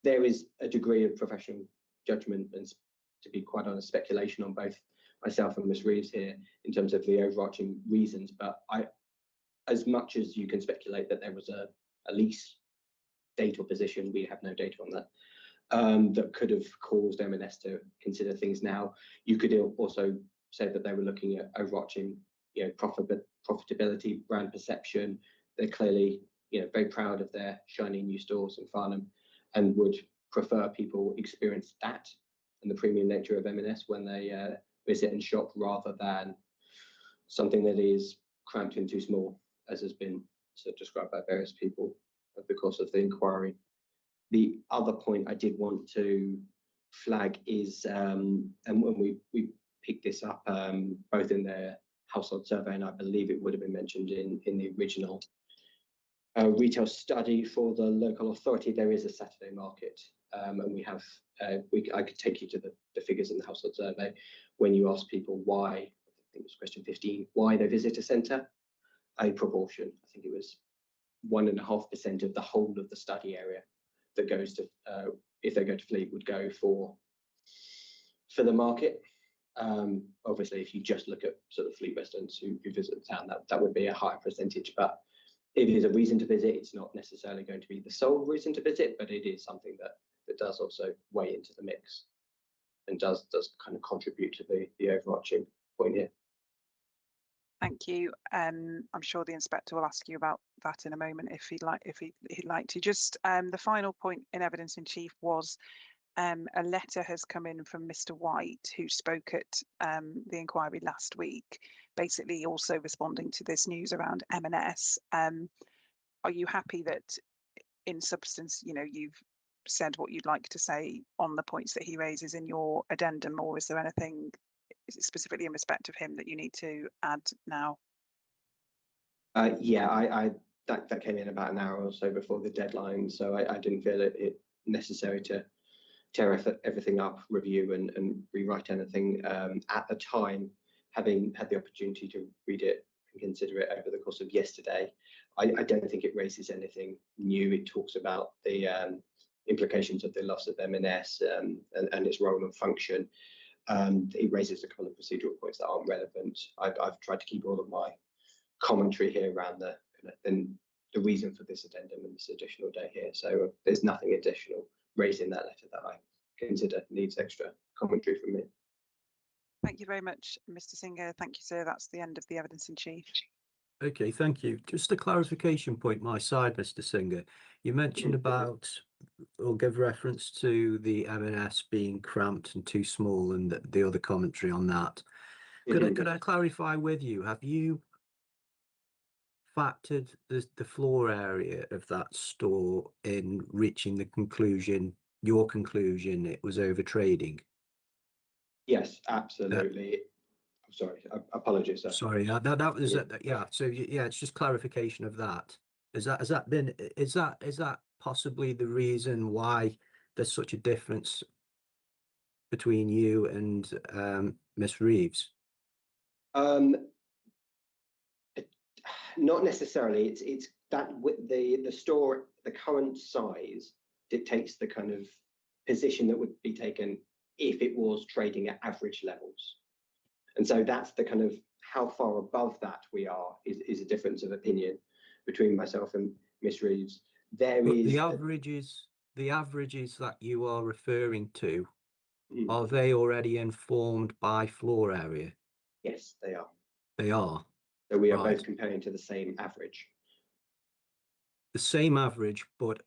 S6: There is a degree of professional judgment and, to be quite honest, speculation on both myself and Ms. Reeves here in terms of the overarching reasons, but as much as you can speculate that there was a lease date or position, we have no data on that, that could have caused M&S to consider things now. You could also say that they were looking at overarching, profitability, brand perception. They're clearly, very proud of their shiny new stores in Farnham and would prefer people experience that and the premium nature of M&S when they visit and shop, rather than something that is cramped and too small, as has been sort of described by various people over the course of the inquiry. The other point I did want to flag is, and when we picked this up both in their household survey, and I believe it would have been mentioned in the original retail study for the local authority, there is a Saturday market, and we have, I could take you to the figures in the household survey. When you ask people why, I think it was question 15, why they visit a centre, a proportion, I think it was 1.5% of the whole of the study area that goes to, if they go to Fleet, would go for the market. Obviously, if you just look at sort of Fleet residents who visit the town, that would be a higher percentage, but it is a reason to visit. It's not necessarily going to be the sole reason to visit, but it is something that does also weigh into the mix and does kind of contribute to the overarching point here.
S4: Thank you. I'm sure the inspector will ask you about that in a moment if he'd like to. Just the final point in evidence in chief was a letter has come in from Mr. White, who spoke at the inquiry last week, basically also responding to this news around M&S. Are you happy that in substance, you've said what you'd like to say on the points that he raises in your addendum, or is there anything specifically in respect of him that you need to add now?
S6: Yeah, that came in about an hour or so before the deadline, so I didn't feel it necessary to tear everything up, review and rewrite anything at the time. Having had the opportunity to read it and consider it over the course of yesterday, I don't think it raises anything new. It talks about the implications of the loss of M&S and its role and function. It raises a couple of procedural points that aren't relevant. I've tried to keep all of my commentary here around the reason for this addendum and this additional day here. So there's nothing additional raised in that letter that I consider needs extra commentary from me.
S4: Thank you very much, Mr. Singer. Thank you, sir. That's the end of the evidence in chief.
S3: Okay, thank you. Just a clarification point, my side, Mr. Singer. You mentioned about, or give reference to the M&S being cramped and too small, and the other commentary on that. Could I clarify with you? Have you factored the floor area of that store in reaching the conclusion, your conclusion, it was over trading?
S6: Yes, absolutely. I'm sorry, apologies, sir.
S3: Sorry, that was
S6: Yeah.
S3: yeah. So yeah, it's just clarification of that. Is that possibly the reason why there's such a difference between you and Miss Reeves?
S6: Not necessarily. It's that with the store, the current size dictates the kind of position that would be taken if it was trading at average levels. And so that's the kind of how far above that we are is a difference of opinion between myself and Miss Reeves. There
S3: But
S6: is
S3: the averages that you are referring to,
S6: Mhm.
S3: are they already informed by floor area?
S6: Yes, they are.
S3: They are.
S6: So we are
S3: Right.
S6: both comparing to the same average.
S3: The same average, but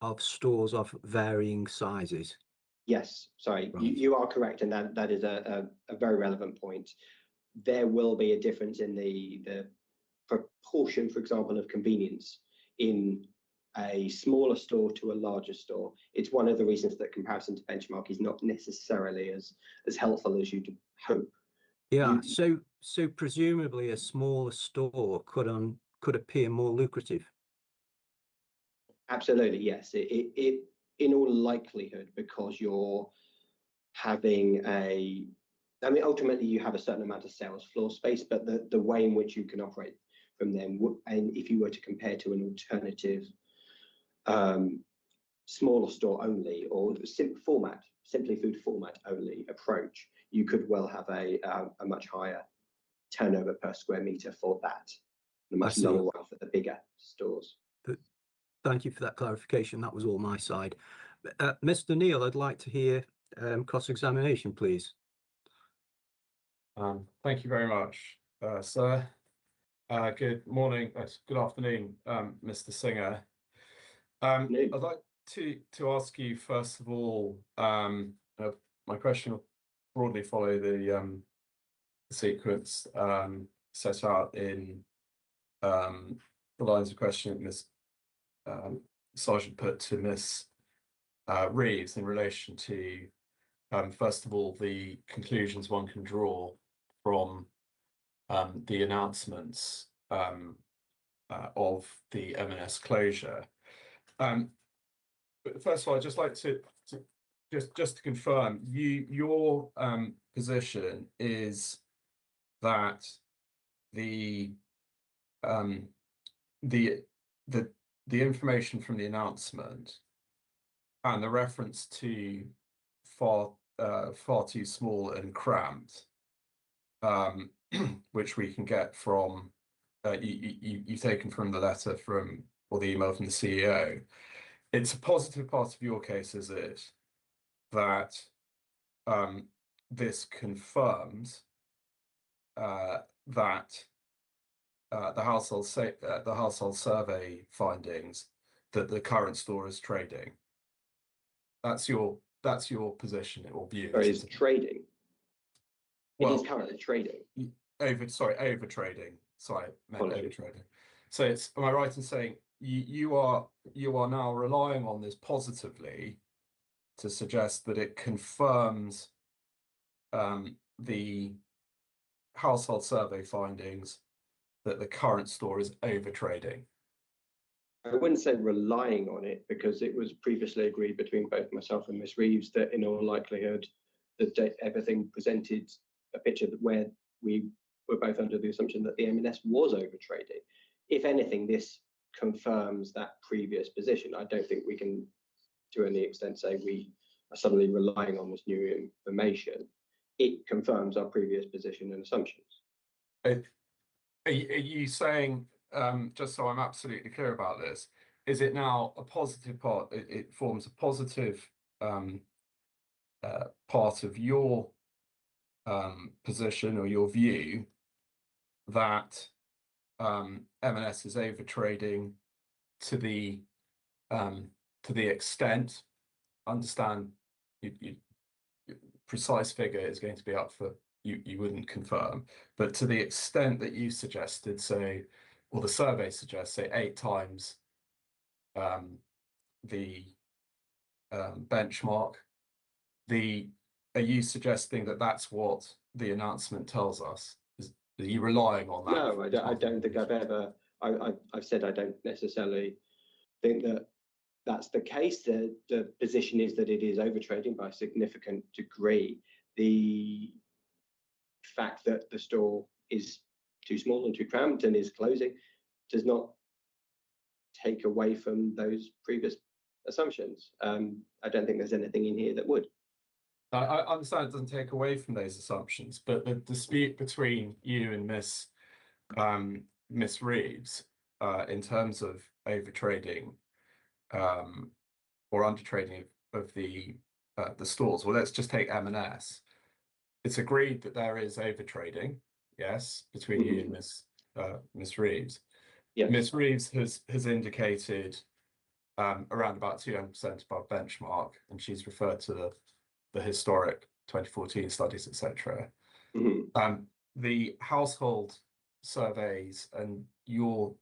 S3: of stores of varying sizes.
S6: Yes, sorry,
S3: Right.
S6: you are correct, and that is a very relevant point. There will be a difference in the proportion, for example, of convenience in a smaller store to a larger store. It's one of the reasons that comparison to benchmark is not necessarily as helpful as you'd hope.
S3: Yeah, so presumably a smaller store could appear more lucrative.
S6: Absolutely, yes. It in all likelihood, because you're having I mean, ultimately you have a certain amount of sales floor space, but the way in which you can operate from them, and if you were to compare to an alternative smaller store only or simply food format only approach, you could well have a much higher turnover per square meter for that, and a much lower one for the bigger stores.
S3: Thank you for that clarification. That was all my side. Mr. Neil, I'd like to hear cross-examination, please.
S1: Thank you very much, sir. Good morning, good afternoon, Mr. Singer. I'd like to ask you, first of all, my question will broadly follow the sequence set out in the lines of question Miss Sergeant put to Miss Reeves in relation to, first of all, the conclusions one can draw from the announcements of the M&S closure. But first of all, I'd just like to just to confirm, your position is that the information from the announcement and the reference to far too small and cramped, which we can get from you've taken from the letter from or the email from the CEO. It's a positive part of your case, is it, that this confirms that the household survey findings that the current store is trading. That's your position or view.
S6: Or is trading?
S1: Well,
S6: it is currently trading.
S1: Over trading. Sorry, meant over trading. So it's, am I right in saying you are now relying on this positively to suggest that it confirms the household survey findings that the current store is over trading?
S6: I wouldn't say relying on it, because it was previously agreed between both myself and Miss Reeves that in all likelihood that everything presented a picture where we were both under the assumption that the M&S was over trading. If anything, this confirms that previous position. I don't think we can, to any extent, say we are suddenly relying on this new information. It confirms our previous position and assumptions.
S1: Are you saying, just so I'm absolutely clear about this, is it now a positive part? It forms a positive part of your position or your view that M&S is over trading to the extent, understand you precise figure is going to be up for you wouldn't confirm, but to the extent that you suggested, say, or the survey suggests, say 8 times the benchmark, are you suggesting that that's what the announcement tells us? Are you relying on that?
S6: No, I don't think I've ever. I've said I don't necessarily think that that's the case. The position is that it is overtrading by a significant degree. The fact that the store is too small and too cramped and is closing does not take away from those previous assumptions. I don't think there's anything in here that would.
S1: I understand it doesn't take away from those assumptions, but the dispute between you and Miss Reeves in terms of overtrading or undertrading of the stores. Well, let's just take M&S. It's agreed that there is overtrading, yes, between you and Miss Reeves.
S6: Yes.
S1: Miss Reeves has indicated around about 200% above benchmark, and she's referred to the historic 2014 studies, etc. The household surveys and your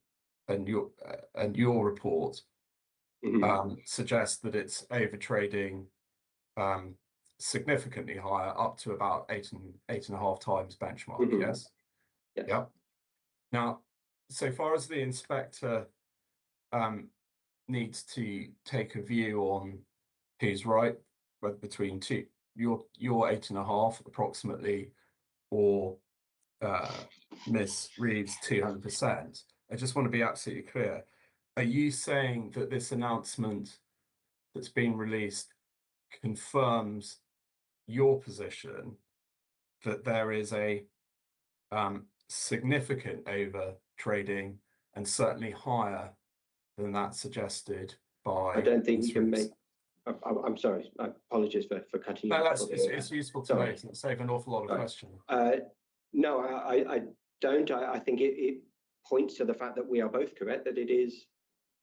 S1: report suggest that it's overtrading significantly higher, up to about 8.5 times benchmark. Yes.
S6: Yes.
S1: Yep. Now, so far as the inspector needs to take a view on who's right, whether between your 8.5 approximately, or Miss Reeves 200%. I just want to be absolutely clear. Are you saying that this announcement that's been released confirms your position that there is a significant over trading, and certainly higher than that suggested by?
S6: I don't think
S1: Ms.
S6: you can
S1: Reeves?
S6: make. I'm sorry. I apologize for cutting you.
S1: No,
S6: off.
S1: it's useful to know. It'll save an awful lot of questions.
S6: No, I don't. I think it points to the fact that we are both correct, that it is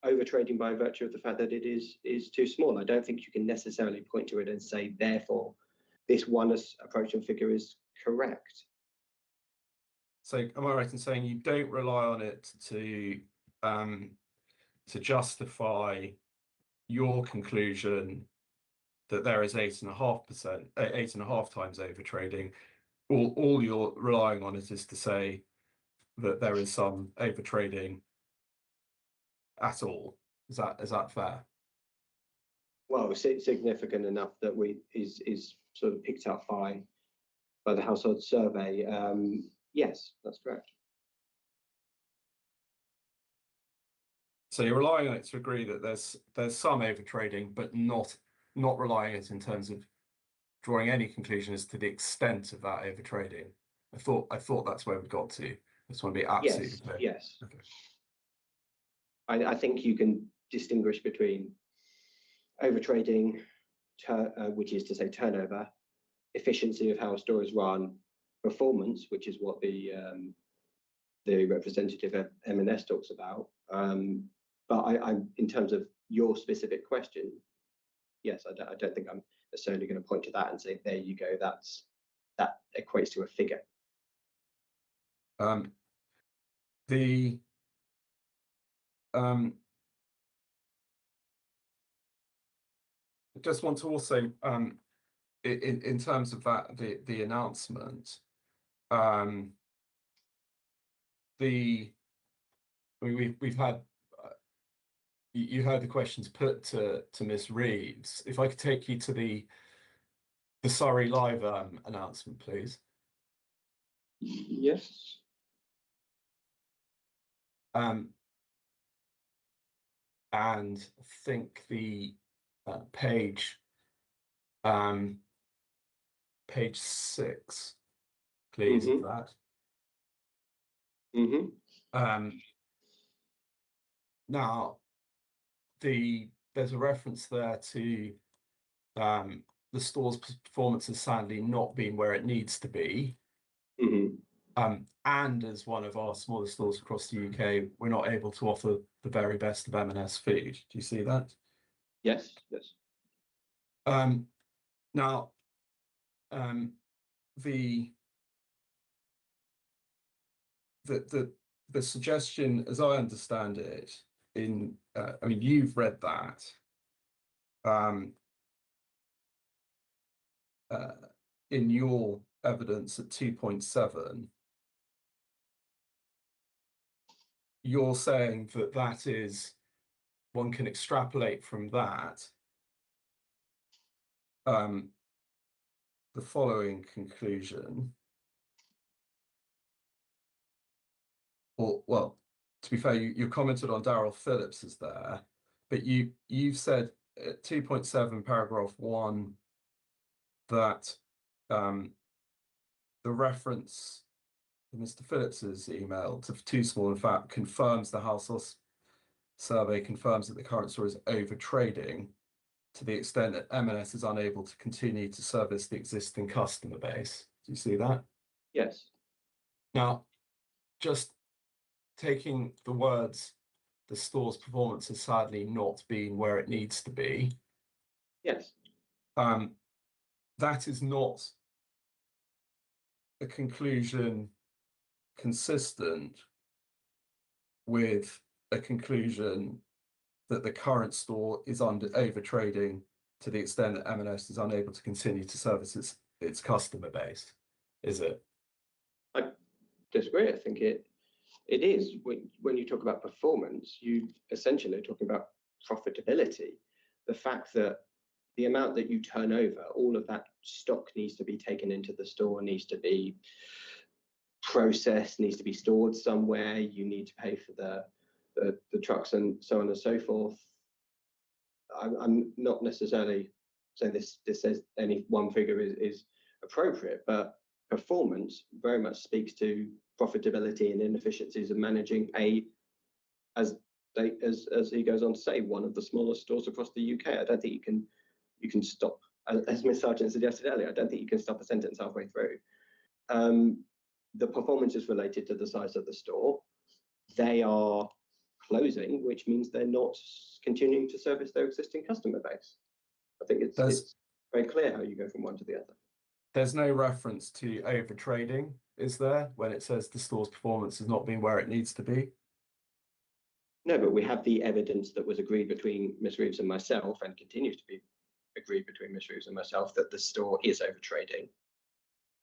S6: overtrading by virtue of the fact that it is too small. I don't think you can necessarily point to it and say, therefore, this one approach and figure is correct.
S1: So am I right in saying you don't rely on it to justify your conclusion that there is 8.5%, 8.5 times overtrading? All you're relying on is to say that there is some overtrading at all. Is that fair?
S6: Well, significant enough that is sort of picked up by the household survey. Yes, that's correct.
S1: So you're relying on it to agree that there's some overtrading, but not relying on it in terms of drawing any conclusion as to the extent of that overtrading. I thought that's where we got to. I just want to be absolutely clear.
S6: Yes.
S1: Okay.
S6: I think you can distinguish between overtrading, which is to say turnover, efficiency of how a store is run, performance, which is what the representative of M&S talks about. But I'm in terms of your specific question, yes, I don't think I'm necessarily going to point to that and say, there you go, that equates to a figure.
S1: I just want to also, in terms of that, the announcement, we've had, you heard the questions put to Miss Reeves. If I could take you to the Surrey Live announcement, please.
S6: Yes.
S1: And I think the page 6, please, of that. Now, there's a reference there to the store's performance has sadly not been where it needs to be. And as one of our smaller stores across the UK, we're not able to offer the very best of M&S food. Do you see that?
S6: Yes, yes.
S1: Now, the suggestion, as I understand it, in I mean, you've read that. In your evidence at 2.7, you're saying that that is, one can extrapolate from that the following conclusion, or well, to be fair, you commented on Daryl Phillips is there, but you've said at 2.7 paragraph 1 that the reference to Mr. Phillips's email to too small, in fact, confirms the household survey confirms that the current store is over trading to the extent that M&S is unable to continue to service the existing customer base. Do you see that?
S6: Yes.
S1: Now, just taking the words, the store's performance has sadly not been where it needs to be.
S6: Yes.
S1: That is not a conclusion consistent with a conclusion that the current store is over trading to the extent that M&S is unable to continue to service its customer base, is it?
S6: I disagree. I think it is. When you talk about performance, you essentially are talking about profitability. The fact that the amount that you turn over, all of that stock needs to be taken into the store, needs to be processed, needs to be stored somewhere. You need to pay for the trucks and so on and so forth. I'm not necessarily saying this says any one figure is appropriate, but performance very much speaks to profitability and inefficiencies of managing as he goes on to say, one of the smallest stores across the UK. I don't think you can stop, as Ms. Sargent suggested earlier, I don't think you can stop a sentence halfway through. The performance is related to the size of the store. They are closing, which means they're not continuing to service their existing customer base. I think it's very clear how you go from one to the other.
S1: There's no reference to over trading, is there, when it says the store's performance has not been where it needs to be?
S6: No, but we have the evidence that was agreed between Ms. Reeves and myself, and continues to be agreed between Ms. Reeves and myself, that the store is over trading.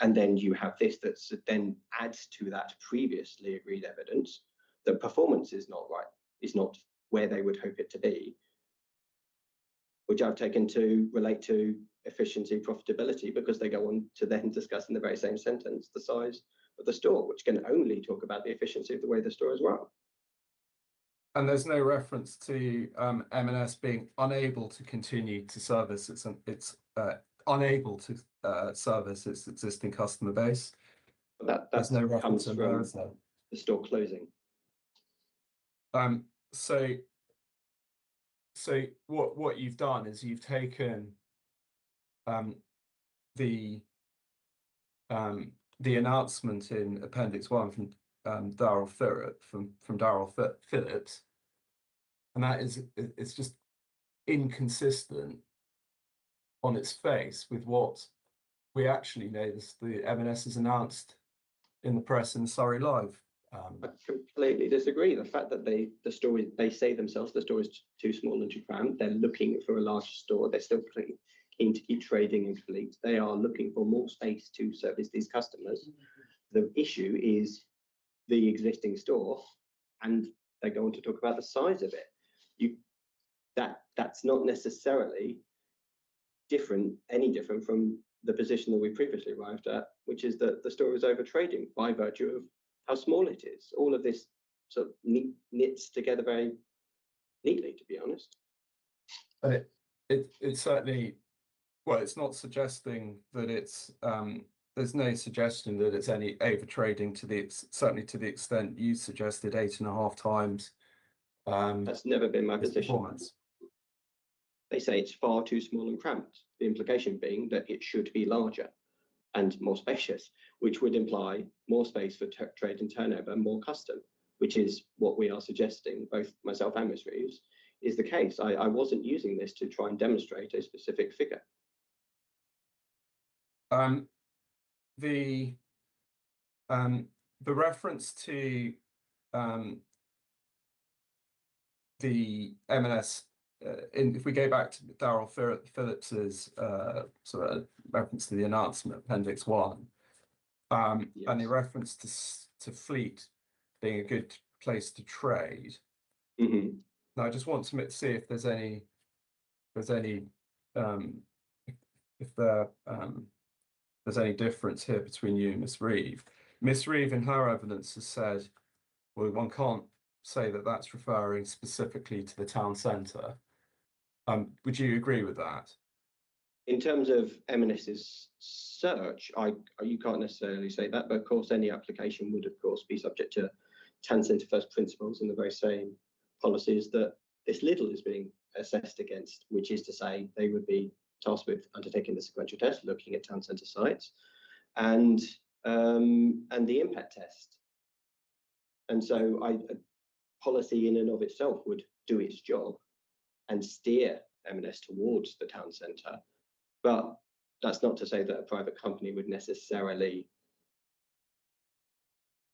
S6: And then you have this that then adds to that previously agreed evidence that performance is not right, is not where they would hope it to be, which I've taken to relate to efficiency, profitability, because they go on to then discuss in the very same sentence the size of the store, which can only talk about the efficiency of the way the store is run.
S1: And there's no reference to M&S being unable to continue to service its unable to service its existing customer base.
S6: That
S1: there's no reference
S6: comes
S1: in there,
S6: from
S1: is there?
S6: The store closing.
S1: So what you've done is you've taken the announcement in Appendix 1 from Daryl Phillips, and that is, it's just inconsistent on its face with what we actually know the M&S has announced in the press in Surrey Live.
S6: I completely disagree. The fact that they say themselves the store is too small and too cramped, they're looking for a larger store. They're still keen to keep trading and fleet. They are looking for more space to service these customers. The issue is the existing store, and they go on to talk about the size of it. That's not necessarily any different from the position that we previously arrived at, which is that the store is over trading by virtue of how small it is. All of this sort of knits together very neatly, to be honest.
S1: But it certainly, well, it's not suggesting that it's there's no suggestion that it's any over trading certainly to the extent you suggested 8.5 times.
S6: That's never been my position.
S1: Performance.
S6: They say it's far too small and cramped. The implication being that it should be larger. and more spacious, which would imply more space for trade and turnover, more custom, which is what we are suggesting, both myself and Ms. Reeves, is the case. I wasn't using this to try and demonstrate a specific figure.
S1: The reference to the M&S, if we go back to Darryl Phillips's sort of reference to the announcement, Appendix 1, and the reference to Fleet being a good place to trade.
S6: Mm-hmm.
S1: Now, I just want to see if there's any there's any difference here between you and Miss Reeve. Miss Reeve, in her evidence, has said, well, one can't say that that's referring specifically to the town centre. Would you agree with that?
S6: In terms of M&S's search, you can't necessarily say that, but of course any application would of course be subject to town centre first principles and the very same policies that this Lidl is being assessed against, which is to say they would be tasked with undertaking the sequential test, looking at town centre sites, and the impact test. And so a policy in and of itself would do its job and steer M&S towards the town centre. But that's not to say that a private company would necessarily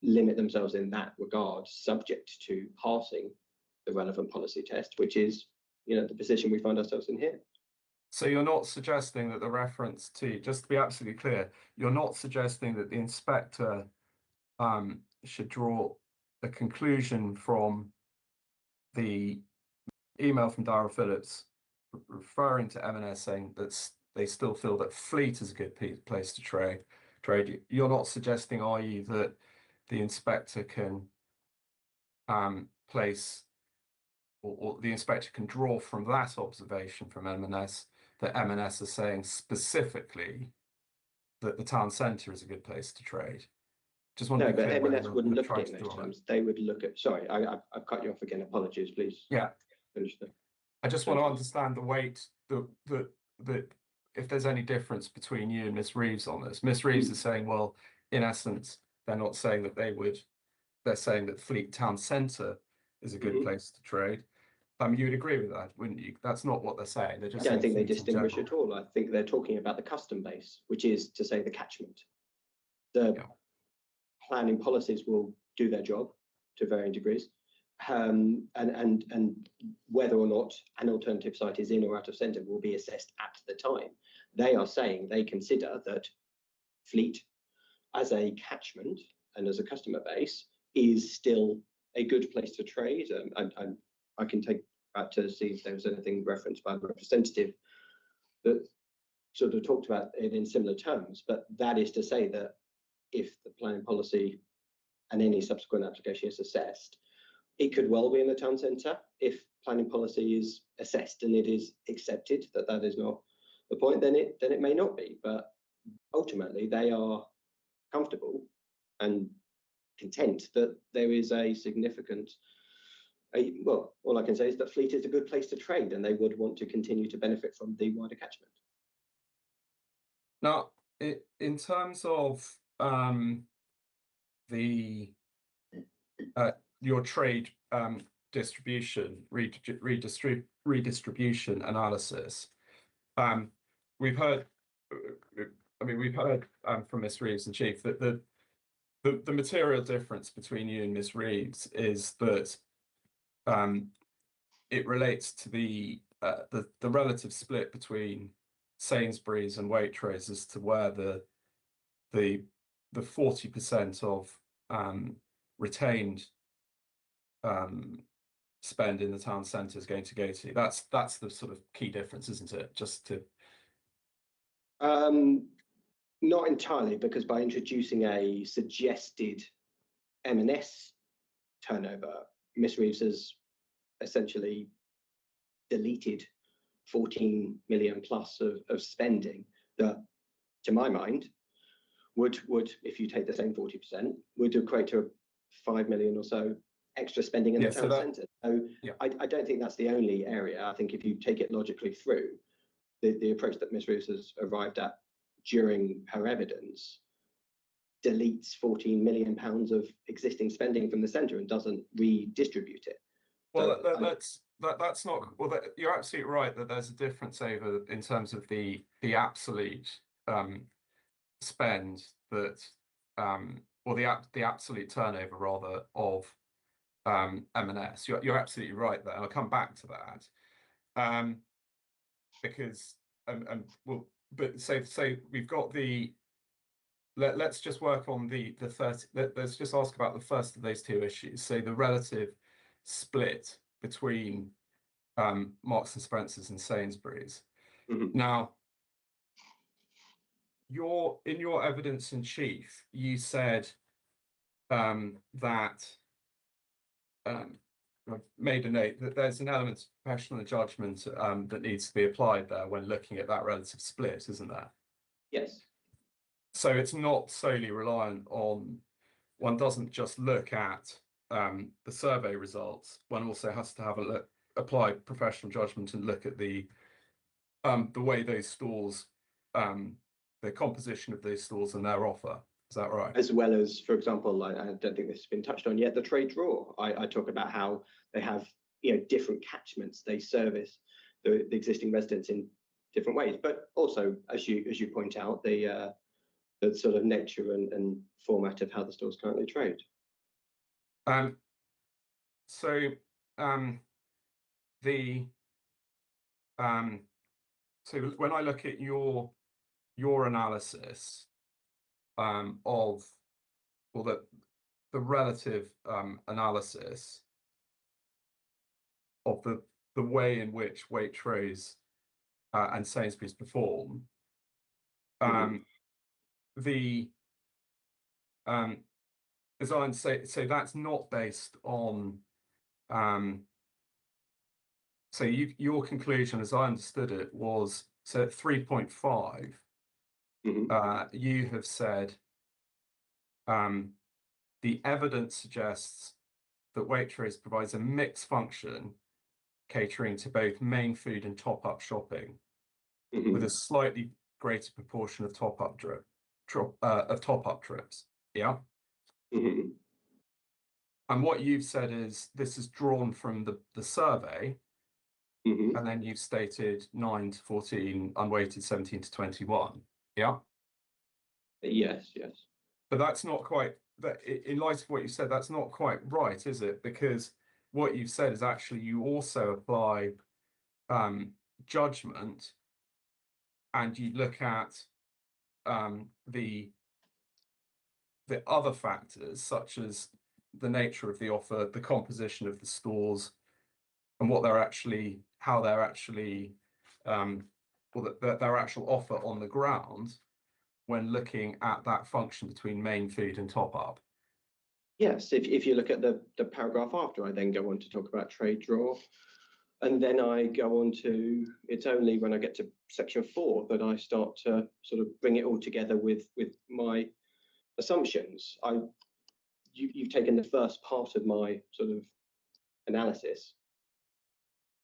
S6: limit themselves in that regard, subject to passing the relevant policy test, which is, the position we find ourselves in here.
S1: So you're not suggesting that the reference to, just to be absolutely clear, you're not suggesting that the inspector should draw a conclusion from the email from Darryl Phillips referring to M&S saying that they still feel that Fleet is a good place to trade. You're not suggesting, are you, that the inspector can place, or the inspector can draw from that observation from M&S that M&S is saying specifically that the town centre is a good place to trade? Just want to be clear.
S6: No, but M&S wouldn't look at it in those terms. They would look at, sorry, I've cut you off again. Apologies, please.
S1: Yeah.
S6: Finish that.
S1: I just want to understand the weight that if there's any difference between you and Miss Reeves on this. Miss Reeves is saying, well, in essence, they're not saying that they're saying that Fleet Town Centre is a good place to trade. You would agree with that, wouldn't you? That's not what they're saying. They're just
S6: I don't think they
S1: Fleet in
S6: distinguish
S1: general.
S6: at all. I think they're talking about the custom base, which is to say the catchment. The planning policies will do their job to varying degrees. And whether or not an alternative site is in or out of centre will be assessed at the time. They are saying they consider that Fleet as a catchment and as a customer base is still a good place to trade. And I can take back to see if there was anything referenced by the representative that sort of talked about it in similar terms. But that is to say that if the planning policy and any subsequent application is assessed, it could well be in the town centre. If planning policy is assessed and it is accepted that that is not the point, then it may not be. But ultimately, they are comfortable and content that there is a significant. Well, all I can say is that Fleet is a good place to trade, and they would want to continue to benefit from the wider catchment.
S1: Now, in terms of your trade distribution, redistribution analysis, we've heard. We've heard from Miss Reeves and Chief that the material difference between you and Miss Reeves is that it relates to the relative split between Sainsbury's and Waitrose as to where the 40% of retained spend in the town centre is going to go to. That's the sort of key difference, isn't it? Just to
S6: not entirely, because by introducing a suggested M&S turnover, Miss Reeves has essentially deleted 14 million plus of spending that, to my mind, would, if you take the same 40%, would equate to 5 million or so extra spending in the town centre. So I don't think that's the only area. I think if you take it logically through, the approach that Ms. Reeves has arrived at during her evidence, deletes £14 million of existing spending from the centre and doesn't redistribute it.
S1: Well,
S6: So
S1: that's not. Well, you're absolutely right that there's a difference over in terms of the absolute spend that, or the absolute turnover rather of M&S. You're absolutely right there. I'll come back to that because well, but so we've got the. Let's just work on the 30. Let's just ask about the first of those two issues. So the relative split between Marks and Spencer's and Sainsbury's. Now, in your evidence in chief, you said that I've made a note that there's an element of professional judgment that needs to be applied there when looking at that relative split, isn't there?
S6: yes.
S1: So it's not solely reliant on, one doesn't just look at the survey results, one also has to have a look, apply professional judgment and look at the way those stores, the composition of those stores and their offer. Is that right?
S6: As well as, for example, I don't think this has been touched on yet, the trade draw. I talk about how they have different catchments. They service the existing residents in different ways, but also, as you point out, the sort of nature and format of how the stores currently trade.
S1: So when I look at your analysis of, well, the relative analysis of the way in which Waitrose and Sainsbury's perform, as I say, so that's not based on. So your conclusion, as I understood it, was so at 3.5. You have said the evidence suggests that Waitrose provides a mixed function catering to both main food and top-up shopping, with a slightly greater proportion of top-up trips. Yeah. And what you've said is this is drawn from the survey, and then you've stated 9 to 14, unweighted 17 to 21. Yeah.
S6: Yes.
S1: But that's not quite that. In light of what you said, that's not quite right, is it? Because what you've said is actually you also apply judgment, and you look at the other factors such as the nature of the offer, the composition of the stores, and what they're actually, how they're actually, well, their actual offer on the ground when looking at that function between main food and top up.
S6: Yes, if you look at the paragraph after, I then go on to talk about trade draw. And then I go on to, it's only when I get to section 4 that I start to sort of bring it all together with my assumptions. You've taken the first part of my sort of analysis,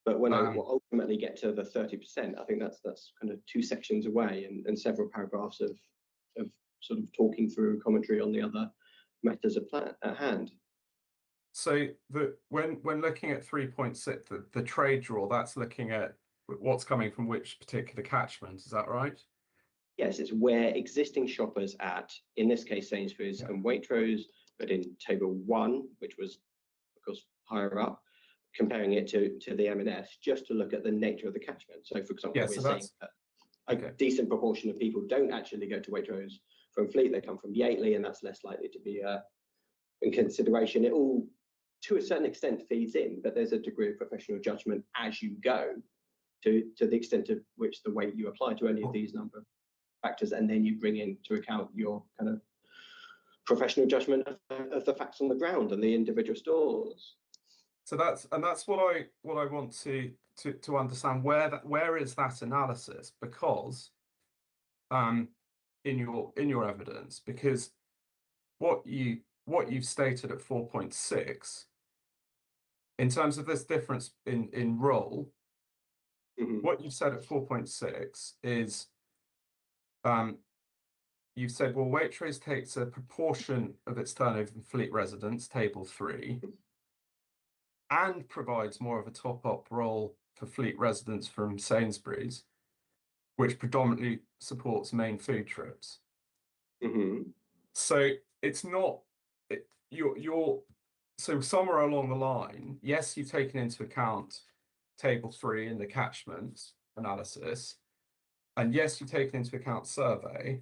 S6: but when I ultimately get to the 30%, I think that's kind of 2 sections away and several paragraphs of sort of talking through commentary on the other matters at hand.
S1: So when looking at 3.6, the trade draw, that's looking at what's coming from which particular catchment, is that right?
S6: Yes, it's where existing shoppers at, in this case Sainsbury's and Waitrose, but in table 1, which was of course higher up, comparing it to the M&S, just to look at the nature of the catchment. So for example, we're saying that a decent proportion of people don't actually go to Waitrose from Fleet, they come from Yateley, and that's less likely to be in consideration. It all, to a certain extent, feeds in, but there's a degree of professional judgment as you go to the extent of which the weight you apply to any of these number of factors, and then you bring into account your kind of professional judgment of the facts on the ground and the individual stores.
S1: So that's what I want to understand, where is that analysis, because in your evidence, because what you've stated at 4.6 in terms of this difference in role, what you've said at 4.6 is you've said, well, Waitrose takes a proportion of its turnover from fleet residents, table 3, and provides more of a top-up role for fleet residents from Sainsbury's, which predominantly supports main food trips. So it's not, so somewhere along the line, yes, you've taken into account table 3 in the catchment analysis, and yes, you've taken into account survey,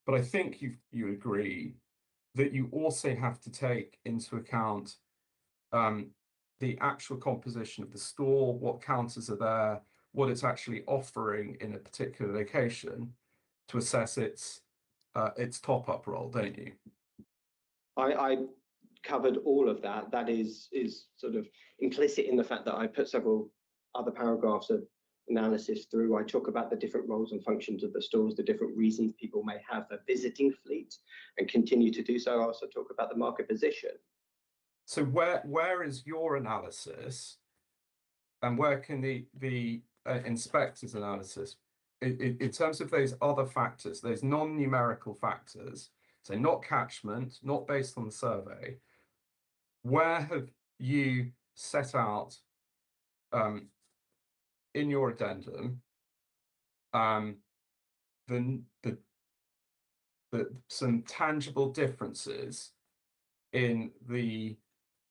S1: but I think you agree that you also have to take into account the actual composition of the store, what counters are there, what it's actually offering in a particular location to assess its top-up role, don't you?
S6: I covered all of that. That is sort of implicit in the fact that I put several other paragraphs of analysis through. I talk about the different roles and functions of the stores, the different reasons people may have for visiting fleet and continue to do so. I also talk about the market position.
S1: So where is your analysis, and where can the inspector's analysis, in terms of those other factors, those non-numerical factors, so not catchment, not based on the survey, where have you set out in your addendum some tangible differences in the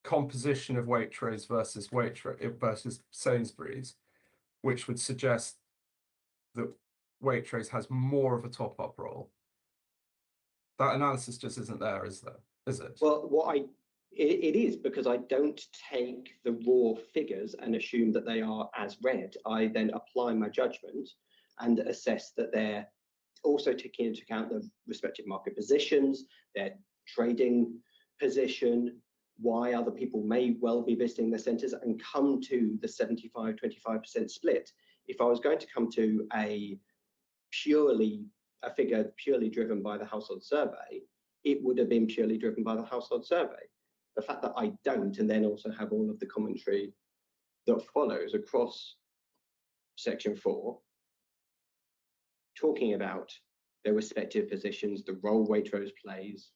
S1: composition of Waitrose versus Sainsbury's, which would suggest that Waitrose has more of a top-up role? That analysis just isn't there, is it?
S6: Well, it is, because I don't take the raw figures and assume that they are as read. I then apply my judgment and assess that they're also taking into account the respective market positions, their trading position, why other people may well be visiting the centres, and come to the 75-25% split. If I was going to come to a figure purely driven by the household survey, it would have been purely driven by the household survey. The fact that I don't, and then also have all of the commentary that follows across section 4, talking about their respective positions, the role Waitrose plays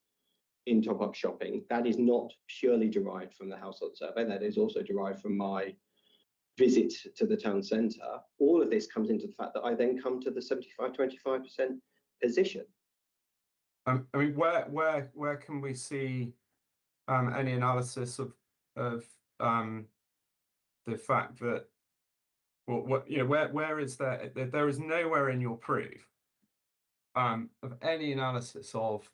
S6: in top-up shopping, that is not purely derived from the household survey. That is also derived from my visit to the town centre. All of this comes into the fact that I then come to the 75-25% position.
S1: I mean, where can we see any analysis of the fact that, well, where is there is nowhere in your proof of any analysis of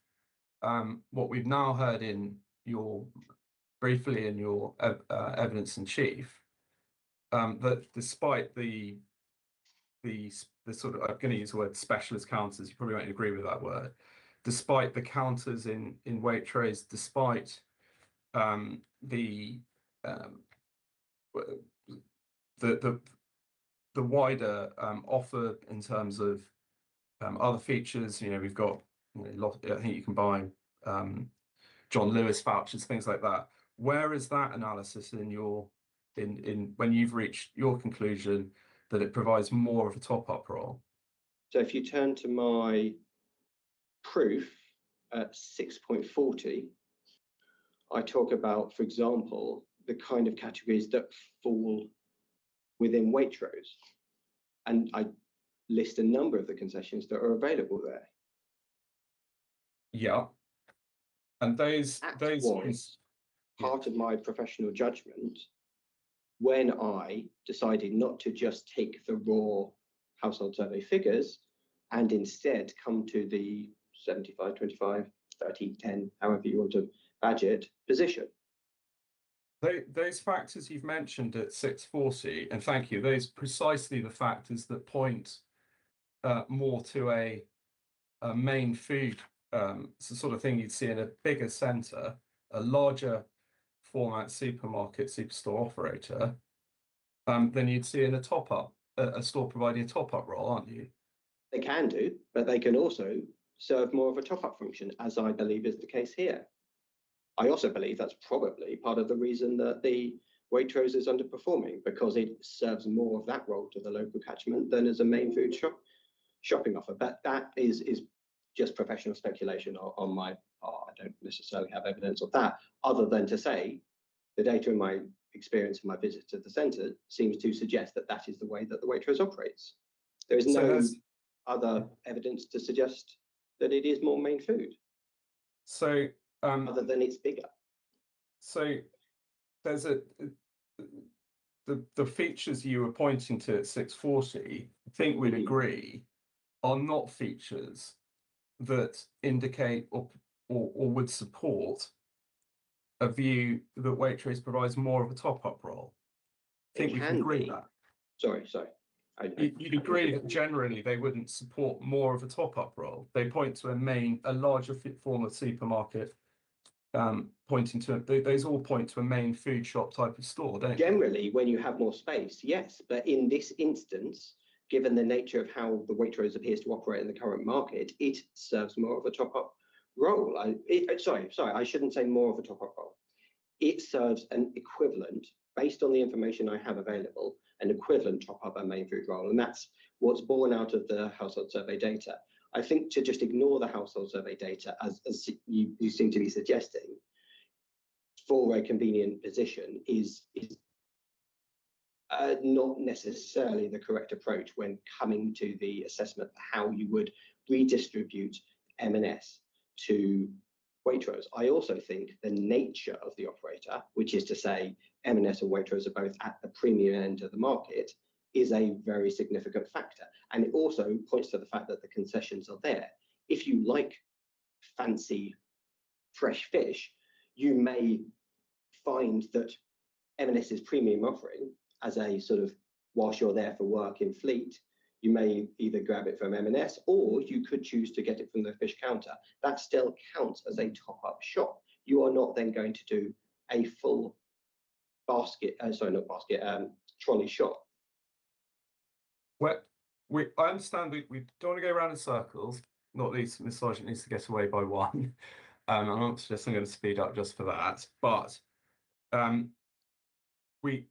S1: what we've now heard briefly in your evidence in chief, that despite the sort of, I'm going to use the word specialist counters, you probably won't agree with that word, despite the counters in Waitrose, despite the wider offer in terms of other features, we've got I think you can buy John Lewis vouchers, things like that. Where is that analysis in your when you've reached your conclusion that it provides more of a top-up role?
S6: So if you turn to my proof at 6.40, I talk about, for example, the kind of categories that fall within Waitrose, and I list a number of the concessions that are available there.
S1: Yeah, and those
S6: was part of my professional judgment when I decided not to just take the raw household survey figures and instead come to the 75, 25, 30, 10, however you want to badge it, position.
S1: Those factors you've mentioned at 640, and thank you, those precisely the factors that point more to a main food, it's the sort of thing you'd see in a bigger centre, a larger format supermarket, superstore operator, than you'd see in a top-up, a store providing a top-up role, aren't you?
S6: They can do, but they can also serve more of a top-up function, as I believe is the case here. I also believe that's probably part of the reason that the Waitrose is underperforming, because it serves more of that role to the local catchment than as a main food shopping offer. But that is just professional speculation on my part. I don't necessarily have evidence of that, other than to say the data in my experience in my visit to the centre seems to suggest that that is the way that the Waitrose operates. There is no other evidence to suggest that it is more main food.
S1: So
S6: other than it's bigger.
S1: So there's the features you were pointing to at 640, I think we'd agree, are not features that indicate or would support a view that Waitrose provides more of a top-up role. I think we can agree that.
S6: Sorry.
S1: You'd agree that generally they wouldn't support more of a top-up role. They point to a larger form of supermarket, pointing to those all point to a main food shop type of store, don't they?
S6: Generally, when you have more space, yes, but in this instance, given the nature of how the Waitrose appears to operate in the current market, it serves more of a top-up role. Sorry, I shouldn't say more of a top-up role. It serves an equivalent, based on the information I have available, an equivalent top-up and main food role, and that's what's born out of the household survey data. I think to just ignore the household survey data, as you seem to be suggesting, for a convenient position is not necessarily the correct approach when coming to the assessment of how you would redistribute M&S to Waitrose. I also think the nature of the operator, which is to say M&S and Waitrose are both at the premium end of the market, is a very significant factor. And it also points to the fact that the concessions are there. If you like fancy fresh fish, you may find that M&S's premium offering as a sort of, whilst you're there for work in Fleet, you may either grab it from M&S or you could choose to get it from the fish counter. That still counts as a top-up shop. You are not then going to do a full basket, trolley shop.
S1: Well, I understand we don't want to go around in circles, not least Ms. Sargent needs to get away by one. I'm not suggesting I'm going to speed up just for that, but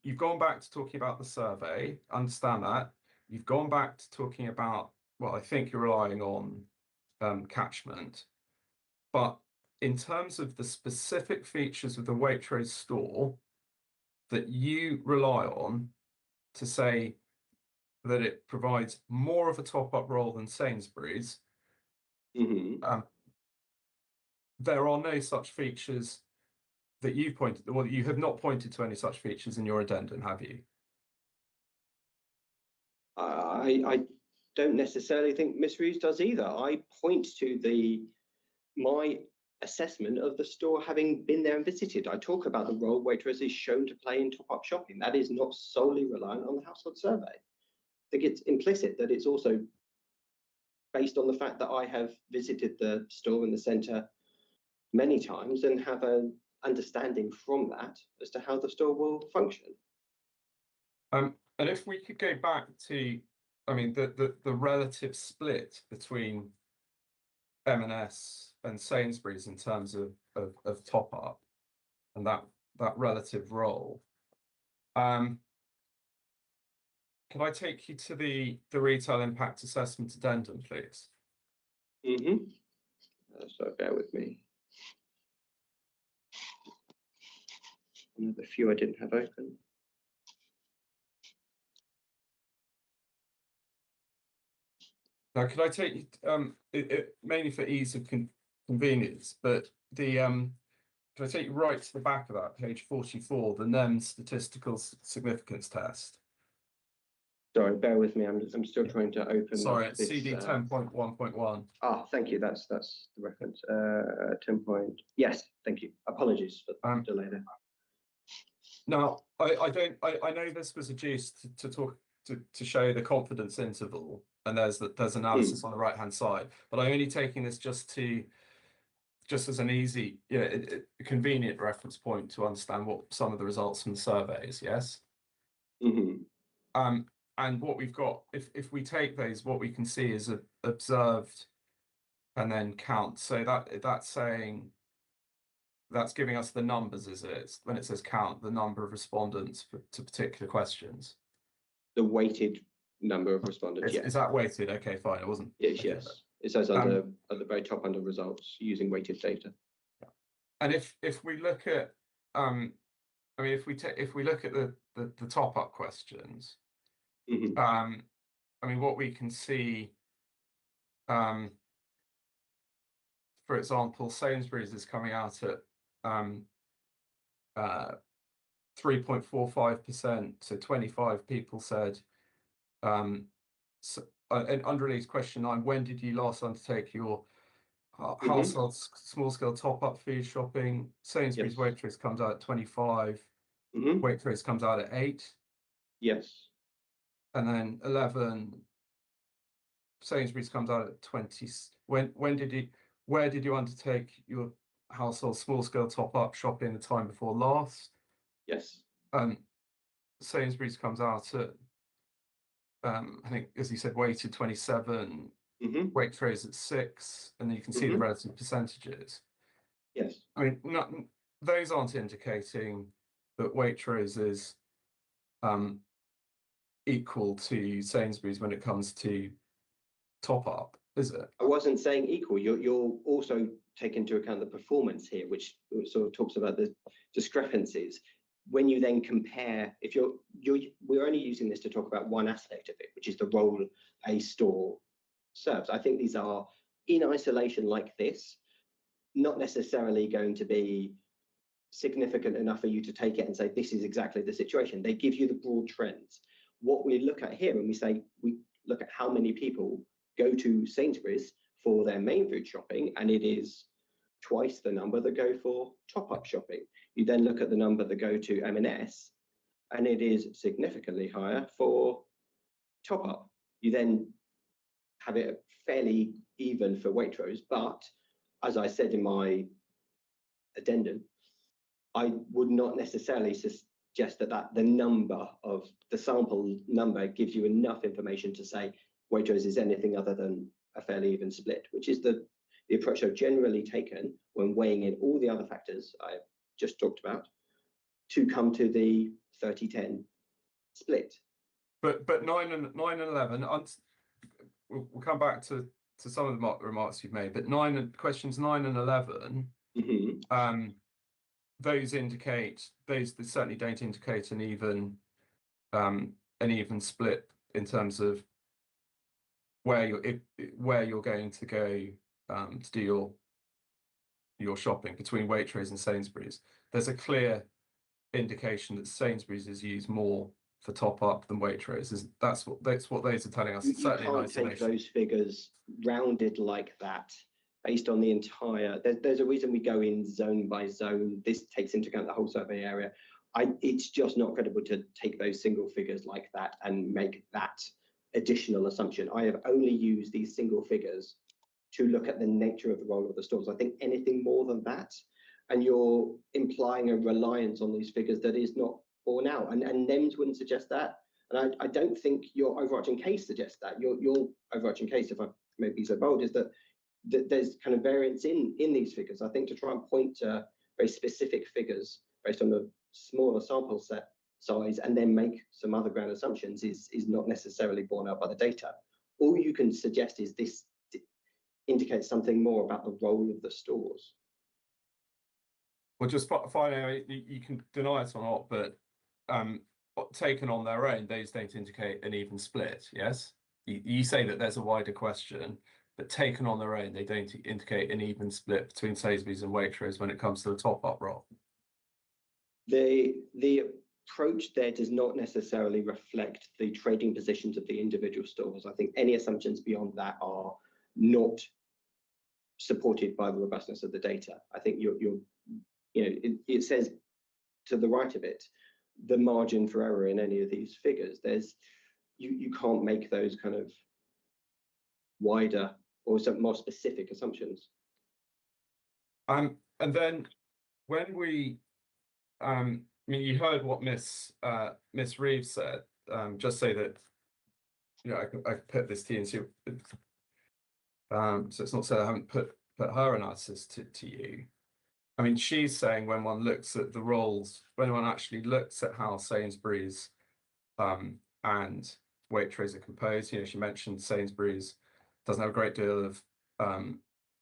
S1: you've gone back to talking about the survey, understand that. You've gone back to talking about, well, I think you're relying on catchment, but in terms of the specific features of the Waitrose store that you rely on to say that it provides more of a top-up role than Sainsbury's, there are no such features that you've pointed, well, you have not pointed to any such features in your addendum, have you?
S6: I don't necessarily think Miss Reeves does either. I point to my assessment of the store having been there and visited. I talk about the role Waitrose is shown to play in top-up shopping. That is not solely reliant on the household survey. I think it's implicit that it's also based on the fact that I have visited the store in the centre many times and have an understanding from that as to how the store will function.
S1: And if we could go back to, I mean, the relative split between M&S and Sainsbury's in terms of top up and that relative role. Can I take you to the retail impact assessment addendum, please?
S6: So bear with me. Another few I didn't have open.
S1: Now, could I take you mainly for ease of convenience, but can I take you right to the back of that, page 44, the NEM statistical significance test?
S6: Sorry, bear with me. I'm still trying to open.
S1: Sorry, it's CD 10.1.1.
S6: Ah, thank you. That's the reference. 10 point. Yes, thank you. Apologies for the delay there.
S1: Now, I know this was adduced to talk to show the confidence interval, and there's analysis on the right hand side, but I'm only taking this just as an easy, a convenient reference point to understand what some of the results from the surveys. Yes. And what we've got, if we take those, what we can see is observed and then count. So that's saying, that's giving us the numbers, is it? When it says count, the number of respondents to particular questions.
S6: The weighted number of respondents, yes.
S1: Is that weighted? Okay, fine. It wasn't.
S6: Yes. It says under at the very top under results using weighted data.
S1: And if we look at I mean, if we look at the top up questions, I mean, what we can see, for example, Sainsbury's is coming out at 3.45%. So 25 people said. And unreleased question 9: when did you last undertake your household small scale top up food shopping? Sainsbury's Waitrose comes out at 25. Waitrose comes out at 8.
S6: Yes.
S1: And then 11. Sainsbury's comes out at 20. Where did you undertake your household small scale top up shopping the time before last?
S6: Yes.
S1: Sainsbury's comes out at I think, as you said, weighted 27. Waitrose at 6, and then you can see the relative percentages.
S6: Yes.
S1: I mean, those aren't indicating that Waitrose is equal to Sainsbury's when it comes to top up, is it?
S6: I wasn't saying equal. You're also taking into account the performance here, which sort of talks about the discrepancies. When you then compare, if we're only using this to talk about one aspect of it, which is the role a store serves. I think these are, in isolation like this, not necessarily going to be significant enough for you to take it and say, this is exactly the situation. They give you the broad trends. What we look at here, and we look at how many people go to Sainsbury's for their main food shopping, and it is twice the number that go for top-up shopping. You then look at the number that go to M&S, and it is significantly higher for top-up. You then have it fairly even for Waitrose, but as I said in my addendum, I would not necessarily suggest that the number of the sample number gives you enough information to say Waitrose is anything other than a fairly even split, which is the approach I've generally taken when weighing in all the other factors I've just talked about to come to the 30-10 split.
S1: But 9 and 11, we'll come back to some of the remarks you've made, but questions 9 and 11, those certainly don't indicate an even split in terms of where you're going to go to do your shopping between Waitrose and Sainsbury's. There's a clear indication that Sainsbury's is used more for top up than Waitrose. That's what those are telling us.
S6: You can't take those figures rounded like that based on the entire. There's a reason we go in zone by zone. This takes into account the whole survey area. It's just not credible to take those single figures like that and make that additional assumption. I have only used these single figures to look at the nature of the role of the stores. I think anything more than that, and you're implying a reliance on these figures that is not borne out, and NEMS wouldn't suggest that, and I don't think your overarching case suggests that. Your overarching case, if I may be so bold, is that there's kind of variance in these figures. I think to try and point to very specific figures based on the smaller sample set size and then make some other ground assumptions is not necessarily borne out by the data. All you can suggest is this indicates something more about the role of the stores.
S1: Well, just finally, you can deny it or not, but taken on their own, those don't indicate an even split. Yes, you say that there's a wider question, but taken on their own, they don't indicate an even split between Sainsbury's and Waitrose when it comes to the top-up role.
S6: The approach there does not necessarily reflect the trading positions of the individual stores. I think any assumptions beyond that are not supported by the robustness of the data. I think it says to the right of it, the margin for error in any of these figures. You can't make those kind of wider or some more specific assumptions.
S1: And then when we, I mean, you heard what Miss Reeves said. Just so that I could put this to you and see. So it's not so I haven't put her analysis to you. I mean, she's saying when one looks at the roles, when one actually looks at how Sainsbury's and Waitrose are composed, she mentioned Sainsbury's doesn't have a great deal of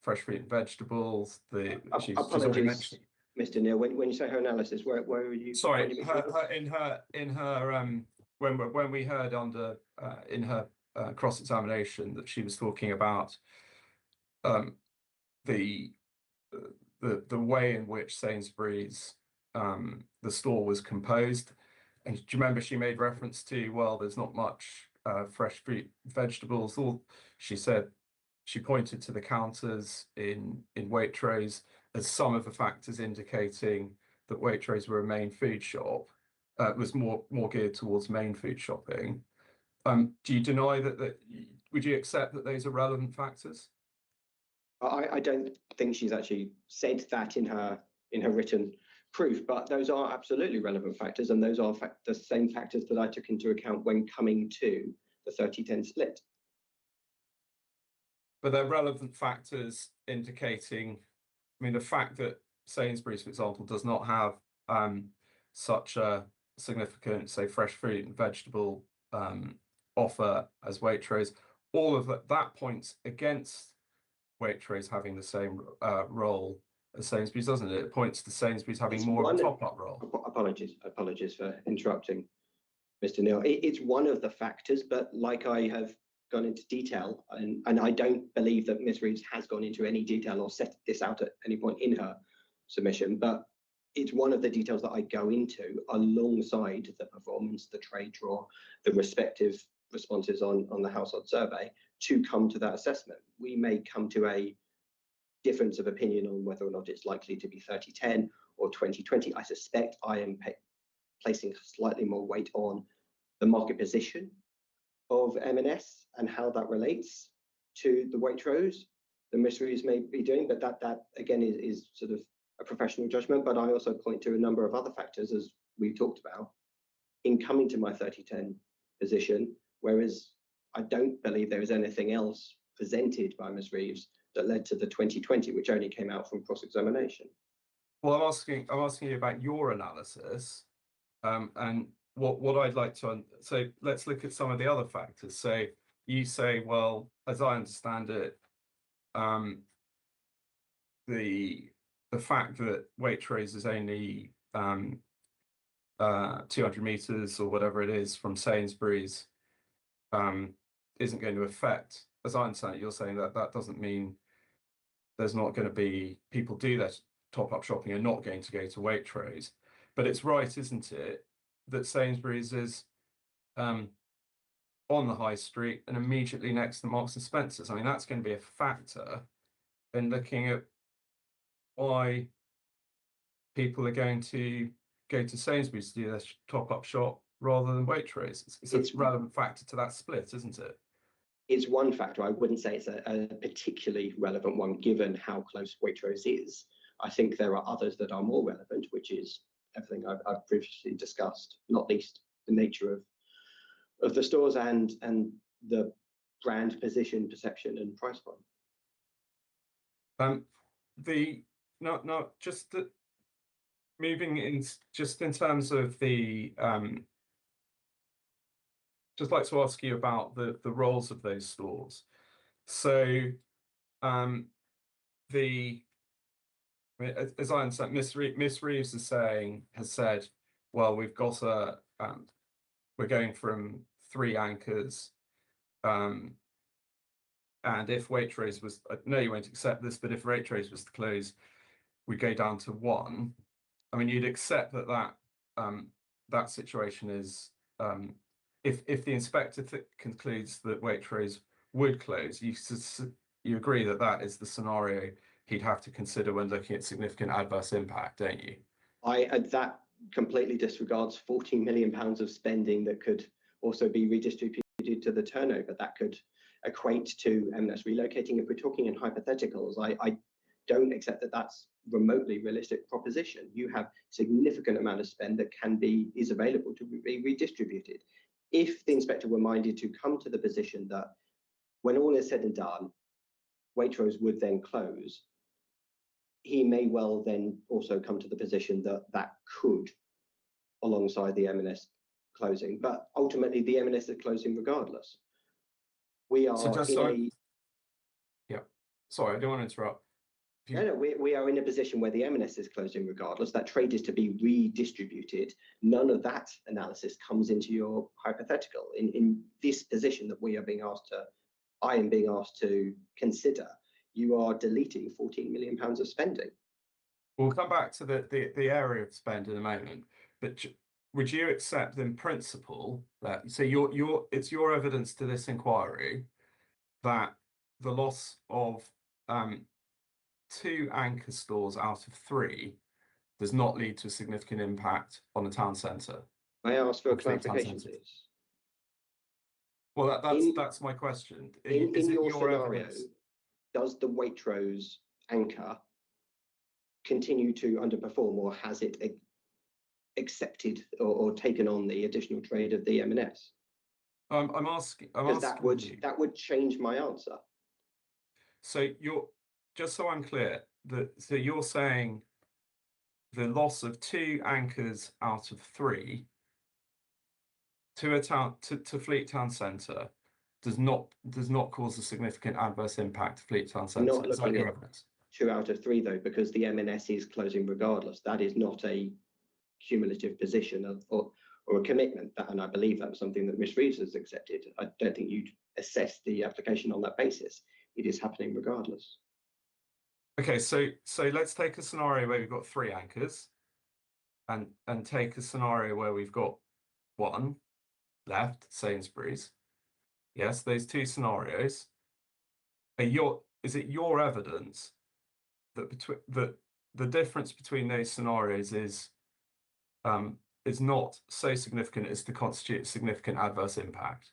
S1: fresh fruit and vegetables. She's already
S6: Apologies,
S1: mentioned.
S6: Mr. Neil. When you say her analysis, where are you?
S1: Sorry, in her when we heard under in her cross-examination that she was talking about the way in which Sainsbury's the store was composed. And do you remember she made reference to, well, there's not much fresh fruit, vegetables, or she said she pointed to the counters in Waitrose as some of the factors indicating that Waitrose were a main food shop. Was more geared towards main food shopping. Do you deny that would you accept that those are relevant factors?
S6: I don't think she's actually said that in her written proof, but those are absolutely relevant factors, and those are the same factors that I took into account when coming to the 30-10 split.
S1: But they're relevant factors indicating, I mean, the fact that Sainsbury's, for example, does not have such a significant, say, fresh fruit and vegetable offer as Waitrose, all of that points against Waitrose having the same role as Sainsbury's, doesn't it? It points to Sainsbury's having more of a top-up role.
S6: Apologies for interrupting, Mr. Neil. It's one of the factors, but like I have gone into detail, and I don't believe that Ms. Reeves has gone into any detail or set this out at any point in her submission, but it's one of the details that I go into alongside the performance, the trade draw, the respective responses on the household survey to come to that assessment. We may come to a difference of opinion on whether or not it's likely to be 30-10 or 20-20. I suspect I am placing slightly more weight on the market position of M&S and how that relates to the Waitrose the Ms. Reeves may be doing, but that again is sort of a professional judgment. But I also point to a number of other factors, as we talked about, in coming to my 30-10 position, whereas I don't believe there is anything else presented by Ms. Reeves that led to the 20-20, which only came out from cross-examination.
S1: Well, I'm asking you about your analysis, and what I'd like to. So let's look at some of the other factors. So you say, well, as I understand it, the fact that Waitrose is only 200 meters or whatever it is from Sainsbury's isn't going to affect. As I understand it, you're saying that doesn't mean there's not going to be people do their top-up shopping and not going to go to Waitrose. But it's right, isn't it, that Sainsbury's is on the high street and immediately next to Marks and Spencer's. I mean, that's going to be a factor in looking at why people are going to go to Sainsbury's to do their top-up shop rather than Waitrose. It's a relevant factor to that split, isn't it?
S6: It's one factor. I wouldn't say it's a particularly relevant one, given how close Waitrose is. I think there are others that are more relevant, which is everything I've previously discussed, not least the nature of the stores and the brand position, perception, and price point.
S1: Moving in just in terms of the just like to ask you about the roles of those stores. So as I understand, Miss Reeves has said, well, we've got we're going from 3 anchors, and if Waitrose was, I know you won't accept this, but if Waitrose was to close, we go down to 1. I mean, you'd accept that that situation is, if the inspector concludes that Waitrose would close, you agree that that is the scenario he'd have to consider when looking at significant adverse impact, don't you?
S6: That completely disregards £14 million of spending that could also be redistributed to the turnover. That could equate to M&S relocating. If we're talking in hypotheticals, I don't accept that that's remotely realistic proposition. You have significant amount of spend that is available to be redistributed. If the inspector were minded to come to the position that when all is said and done, Waitrose would then close, he may well then also come to the position that could, alongside the M&S closing, but ultimately the M&S is closing regardless. We are
S1: Sorry, I don't want to interrupt.
S6: No, we are in a position where the M&S is closing regardless. That trade is to be redistributed. None of that analysis comes into your hypothetical. In this position that I am being asked to consider, you are deleting £14 million of spending.
S1: We'll come back to the area of spend in a moment, but would you accept in principle that, so it's your evidence to this inquiry that the loss of 2 anchor stores out of 3 does not lead to a significant impact on the town centre?
S6: May I ask for a clarification, please?
S1: Well, that's my question.
S6: In
S1: Is it
S6: your
S1: your
S6: scenario,
S1: evidence?
S6: does the Waitrose anchor continue to underperform, or has it accepted or taken on the additional trade of the M&S?
S1: I'm asking
S6: Because
S1: you.
S6: that would change my answer.
S1: So just so I'm clear, so you're saying the loss of 2 anchors out of 3 to Fleet Town Centre does not cause a significant adverse impact to Fleet Town Centre.
S6: Not
S1: Is that
S6: looking
S1: your
S6: at
S1: evidence?
S6: 2 out of 3 though, because the M&S is closing regardless. That is not a cumulative position or a commitment. And I believe that was something that Ms. Reeves has accepted. I don't think you'd assess the application on that basis. It is happening regardless.
S1: Okay, so let's take a scenario where we've got 3 anchors, and take a scenario where we've got 1 left, Sainsbury's. Yes, those 2 scenarios. Is it your evidence that the difference between those scenarios is not so significant as to constitute significant adverse impact?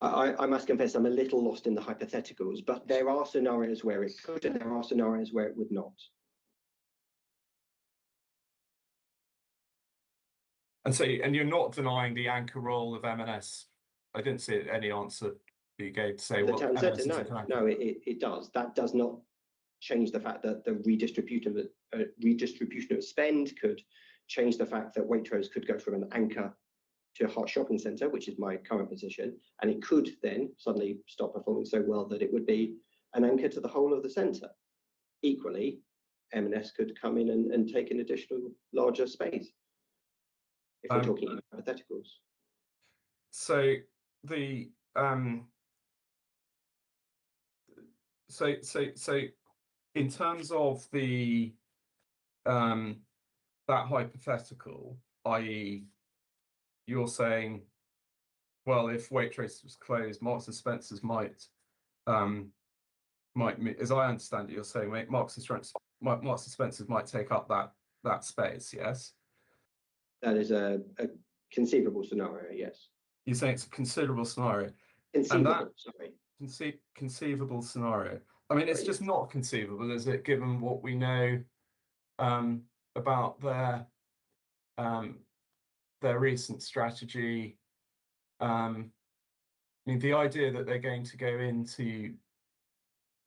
S6: I must confess I'm a little lost in the hypotheticals, but there are scenarios where it could and there are scenarios where it would not.
S1: And you're not denying the anchor role of M&S. I didn't see any answer you gave to say,
S6: The
S1: well,
S6: town
S1: M&S
S6: centre,
S1: is
S6: no,
S1: an anchor.
S6: no, it does. That does not change the fact that the redistribution of spend could change the fact that Waitrose could go from an anchor to a hot shopping centre, which is my current position, and it could then suddenly stop performing so well that it would be an anchor to the whole of the centre. Equally, M&S could come in and take an additional larger space, if we're talking hypotheticals.
S1: So the so in terms of the that hypothetical, i.e., you're saying, well, if Waitrose was closed, Marks and Spencer's might, as I understand it, you're saying Marks and Spencer's might take up that space. Yes,
S6: that is a conceivable scenario. Yes,
S1: you're saying it's a considerable scenario.
S6: Conceivable, sorry.
S1: Conceivable scenario. I mean, it's just not conceivable, is it? Given what we know about their recent strategy. I mean, the idea that they're going to go into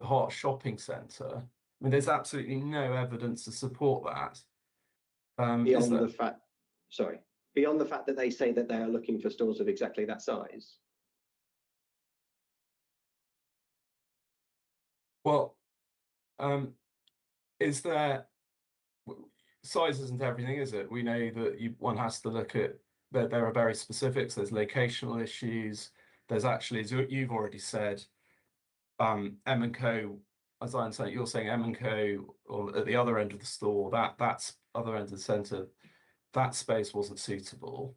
S1: the hot shopping centre. I mean, there's absolutely no evidence to support that.
S6: Beyond the fact that they say that they are looking for stores of exactly that size.
S1: Well, is there, size isn't everything, is it? We know that one has to look at, there are very specifics, there's locational issues, there's actually, as you've already said, M&Co, as I understand it, you're saying M&Co, or at the other end of the store, that's other end of the centre, that space wasn't suitable,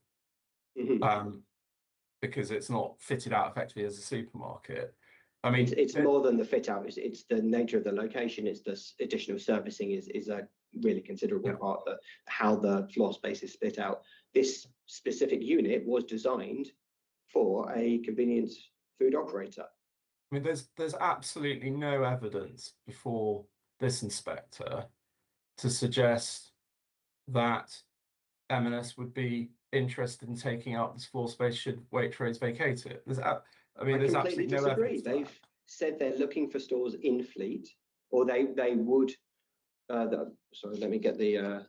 S1: because it's not fitted out effectively as a supermarket. I mean,
S6: it's more than the fit out. It's the nature of the location. It's the additional servicing is a really considerable part of how the floor space is split out. This specific unit was designed for a convenience food operator.
S1: I mean, there's absolutely no evidence before this inspector to suggest that M&S would be interested in taking up this floor space should Waitrose vacate it. There's absolutely no evidence.
S6: They've said they're looking for stores in Fleet, or they would. Sorry, let me get the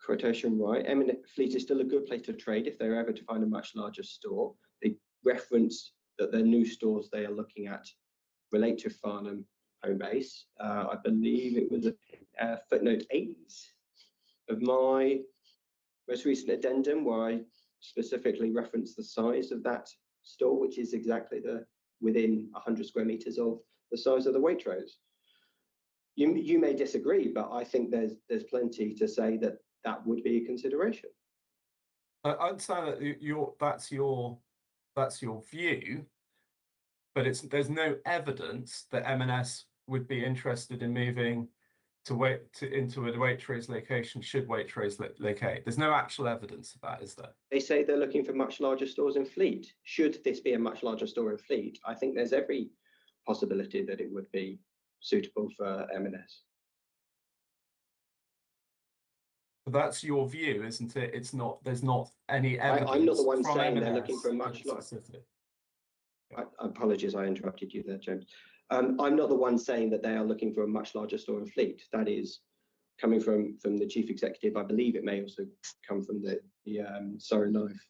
S6: quotation right. Fleet is still a good place to trade if they're ever to find a much larger store. They reference that the new stores they are looking at relate to Farnham home base. I believe it was footnote 8 of my most recent addendum, where I specifically referenced the size of that store, which is exactly within 100 square meters of the size of the Waitrose. You may disagree, but I think there's plenty to say that that would be a consideration.
S1: I understand that that's your view, but there's no evidence that M&S would be interested in moving into a Waitrose location should Waitrose locate. There's no actual evidence of that, is there?
S6: They say they're looking for much larger stores in Fleet. Should this be a much larger store in Fleet, I think there's every possibility that it would be suitable for M&S.
S1: That's your view, isn't it? It's not. There's not any evidence.
S6: I'm not the one
S1: from
S6: saying
S1: M&S
S6: they're looking for a much larger. Apologies, I interrupted you there, James. I'm not the one saying that they are looking for a much larger store in Fleet. That is coming from the chief executive. I believe it may also come from the Surrey Life.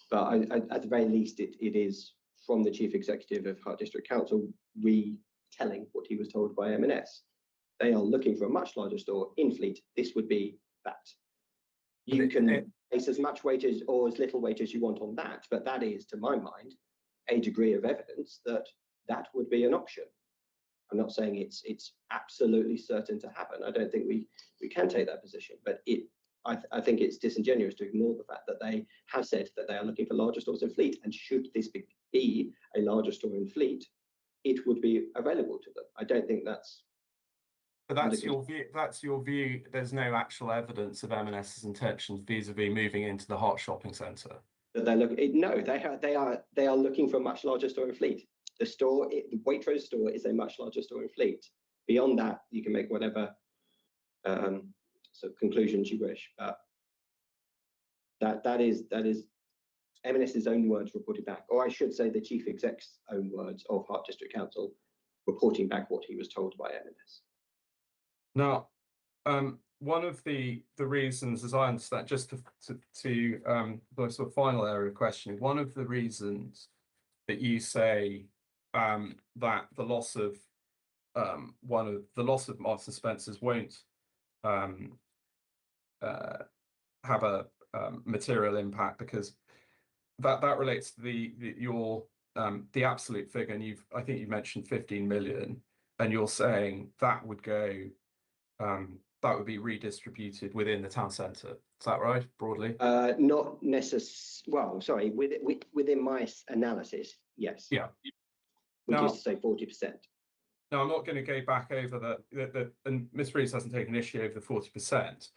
S6: But at the very least, it is from the chief executive of Hart District Council retelling what he was told by M&S. They are looking for a much larger store in Fleet. This would be that. You can place as much weight or as little weight as you want on that, but that is, to my mind, a degree of evidence that that would be an option. I'm not saying it's absolutely certain to happen. I don't think we can take that position, but I think it's disingenuous to ignore the fact that they have said that they are looking for larger stores in Fleet, and should this be a larger store in Fleet, it would be available to them. I don't think that's.
S1: But that's your view. That's your view. There's no actual evidence of M&S's intentions vis-a-vis moving into the Hart shopping centre.
S6: That they're looking. No, they are looking for a much larger store in Fleet. The Waitrose store is a much larger store in Fleet. Beyond that, you can make whatever sort of conclusions you wish. But that is M&S's own words reported back, or I should say, the chief exec's own words of Hart District Council reporting back what he was told by M&S.
S1: Now, one of the reasons, as I understand, just to the sort of final area of questioning, one of the reasons that you say that the loss of Marks and Spencer's won't have a material impact, because that relates to the absolute figure, and I think you mentioned 15 million, and you're saying that would go. That would be redistributed within the town centre. Is that right, broadly?
S6: Not necessarily. Well, sorry. Within my analysis, yes.
S1: Yeah.
S6: Which is to say 40%.
S1: Now, I'm not going to go back over and Ms. Rees hasn't taken issue over the 40%,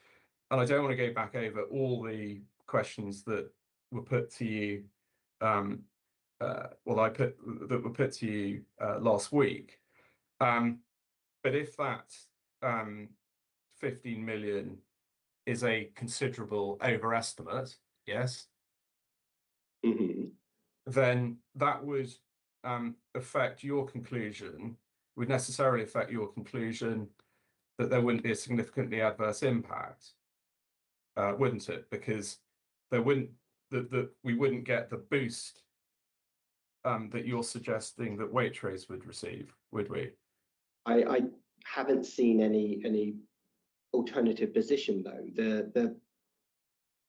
S1: and I don't want to go back over all the questions that were put to you. That were put to you last week. But if that 15 million is a considerable overestimate, yes, then that would affect your conclusion, would necessarily affect your conclusion that there wouldn't be a significantly adverse impact, wouldn't it? Because there wouldn't, we wouldn't get the boost that you're suggesting that Waitrose would receive, would we?
S6: I haven't seen any alternative position, though.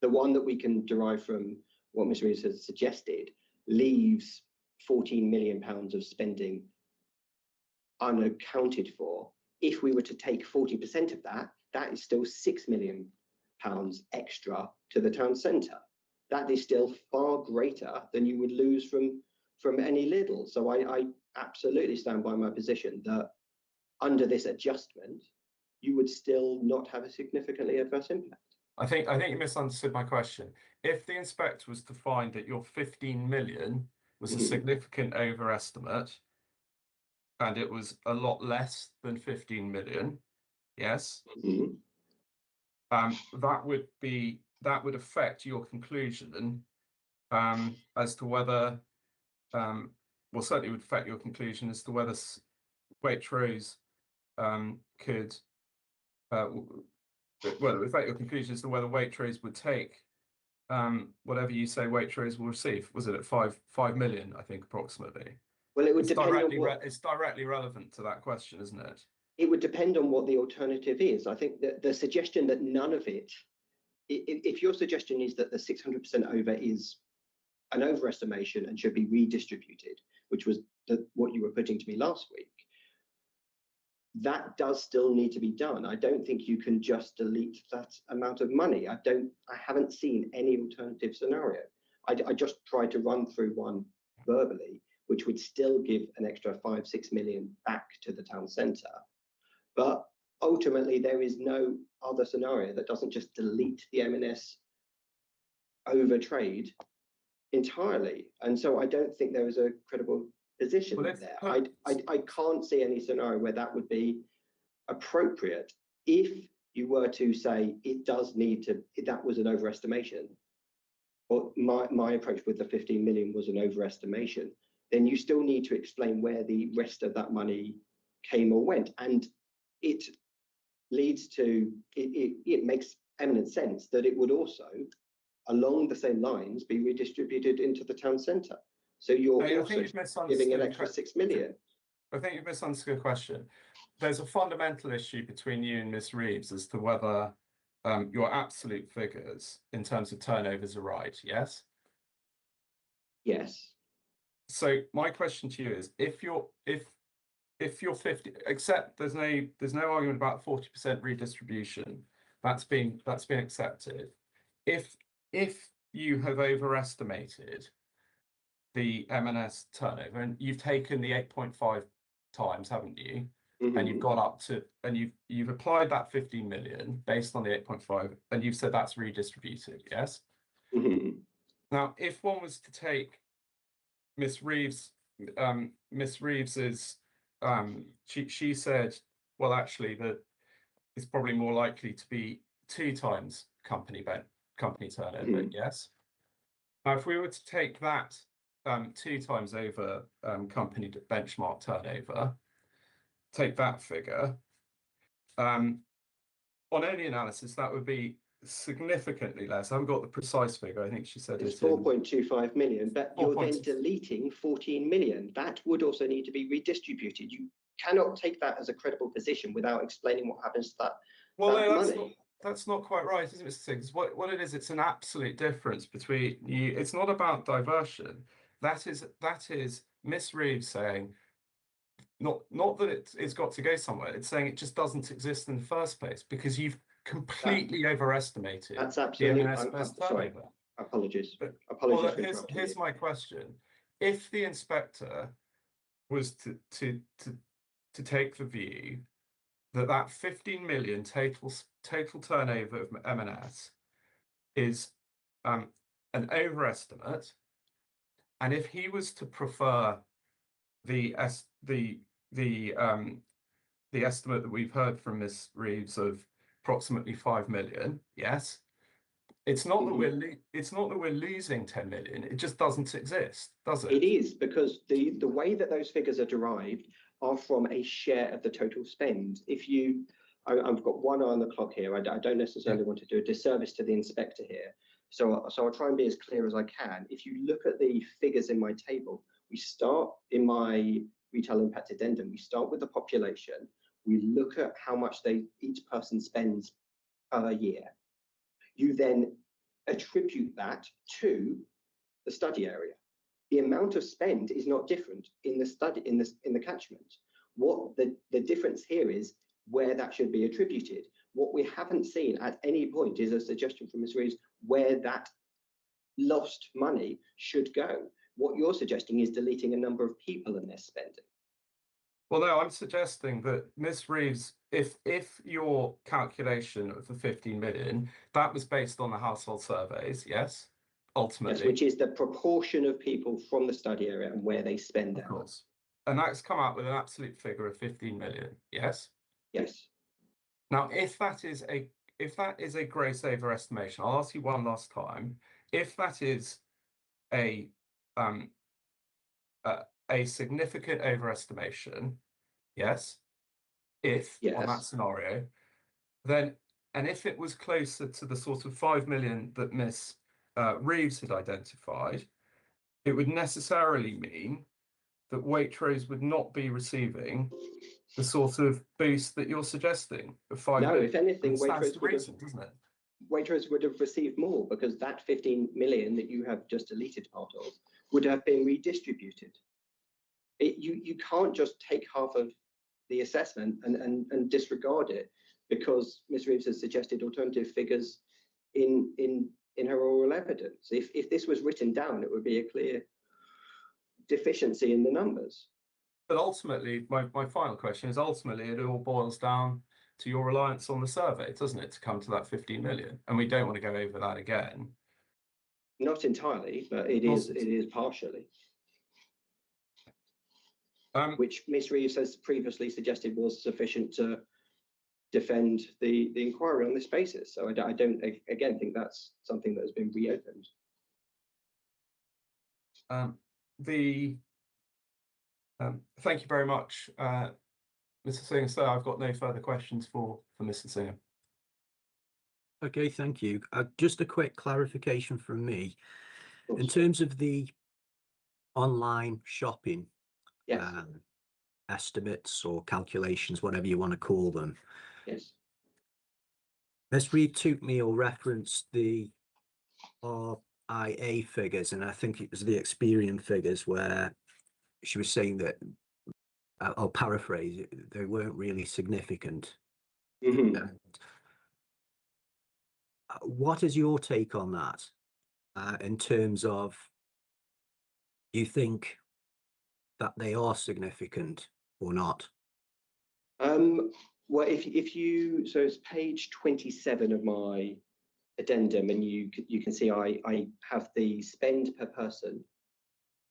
S6: The one that we can derive from what Ms. Rees has suggested leaves £14 million of spending unaccounted for. If we were to take 40% of that, that is still £6 million extra to the town centre. That is still far greater than you would lose from any Lidl. So I absolutely stand by my position that under this adjustment, you would still not have a significantly adverse impact.
S1: I think you misunderstood my question. If the inspector was to find that your 15 million was a significant overestimate, and it was a lot less than 15 million, yes, that would affect your conclusion as to whether, well, certainly would affect your conclusion as to whether Waitrose could, well, it would affect your conclusion as to whether Waitrose would take whatever you say Waitrose will receive. Was it at 5 million, I think, approximately?
S6: Well, it would
S1: It's
S6: depend on
S1: directly it's directly relevant to that question, isn't it?
S6: it would depend on what the alternative is. I think that the suggestion that none of it, if your suggestion is that the 600% over is an overestimation and should be redistributed, which was what you were putting to me last week, that does still need to be done. I don't think you can just delete that amount of money. I haven't seen any alternative scenario. I just tried to run through one verbally, which would still give an extra 5-6 million back to the town centre. But ultimately, there is no other scenario that doesn't just delete the M&S over trade entirely. And so I don't think there is a credible position there. I can't see any scenario where that would be appropriate. If you were to say it does need to, that was an overestimation, or my approach with the 15 million was an overestimation, then you still need to explain where the rest of that money came or went. And it leads to, it makes eminent sense that it would also, along the same lines, be redistributed into the town centre. So you're also giving an extra 6 million.
S1: I think you've misunderstood the question. There's a fundamental issue between you and Ms. Reeves as to whether your absolute figures in terms of turnovers are right, yes?
S6: Yes.
S1: So my question to you is, if you're 50, except there's no argument about 40% redistribution, that's been accepted. If you have overestimated the M&S turnover, and you've taken the 8.5 times, haven't you? Mm-hmm. And you've gone up to, and you've applied that 15 million based on the 8.5, and you've said that's redistributed, yes?
S6: Mm-hmm.
S1: Now, if one was to take Miss Reeves's, she said, well, actually, that it's probably more likely to be 2 times company turnover, mm-hmm. Yes? Now, if we were to take that 2 times over company benchmark turnover, take that figure, on any analysis, that would be significantly less. I haven't got the precise figure. I think she said
S6: it's 4.25 million, but you're then deleting 14 million. That would also need to be redistributed. You cannot take that as a credible position without explaining what happens to that, money.
S1: That's not quite right, isn't it, Mr. Siggs? What it is, it's an absolute difference between you. It's not about diversion. That is Miss Reeves saying, not that it's got to go somewhere. It's saying it just doesn't exist in the first place because you've completely overestimated.
S6: That's absolutely.
S1: I'm sorry.
S6: Apologies.
S1: Here's my question: if the inspector was to take the view that 15 million total turnover of M&S is an overestimate, and if he was to prefer the estimate that we've heard from Ms. Reeves of approximately 5 million, yes, it's not that we're losing 10 million. It just doesn't exist, does it?
S6: It is, because the way that those figures are derived are from a share of the total spend. I've got one eye on the clock here. I don't necessarily want to do a disservice to the inspector here. So I'll try and be as clear as I can. If you look at the figures in my table, we start in my retail impact addendum. We start with the population. We look at how much each person spends per year. You then attribute that to the study area. The amount of spend is not different in the catchment. What the difference here is where that should be attributed. What we haven't seen at any point is a suggestion from Ms. Reeves where that lost money should go. What you're suggesting is deleting a number of people and their spending.
S1: Well, no, I'm suggesting that Ms. Reeves, if your calculation of the 15 million, that was based on the household surveys, yes, ultimately.
S6: Yes, which is the proportion of people from the study area and where they spend their money.
S1: And that's come out with an absolute figure of 15 million, yes?
S6: Yes.
S1: Now, if that is a gross overestimation, I'll ask you one last time. If that is a significant overestimation, yes, on that scenario, then, and if it was closer to the sort of 5 million that Ms. Reeves had identified, it would necessarily mean that Waitrose would not be receiving the sort of boost that you're suggesting of 5
S6: No,
S1: million?
S6: if anything,
S1: It stands to
S6: Waitrose would have,
S1: reason, doesn't it?
S6: Waitrose would have received more, because that 15 million that you have just deleted part of would have been redistributed. You can't just take half of the assessment and disregard it because Ms. Reeves has suggested alternative figures in her oral evidence. If this was written down, it would be a clear deficiency in the numbers.
S1: But ultimately, my final question is, ultimately, it all boils down to your reliance on the survey, doesn't it, to come to that 15 million? And we don't want to go over that again.
S6: Not entirely, but it is partially. Which Ms. Reeves has previously suggested was sufficient to defend the inquiry on this basis. So I don't again think that's something that has been reopened.
S1: Thank you very much, Mr. Singer. So I've got no further questions for Mr. Singer.
S3: Okay, thank you. Just a quick clarification from me. In terms of the online shopping
S6: Yes.
S3: Estimates or calculations, whatever you want to call them.
S6: Yes.
S3: Ms. Reed took me or referenced the RIA figures, and I think it was the Experian figures where she was saying that, I'll paraphrase, they weren't really significant.
S6: Mm-hmm.
S3: What is your take on that in terms of, you think that they are significant or not?
S6: Well, if you, so it's page 27 of my addendum, and you can see I have the spend per person,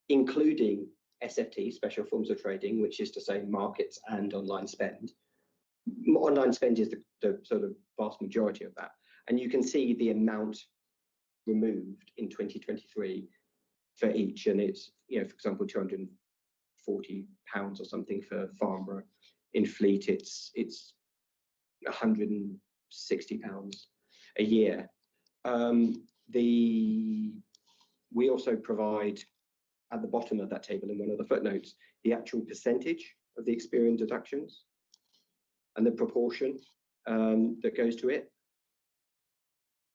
S6: including SFT, special forms of trading, which is to say markets and online spend. Online spend is the sort of vast majority of that. And you can see the amount removed in 2023 for each. And it's, for example, £240 or something for Farnborough. In Fleet, it's £160 a year. We also provide at the bottom of that table in one of the footnotes the actual percentage of the Experian deductions and the proportion that goes to it.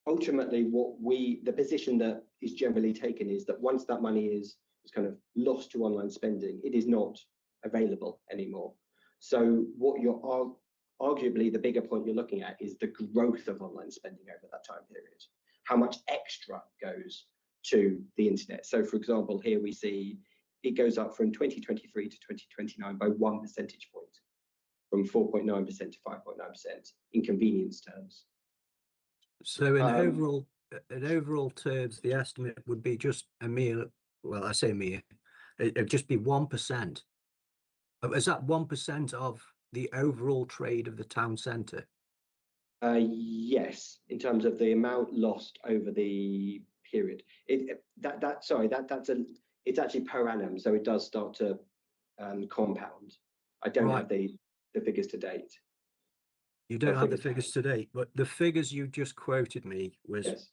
S6: Ultimately, the position that is generally taken is that once that money is kind of lost to online spending, it is not available anymore. So what you're arguably the bigger point you're looking at is the growth of online spending over that time period. How much extra goes to the internet? So, for example, here we see it goes up from 2023 to 2029 by 1 percentage point, from 4.9% to 5.9% in convenience terms.
S3: So in overall terms, the estimate would be just a mere, well, I say mere, it'd just be 1%. Is that 1% of the overall trade of the town centre?
S6: Yes, in terms of the amount lost over the period. It's actually per annum, so it does start to compound. I don't have the figures to date.
S3: You don't have the figures to date, but the figures you just quoted me was,
S6: yes,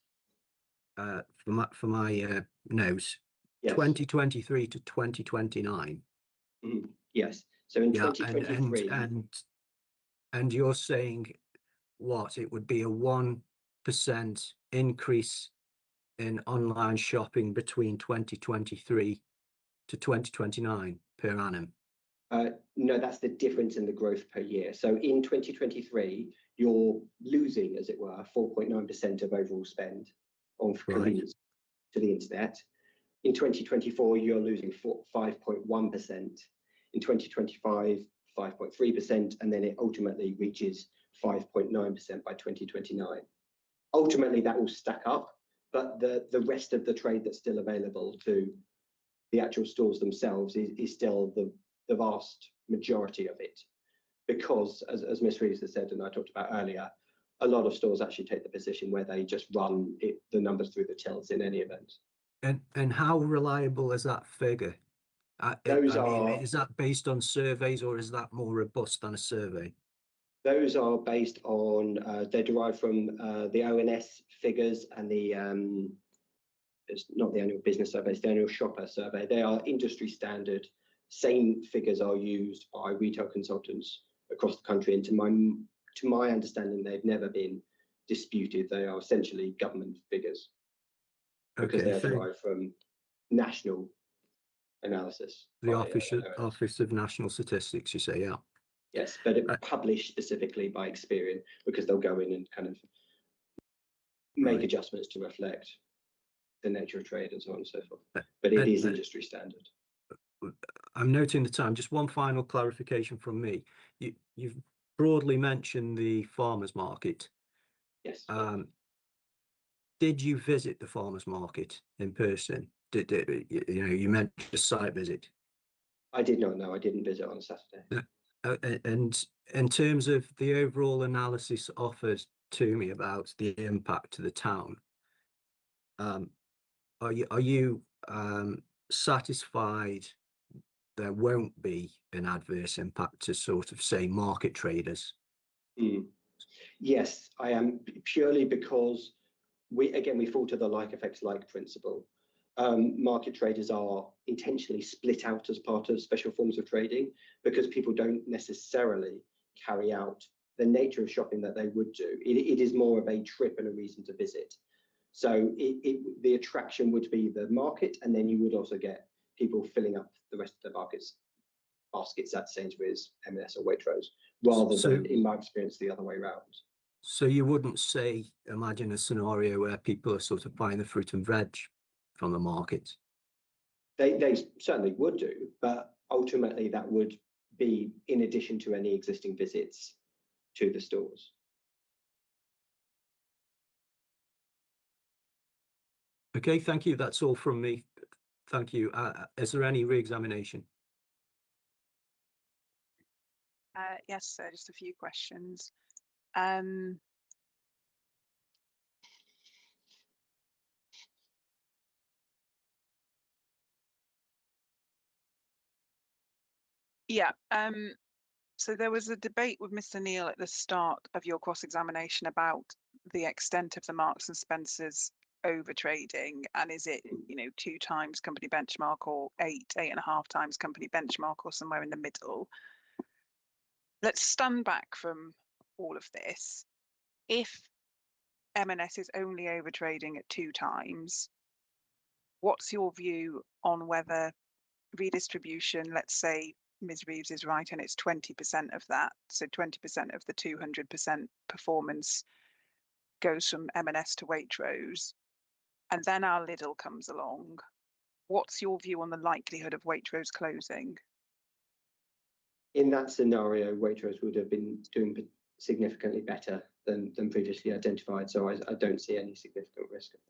S3: for my notes,
S6: yes.
S3: 2023 to 2029.
S6: Mm-hmm. Yes. So in 2023,
S3: and you're saying what? It would be a 1% increase in online shopping between 2023 to 2029 per annum.
S6: No, that's the difference in the growth per year. So in 2023, you're losing, as it were, 4.9% of overall spend on convenience to the internet. In 2024, you're losing 5.1%. In 2025, 5.3%, and then it ultimately reaches 5.9% by 2029. Ultimately, that will stack up, but the rest of the trade that's still available to the actual stores themselves is still the vast majority of it, because as Ms. Reeves has said, and I talked about earlier, a lot of stores actually take the position where they just run the numbers through the tills in any event.
S3: And how reliable is that figure? Is that based on surveys, or is that more robust than a survey?
S6: Those are based on, they're derived from the ONS figures and it's not the annual business survey, it's the annual shopper survey. They are industry standard same figures are used by retail consultants across the country, and to my understanding, they've never been disputed. They are essentially government figures because they're derived from national analysis.
S3: The Office of National Statistics, you say, yeah.
S6: Yes, but it published specifically by Experian, because they'll go in and kind of make adjustments to reflect the nature of trade and so on and so forth. But it is industry standard.
S3: I'm noting the time. Just one final clarification from me. You've broadly mentioned the farmers market.
S6: Yes.
S3: Did you visit the farmers market in person? You mentioned a site visit.
S6: I did not know. I didn't visit on Saturday.
S3: And in terms of the overall analysis offered to me about the impact to the town, are you satisfied there won't be an adverse impact to sort of, say, market traders?
S6: Yes, I am, purely because we fall to the like effects like principle. Market traders are intentionally split out as part of special forms of trading, because people don't necessarily carry out the nature of shopping that they would do. It is more of a trip and a reason to visit. So the attraction would be the market, and then you would also get people filling up the rest of the baskets at Sainsbury's, M&S or Waitrose, rather than, in my experience, the other way around.
S3: So you wouldn't imagine a scenario where people are sort of buying the fruit and veg from the market?
S6: They certainly would do, but ultimately that would be in addition to any existing visits to the stores.
S3: Okay, thank you. That's all from me. Thank you. Is there any re-examination?
S4: Yes, sir, just a few questions. So there was a debate with Mr. Neal at the start of your cross-examination about the extent of the Marks and Spencer's overtrading, and is it 2 times company benchmark, or 8.5 times company benchmark, or somewhere in the middle? Let's stand back from all of this. If M&S is only overtrading at 2 times, what's your view on whether redistribution, let's say Ms. Reeves is right and it's 20% of that, so 20% of the 200% performance goes from M&S to Waitrose, and then our Lidl comes along, what's your view on the likelihood of Waitrose closing?
S6: In that scenario, Waitrose would have been doing significantly better than previously identified, so I don't see any significant risk of that.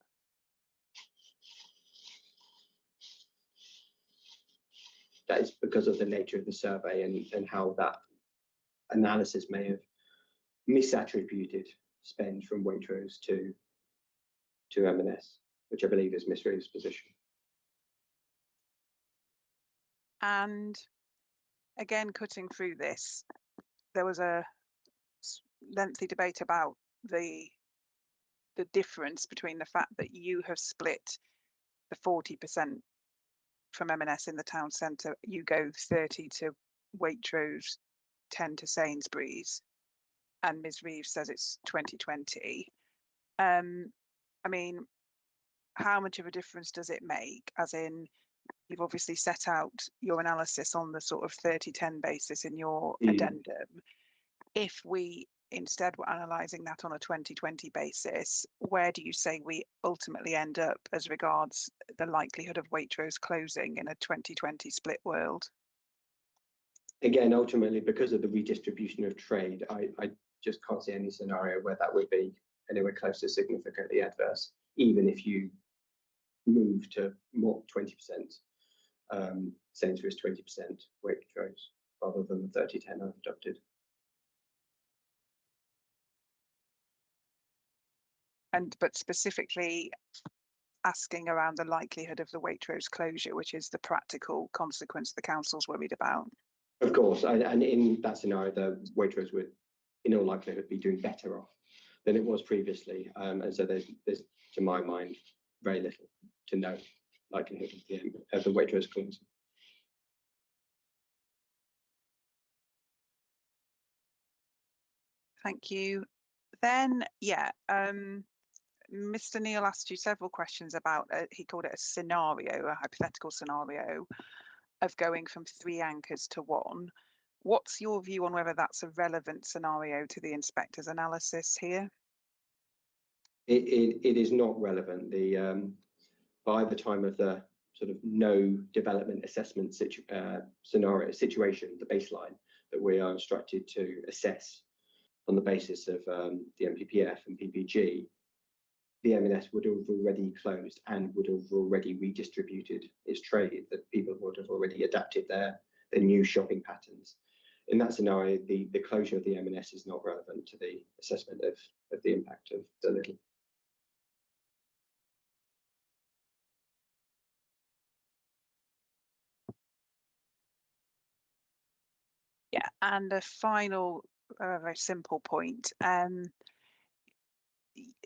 S6: That is because of the nature of the survey and how that analysis may have misattributed spend from Waitrose to M&S, which I believe is Ms. Reeves' position.
S4: And again, cutting through this, there was a lengthy debate about the difference between the fact that you have split the 40% from M&S in the town centre, you go 30 to Waitrose, 10 to Sainsbury's, and Ms. Reeves says it's 2020. I mean, how much of a difference does it make? As in, you've obviously set out your analysis on the sort of 30-10 basis in your addendum. If we instead were analysing that on a 2020 basis, where do you say we ultimately end up as regards the likelihood of Waitrose closing in a 2020 split world?
S6: Again, ultimately, because of the redistribution of trade, I just can't see any scenario where that would be anywhere close to significantly adverse, even if you move to more 20%, Sainsbury's 20% Waitrose, rather than the 30-10 I've adopted.
S4: But specifically asking around the likelihood of the Waitrose closure, which is the practical consequence the council's worried about.
S6: Of course, and in that scenario, the Waitrose would, in all likelihood, be doing better off than it was previously, and so there's, to my mind, very little to no likelihood of the Waitrose closing.
S4: Thank you. Then, yeah, Mr. Neil asked you several questions about, he called it a scenario, a hypothetical scenario of going from 3 anchors to 1. What's your view on whether that's a relevant scenario to the inspector's analysis here?
S6: It is not relevant. By the time of the sort of no development assessment scenario situation, the baseline that we are instructed to assess on the basis of the MPPF and PPG, the M&S would have already closed and would have already redistributed its trade, that people would have already adapted their new shopping patterns. In that scenario, the closure of the M&S is not relevant to the assessment of the impact of the Lidl.
S4: Yeah, and a final, very simple point.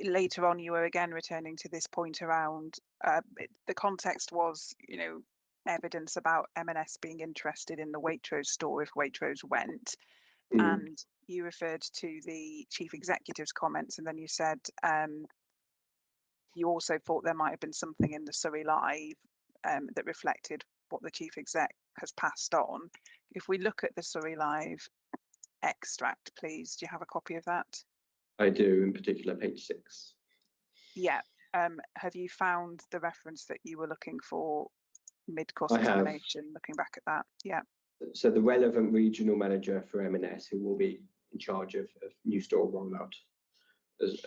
S4: Later on, you were again returning to this point around the context was, you know, evidence about M&S being interested in the Waitrose store if Waitrose went. And you referred to the chief executive's comments, and then you said you also thought there might have been something in the Surrey Live that reflected what the chief exec has passed on. If we look at the Surrey Live extract, please, do you have a copy of that?
S6: I do, in particular, page 6.
S4: Yeah. Have you found the reference that you were looking for mid-course
S6: I have.
S4: examination, looking back at that? Yeah.
S6: So the relevant regional manager for M&S, who will be in charge of new store rollout,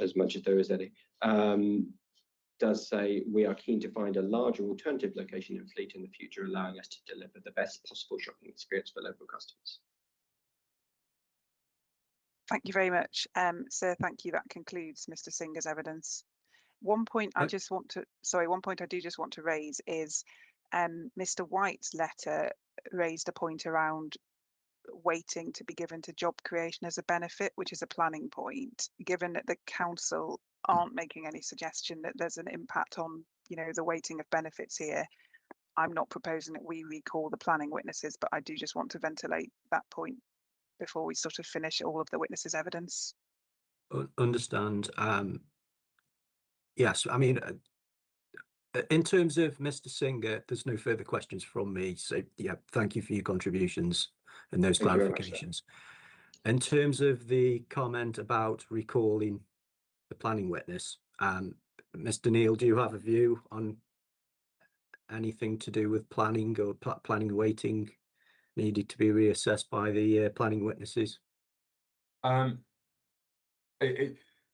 S6: as much as there is any, does say we are keen to find a larger alternative location in Fleet in the future, allowing us to deliver the best possible shopping experience for local customers.
S4: Thank you very much. Sir, thank you. That concludes Mr. Singer's evidence. One point I do just want to raise is Mr. White's letter raised a point around waiting to be given to job creation as a benefit, which is a planning point, given that the council aren't making any suggestion that there's an impact on, you know, the weighting of benefits here. I'm not proposing that we recall the planning witnesses, but I do just want to ventilate that point before we sort of finish all of the witnesses' evidence.
S3: Understand. Yes, I mean, in terms of Mr. Singer, there's no further questions from me. So yeah, thank you for your contributions and those clarifications. In terms of the comment about recalling the planning witness, Mr. Neil, do you have a view on anything to do with planning or planning weighting needed to be reassessed by the planning witnesses?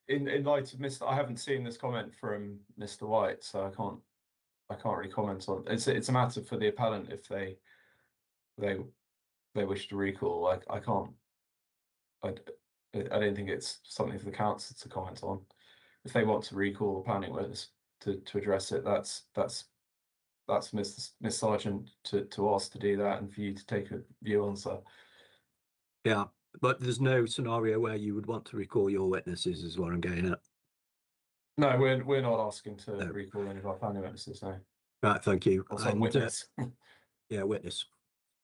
S1: In light of I haven't seen this comment from Mr. White, so I can't really comment on. It's a matter for the appellant if they wish to recall. I can't. I don't think it's something for the council to comment on. If they want to recall the planning witness to address it, that's Miss Sargent to ask to do that and for you to take a view on, sir.
S3: Yeah, but there's no scenario where you would want to recall your witnesses, is what I'm getting at.
S1: No, we're not asking to recall any of our planning witnesses, no.
S3: Right, thank you.
S1: Also, witness.
S3: Yeah, witness.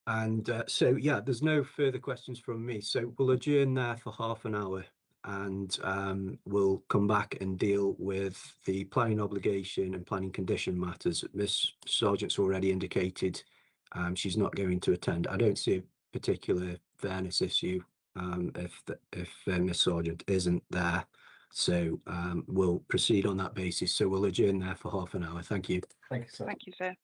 S3: And so, yeah, there's no further questions from me. So we'll adjourn there for half an hour and we'll come back and deal with the planning obligation and planning condition matters. Miss Sargent's already indicated she's not going to attend. I don't see a particular fairness issue if Miss Sargent isn't there. So we'll proceed on that basis. So we'll adjourn there for half an hour. Thank you.
S1: Thank you, sir.
S4: Thank you, sir.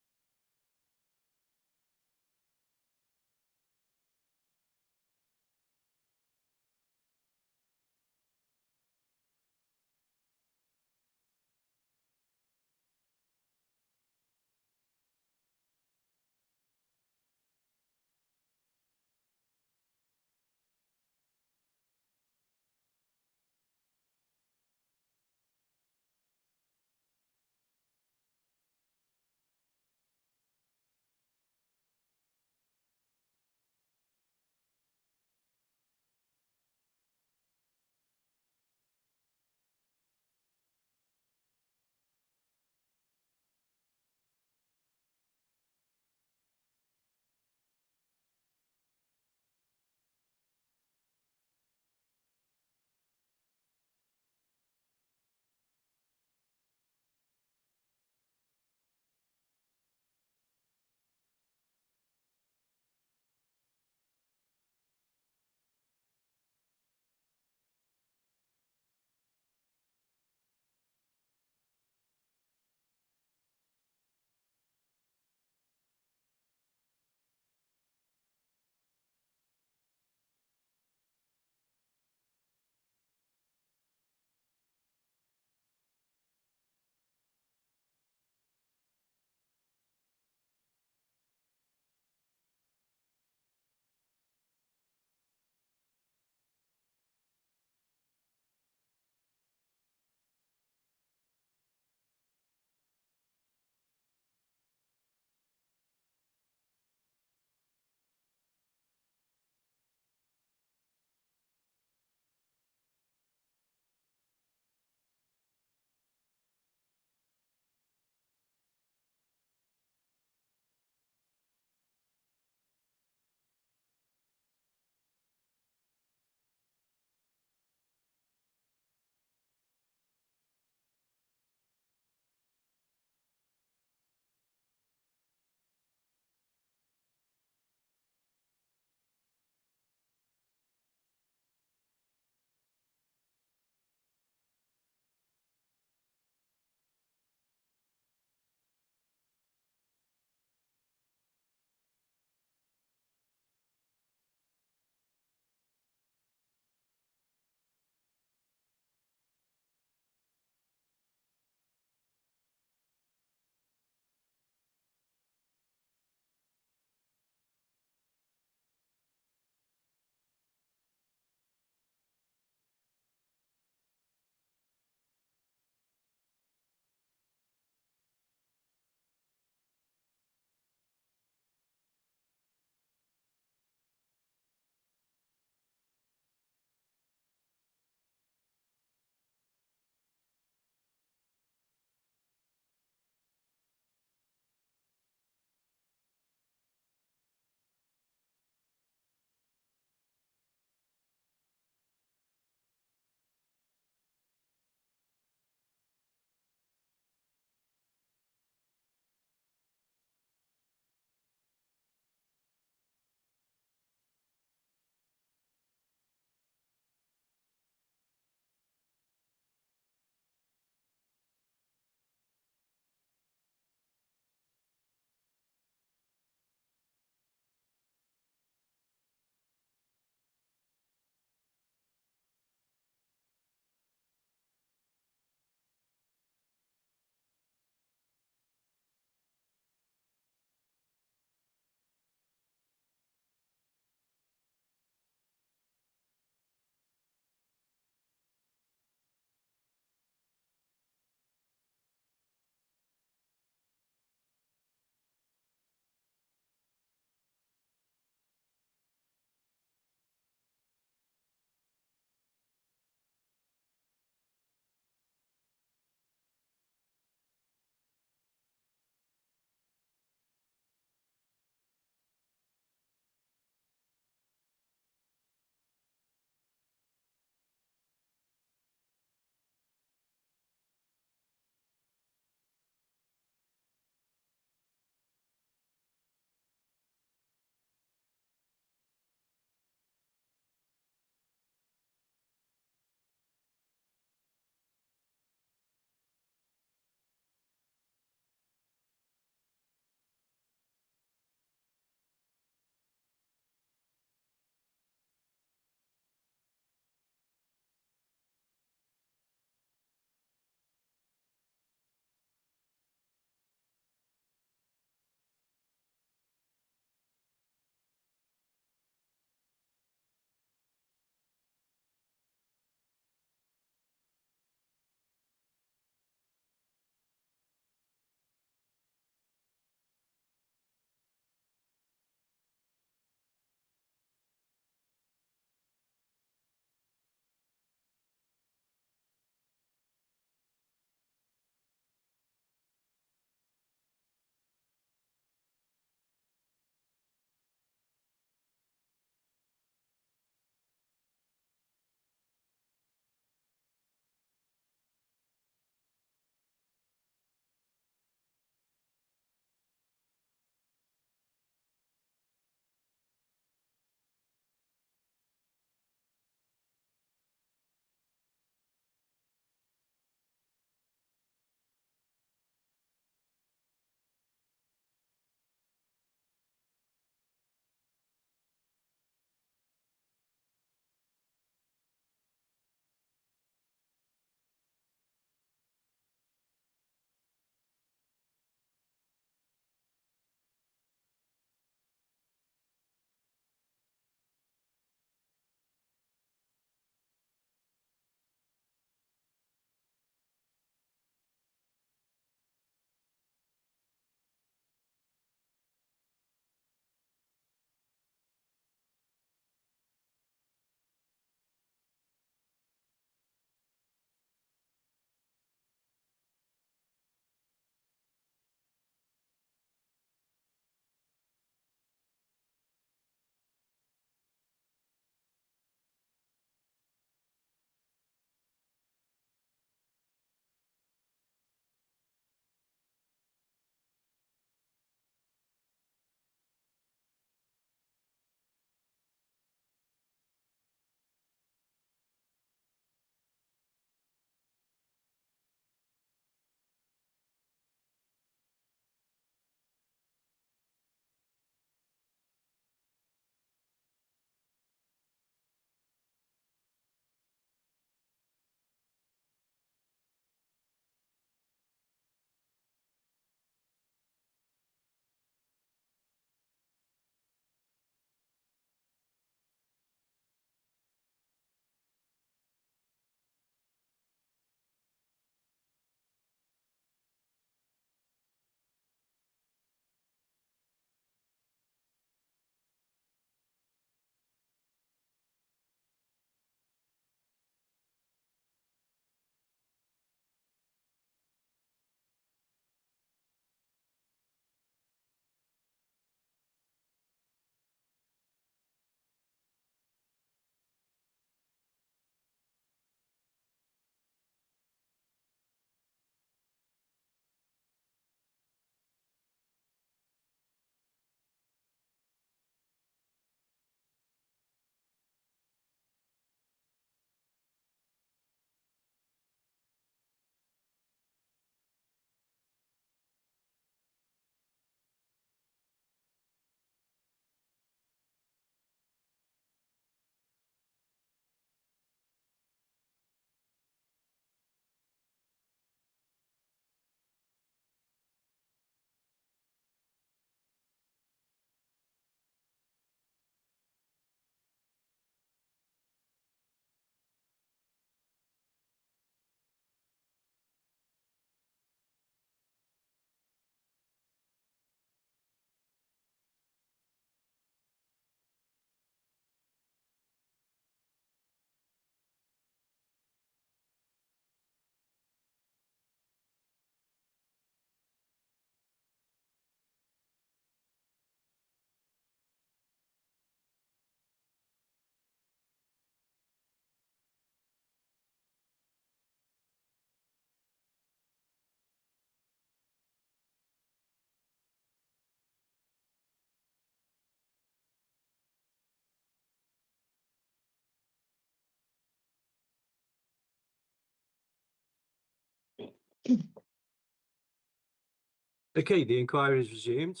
S3: Okay, the inquiry is resumed.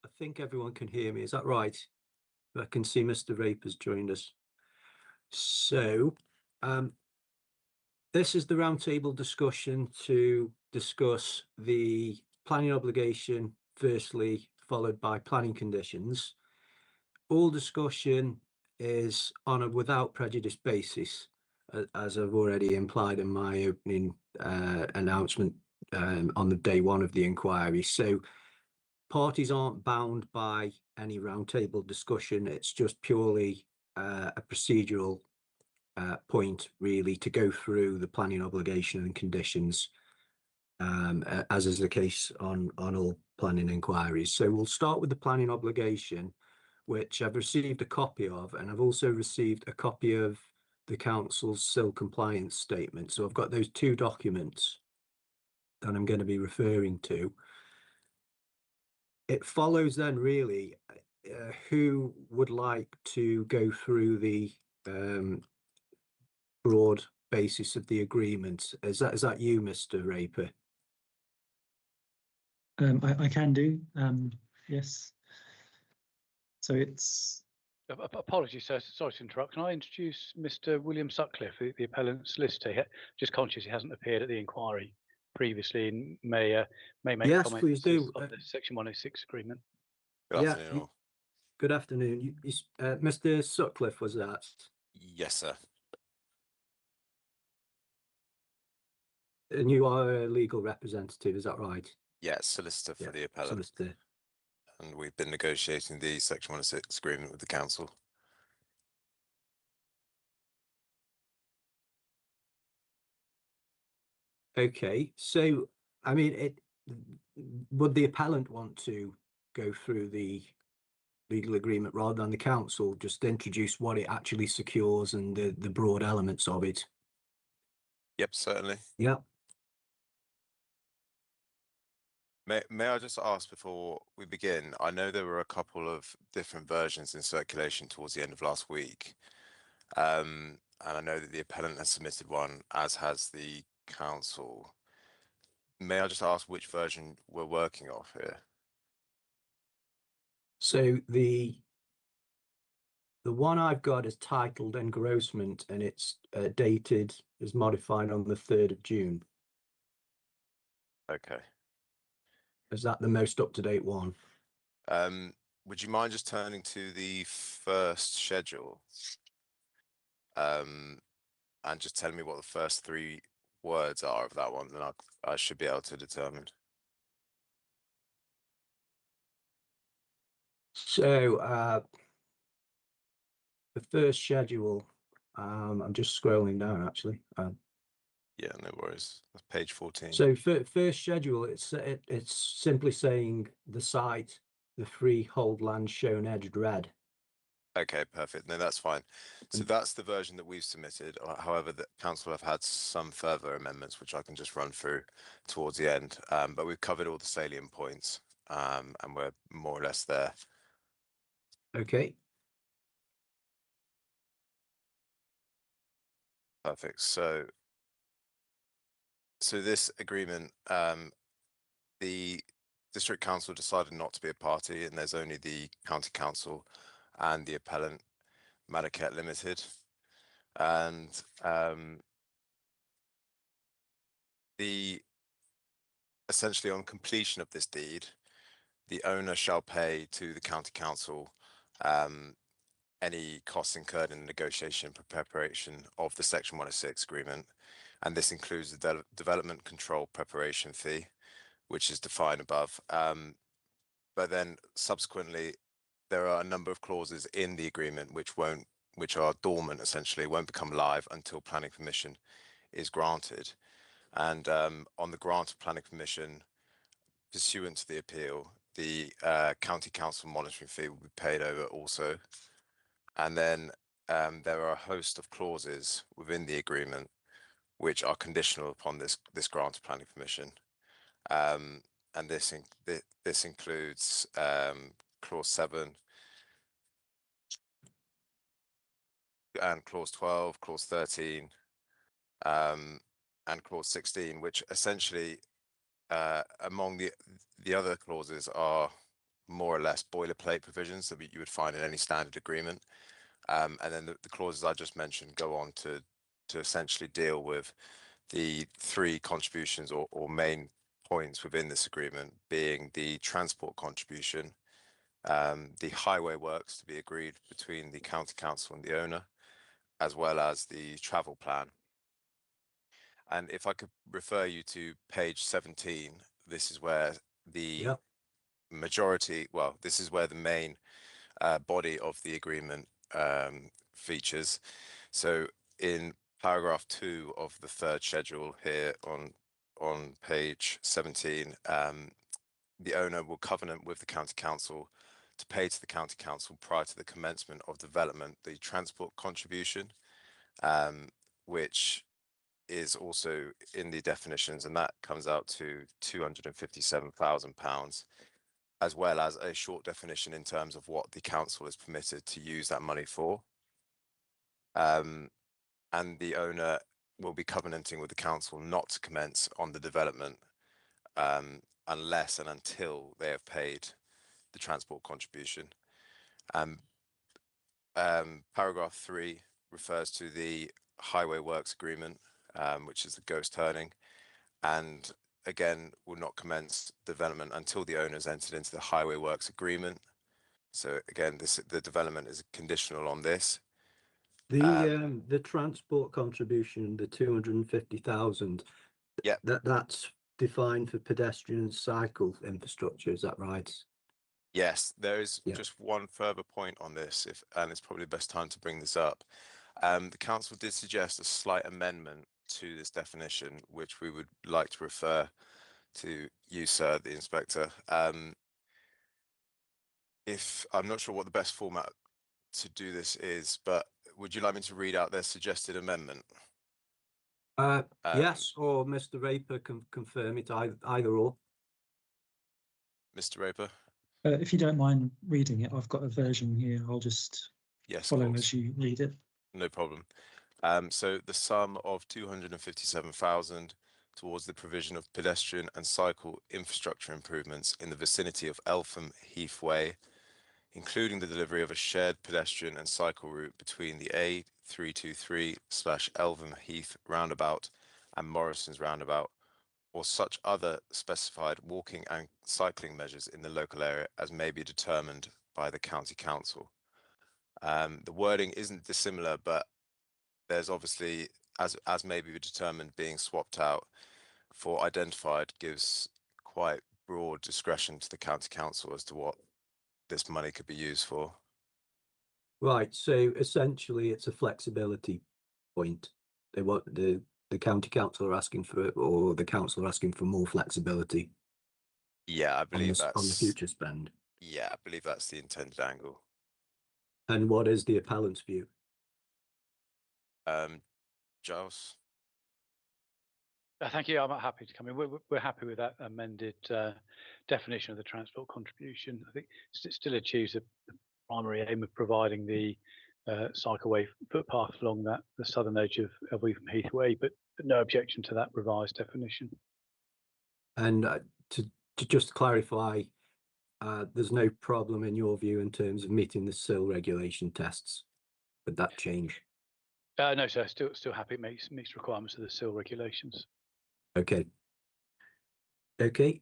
S3: I think everyone can hear me. Is that right? I can see Mr. Rape has joined us. So, this is the roundtable discussion to discuss the planning obligation, firstly, followed by planning conditions. All discussion is on a without prejudice basis, as I've already implied in my opening announcement on the day one of the inquiry. So parties aren't bound by any roundtable discussion. It's just purely a procedural point, really, to go through the planning obligation and conditions, as is the case on all planning inquiries. So we'll start with the planning obligation, which I've received a copy of, and I've also received a copy of the council's SIL compliance statement. So I've got those two documents that I'm going to be referring to. It follows then, really, who would like to go through the broad basis of the agreement? Is that you, Mr. Raper?
S2: I can do, yes. So it's...
S7: Apologies, sir. Sorry to interrupt. Can I introduce Mr. William Sutcliffe, the appellant solicitor? Just conscious he hasn't appeared at the inquiry previously and may make
S3: Yes,
S7: comments
S3: please do.
S7: of the Section 106 agreement.
S8: Good afternoon.
S3: Good afternoon. Mr. Sutcliffe, was that?
S8: Yes, sir.
S3: And you are a legal representative, is that right?
S8: Yeah, solicitor for the appellant.
S3: Solicitor.
S8: And we've been negotiating the Section 106 agreement with the council.
S3: Okay, so I mean, would the appellant want to go through the legal agreement rather than the council, just introduce what it actually secures and the broad elements of it?
S8: Yep, certainly.
S3: Yeah.
S8: May I just ask before we begin, I know there were a couple of different versions in circulation towards the end of last week. And I know that the appellant has submitted one, as has the council. May I just ask which version we're working off here?
S3: So the one I've got is titled engrossment, and it's dated as modified on the 3rd of June.
S8: Okay.
S3: Is that the most up-to-date one?
S8: Would you mind just turning to the first schedule? And just telling me what the first 3 words are of that one, then I should be able to determine.
S3: So the first schedule, I'm just scrolling down actually.
S8: Yeah, no worries. That's page 14.
S3: So first schedule, it's simply saying the site, the freehold land shown edged red.
S8: Okay, perfect. No, that's fine. So that's the version that we've submitted. However, the council have had some further amendments, which I can just run through towards the end. But we've covered all the salient points, and we're more or less there.
S3: Okay.
S8: Perfect. So this agreement, the district council decided not to be a party, and there's only the county council and the appellant, Madaket Limited. And essentially on completion of this deed, the owner shall pay to the county council any costs incurred in the negotiation for preparation of the Section 106 agreement. And this includes the development control preparation fee, which is defined above. But then subsequently, there are a number of clauses in the agreement which are dormant, essentially, won't become live until planning permission is granted. And on the grant of planning permission, pursuant to the appeal, the county council monitoring fee will be paid over also. And then there are a host of clauses within the agreement which are conditional upon this grant of planning permission. And this includes clause 7 and clause 12, clause 13, and clause 16, which essentially among the other clauses are more or less boilerplate provisions that you would find in any standard agreement. And then the clauses I just mentioned go on to essentially deal with the three contributions or main points within this agreement, being the transport contribution, the highway works to be agreed between the county council and the owner, as well as the travel plan. And if I could refer you to page 17, this is where the majority, well, this is where the main body of the agreement features. So in paragraph 2 of the third schedule here on page 17, the owner will covenant with the county council to pay to the county council prior to the commencement of development the transport contribution, which is also in the definitions, and that comes out to £257,000, as well as a short definition in terms of what the council is permitted to use that money for. And the owner will be covenanting with the council not to commence on the development unless and until they have paid the transport contribution. Paragraph 3 refers to the highway works agreement, which is the ghost turning, and again will not commence development until the owners entered into the highway works agreement. So again, the development is conditional on this.
S3: The transport contribution, the 250,000.
S8: Yeah,
S3: that's defined for pedestrian and cycle infrastructure. Is that right?
S8: Yes, there is just one further point on this, and it's probably the best time to bring this up. The council did suggest a slight amendment to this definition, which we would like to refer to you, sir, the inspector. If I'm not sure what the best format to do this is, but would you like me to read out their suggested amendment?
S3: Yes, or Mr. Raper can confirm it, either or.
S8: Mr. Raper?
S2: If you don't mind reading it, I've got a version here. I'll just follow as you read it.
S8: No problem. So the sum of 257,000 towards the provision of pedestrian and cycle infrastructure improvements in the vicinity of Elvetham Heath Way, including the delivery of a shared pedestrian and cycle route between the A323/Elvetham Heath roundabout and Morrison's roundabout, or such other specified walking and cycling measures in the local area as may be determined by the county council. The wording isn't dissimilar, but there's obviously, as may be determined, being swapped out for identified gives quite broad discretion to the county council as to what this money could be used for.
S3: Right, so essentially it's a flexibility point. They want the county council are asking for it, or the council are asking for more flexibility.
S8: Yeah, I believe that's
S3: on the future spend.
S8: Yeah, I believe that's the intended angle.
S3: And what is the appellant's view?
S8: Giles?
S7: Thank you. I'm happy to come in. We're happy with that amended definition of the transport contribution. I think it still achieves the primary aim of providing the cycleway footpath along the southern edge of Elvetham Heath Way, but no objection to that revised definition.
S3: And to just clarify, there's no problem in your view in terms of meeting the SIL regulation tests with that change?
S7: No, sir. Still happy. It meets requirements of the SIL regulations.
S3: Okay. Okay.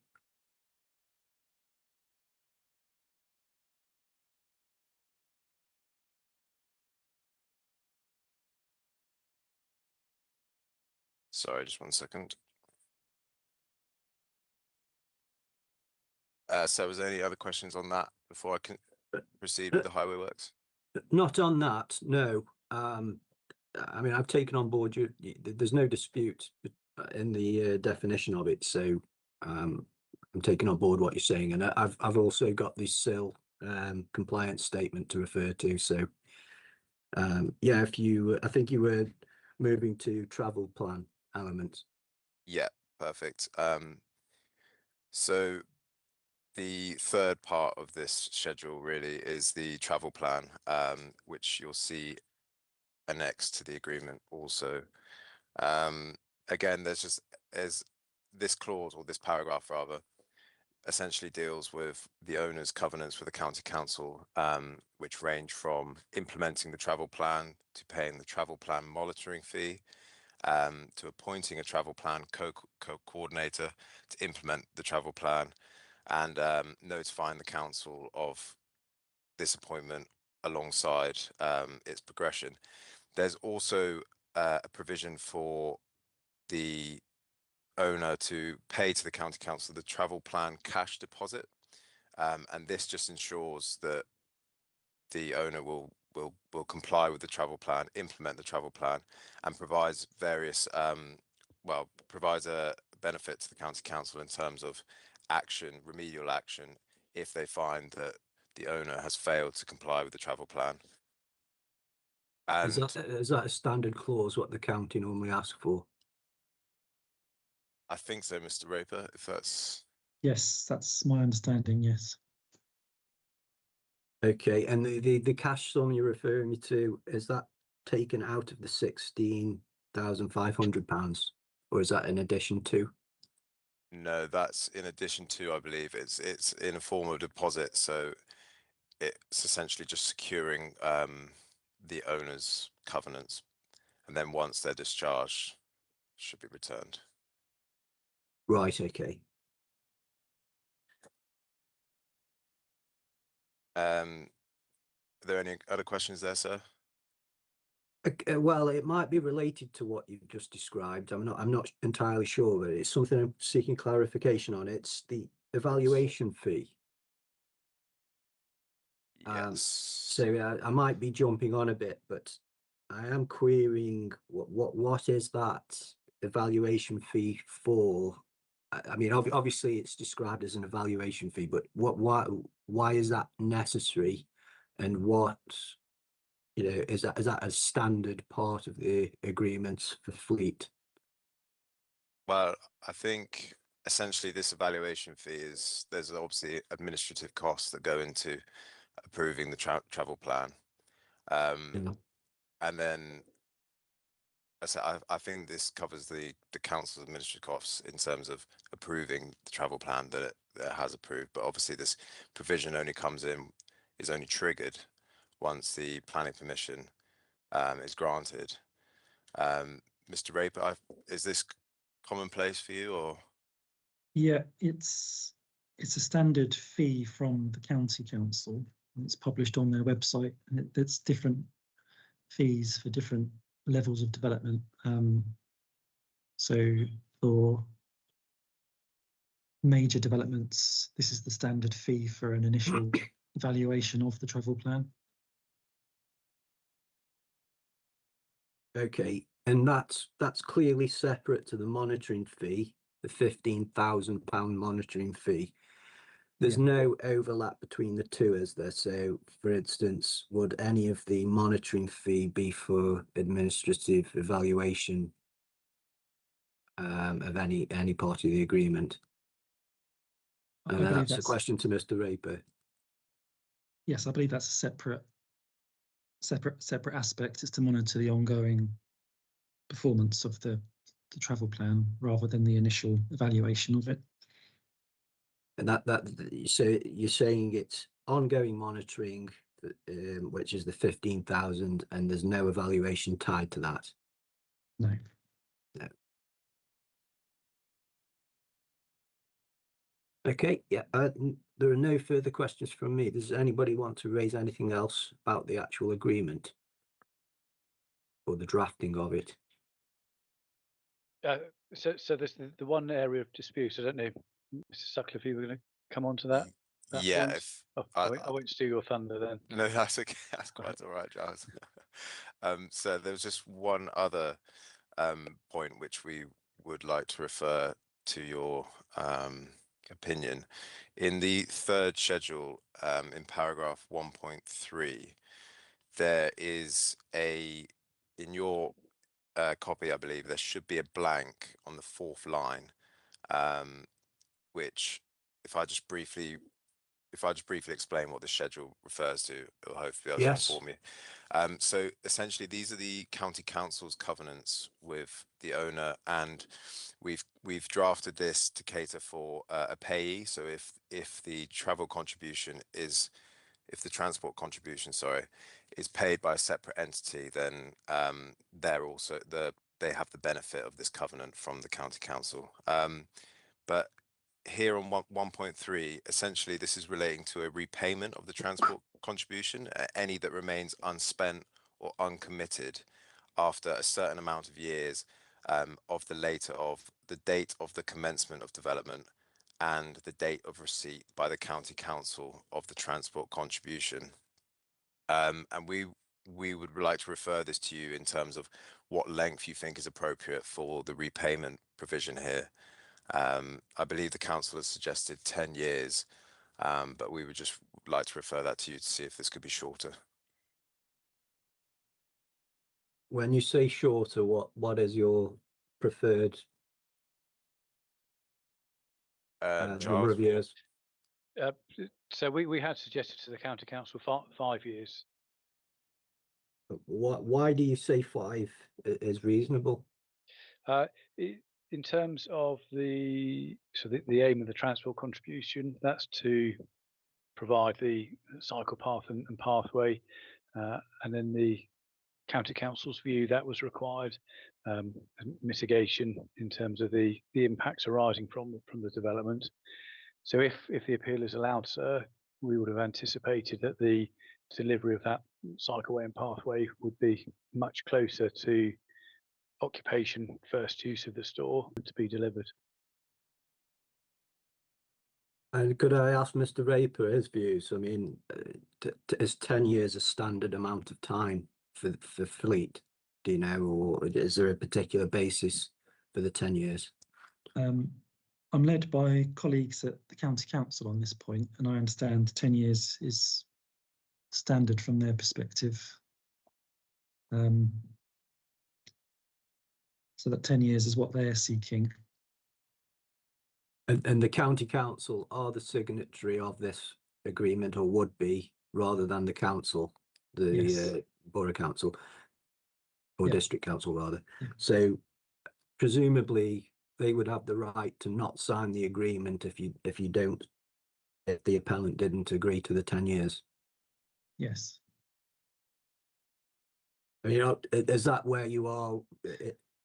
S8: Sorry, just 1 second. So was there any other questions on that before I can proceed with the highway works?
S3: Not on that, no. I mean, I've taken on board there's no dispute in the definition of it, so I'm taking on board what you're saying, and I've also got the SIL compliance statement to refer to. So yeah, I think you were moving to travel plan elements.
S8: Yeah, perfect. So the third part of this schedule really is the travel plan, which you'll see annexed to the agreement also. Again, there's this clause, or this paragraph rather, essentially deals with the owner's covenants with the county council, which range from implementing the travel plan to paying the travel plan monitoring fee, to appointing a travel plan coordinator to implement the travel plan, and notifying the council of this appointment alongside its progression. There's also a provision for the owner to pay to the county council the travel plan cash deposit, and this just ensures that the owner will comply with the travel plan, implement the travel plan, and provides various provides a benefit to the county council in terms of action, remedial action, if they find that the owner has failed to comply with the travel plan. And
S3: is that a standard clause, what the county normally ask for?
S8: I think so, Mr. Raper, if that's...
S2: Yes, that's my understanding, yes.
S3: Okay, and the cash sum you're referring me to, is that taken out of the £16,500, or is that in addition to?
S8: No, that's in addition to, I believe. It's in a form of deposit, so it's essentially just securing the owner's covenants, and then once they're discharged, should be returned.
S3: Right, okay.
S8: Are there any other questions there, sir?
S3: Well, it might be related to what you've just described. I'm not entirely sure, but it's something I'm seeking clarification on. It's the evaluation fee.
S8: Yes.
S3: So I might be jumping on a bit, but I am querying what is that evaluation fee for? I mean, obviously it's described as an evaluation fee, but why is that necessary, and what, you know, is that a standard part of the agreements for fleet?
S8: Well, I think essentially this evaluation fee is, there's obviously administrative costs that go into approving the travel plan. And then I think this covers the council's administrative costs in terms of approving the travel plan that it has approved. But obviously this provision is only triggered once the planning permission is granted. Mr. Raper, is this commonplace for you, or?
S2: Yeah, it's a standard fee from the county council. It's published on their website, and it's different fees for different levels of development. So for major developments, this is the standard fee for an initial evaluation of the travel plan.
S3: Okay, and that's clearly separate to the monitoring fee, the £15,000 monitoring fee. There's no overlap between the two, is there? So, for instance, would any of the monitoring fee be for administrative evaluation of any part of the agreement? And that's a question to Mr. Raper.
S2: Yes, I believe that's a separate aspect. Is to monitor the ongoing performance of the travel plan rather than the initial evaluation of it.
S3: And so you're saying it's ongoing monitoring, which is the 15,000, and there's no evaluation tied to that?
S2: No.
S3: No. Okay, yeah, there are no further questions from me. Does anybody want to raise anything else about the actual agreement or the drafting of it?
S7: So there's the one area of dispute. I don't know, Mr. Sutcliffe, you were going to come on to that?
S8: Yeah,
S7: I won't steal your thunder then.
S8: No, that's okay. That's quite all right, Giles. So there's just one other point which we would like to refer to your opinion. In the third schedule, in paragraph 1.3, there is in your copy, I believe, there should be a blank on the fourth line, which, if I just briefly if I just briefly explain what the schedule refers to, it'll hopefully be able to
S3: Yes.
S8: inform you. So essentially, these are the county council's covenants with the owner, and we've drafted this to cater for a payee. So if the transport contribution, sorry, is paid by a separate entity, then they have the benefit of this covenant from the county council. But here on 1.3, essentially this is relating to a repayment of the transport contribution, any that remains unspent or uncommitted after a certain amount of years of the date of the commencement of development and the date of receipt by the county council of the transport contribution. And we would like to refer this to you in terms of what length you think is appropriate for the repayment provision here. I believe the council has suggested 10 years, but we would just like to refer that to you to see if this could be shorter.
S3: When you say shorter, what is your preferred number of years?
S7: So we had suggested to the county council 5 years.
S3: Why do you say 5 is reasonable?
S7: In terms of the aim of the transport contribution, that's to provide the cycle path and pathway, and then the county council's view that was required mitigation in terms of the impacts arising from the development. So if the appeal is allowed, sir, we would have anticipated that the delivery of that cycleway and pathway would be much closer to occupation, first use of the store to be delivered.
S3: And could I ask Mr. Raper his views? I mean, is 10 years a standard amount of time for fleet? Do you know, or is there a particular basis for the 10 years?
S2: I'm led by colleagues at the county council on this point, and I understand 10 years is standard from their perspective. So that 10 years is what they're seeking.
S3: And the county council are the signatory of this agreement, or would be, rather than the council, the
S2: Yes.
S3: borough council, or
S2: Yeah.
S3: district council rather.
S2: Yeah.
S3: So presumably they would have the right to not sign the agreement if the appellant didn't agree to the 10 years.
S2: Yes.
S3: I mean, is that where you are?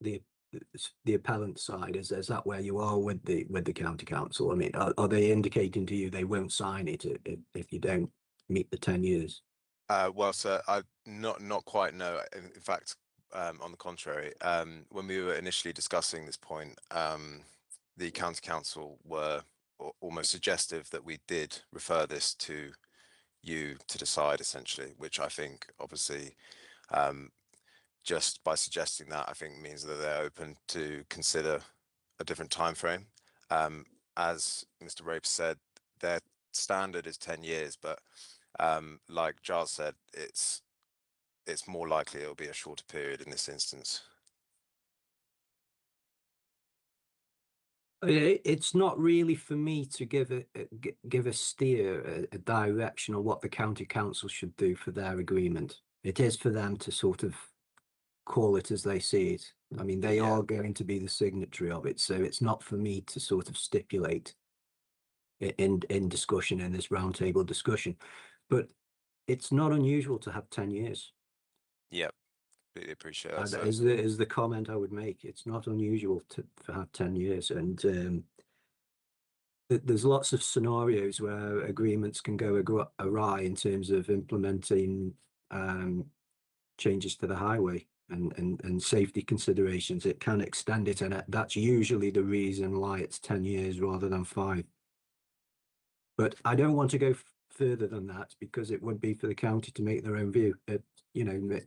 S3: The appellant side, is that where you are with the county council? I mean, are they indicating to you they won't sign it if you don't meet the 10 years?
S8: Well, sir, I not quite know. In fact, on the contrary, when we were initially discussing this point, the county council were almost suggestive that we did refer this to you to decide, essentially, which I think obviously just by suggesting that, I think means that they're open to consider a different time frame. As Mr. Rape said, their standard is 10 years, but like Giles said, it's more likely it'll be a shorter period in this instance.
S3: It's not really for me to give a steer, a direction on what the county council should do for their agreement. It is for them to sort of call it as they see it. I mean, they are going to be the signatory of it, so it's not for me to sort of stipulate in discussion, in this roundtable discussion. But it's not unusual to have 10 years.
S8: Yep, completely appreciate that.
S3: Is the comment I would make. It's not unusual to have 10 years, and there's lots of scenarios where agreements can go awry in terms of implementing changes to the highway and safety considerations. It can extend it, and that's usually the reason why it's 10 years rather than 5. But I don't want to go further than that, because it would be for the county to make their own view,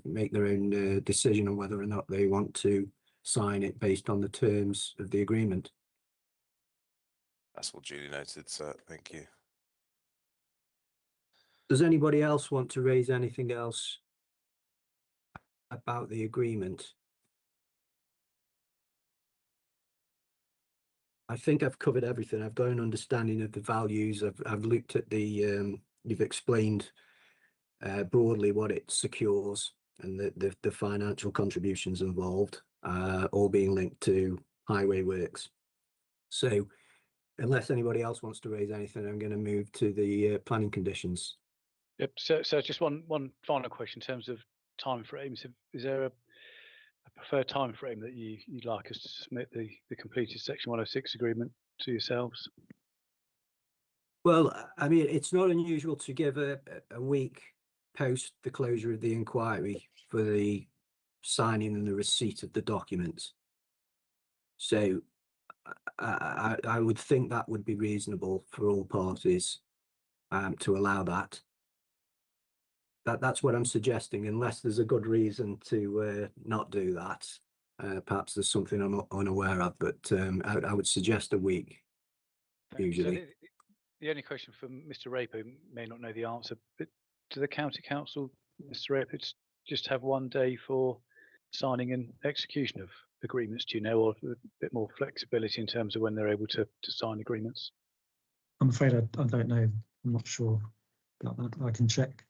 S3: make their own decision on whether or not they want to sign it based on the terms of the agreement.
S8: That's all duly noted, sir. Thank you.
S3: Does anybody else want to raise anything else about the agreement? I think I've covered everything. I've got an understanding of the values. I've looked at the you've explained broadly what it secures and the financial contributions involved, all being linked to highway works. So unless anybody else wants to raise anything, I'm going to move to the planning conditions.
S7: Yep. So just one final question in terms of timeframes. Is there a preferred time frame that you'd like us to submit the completed Section 106 agreement to yourselves?
S3: Well, I mean, it's not unusual to give a week post the closure of the inquiry for the signing and the receipt of the documents. So I would think that would be reasonable for all parties to allow that. That's what I'm suggesting, unless there's a good reason to not do that. Perhaps there's something I'm unaware of, but I would suggest a week, usually.
S7: So the only question from Mr. Raper may not know the answer, but do the County Council, Mr. Raper, just have one day for signing and execution of agreements, do you know, or a bit more flexibility in terms of when they're able to sign agreements?
S2: I'm afraid I don't know. I'm not sure about that. I can check.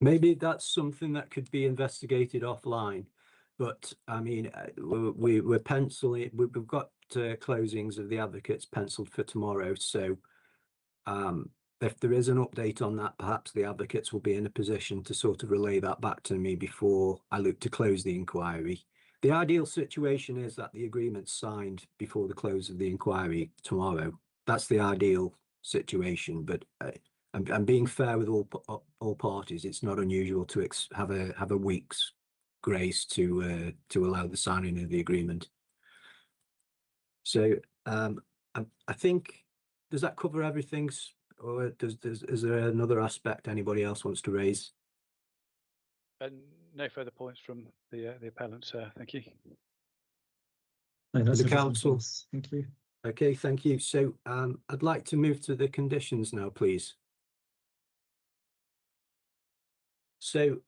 S3: Maybe that's something that could be investigated offline, but I mean, we're penciling. We've got closings of the advocates penciled for tomorrow. So, if there is an update on that, perhaps the advocates will be in a position to sort of relay that back to me before I look to close the inquiry. The ideal situation is that the agreement's signed before the close of the inquiry tomorrow. That's the ideal situation, but I'm being fair with all parties. It's not unusual to have a week's grace to allow the signing of the agreement. So I think, does that cover everything, or is there another aspect anybody else wants to raise?
S7: No further points from the appellant, sir. Thank you.
S2: No, that's
S3: the council.
S2: Thank you.
S3: Okay, thank you. So I'd like to move to the conditions now, please. So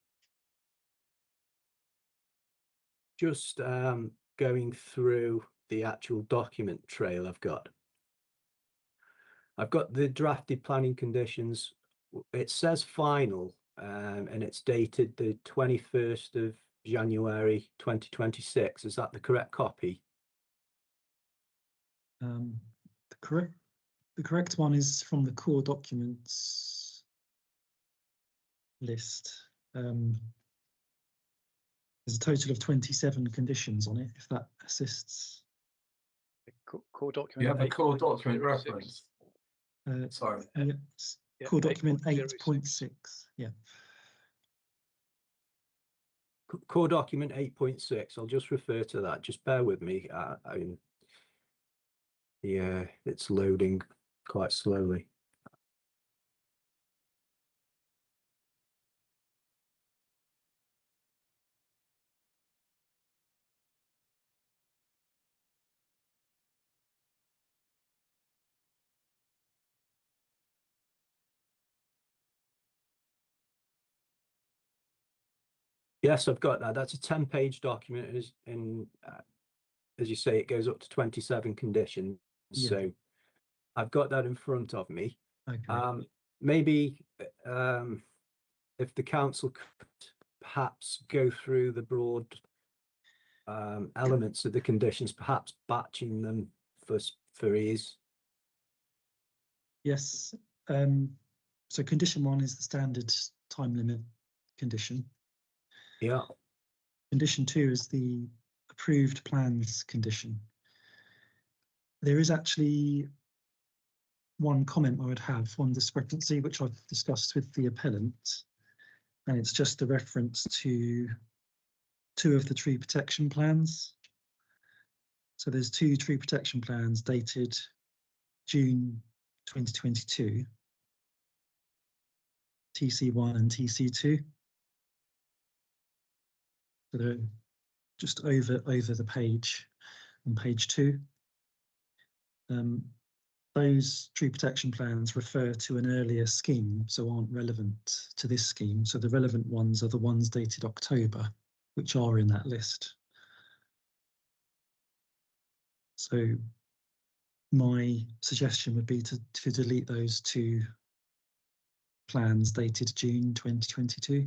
S3: just going through the actual document trail I've got the drafted planning conditions. It says final, and it's dated the 21st of January 2026. Is that the correct copy?
S2: The correct one is from the core documents list. There's a total of 27 conditions on it, if that assists.
S7: Core document.
S1: You have a core document reference. Sorry.
S2: Yeah, core document 8.6. Yeah.
S3: Core document 8.6. I'll just refer to that. Just bear with me. Yeah, it's loading quite slowly. Yes, I've got that. That's a 10-page document, and as you say, it goes up to 27 conditions. Yeah. So I've got that in front of me. Okay. Maybe if the council could perhaps go through the broad elements of the conditions, perhaps batching them for ease.
S2: Yes. So condition 1 is the standard time limit condition.
S3: Yeah.
S2: Condition 2 is the approved plans condition. There is actually one comment I would have, one discrepancy, which I've discussed with the appellant, and it's just a reference to 2 of the tree protection plans. So there's 2 tree protection plans dated June 2022, TC1 and TC2. So they're just over the page on page 2. Those tree protection plans refer to an earlier scheme, so aren't relevant to this scheme. So the relevant ones are the ones dated October, which are in that list. So my suggestion would be to delete those 2 plans dated June 2022.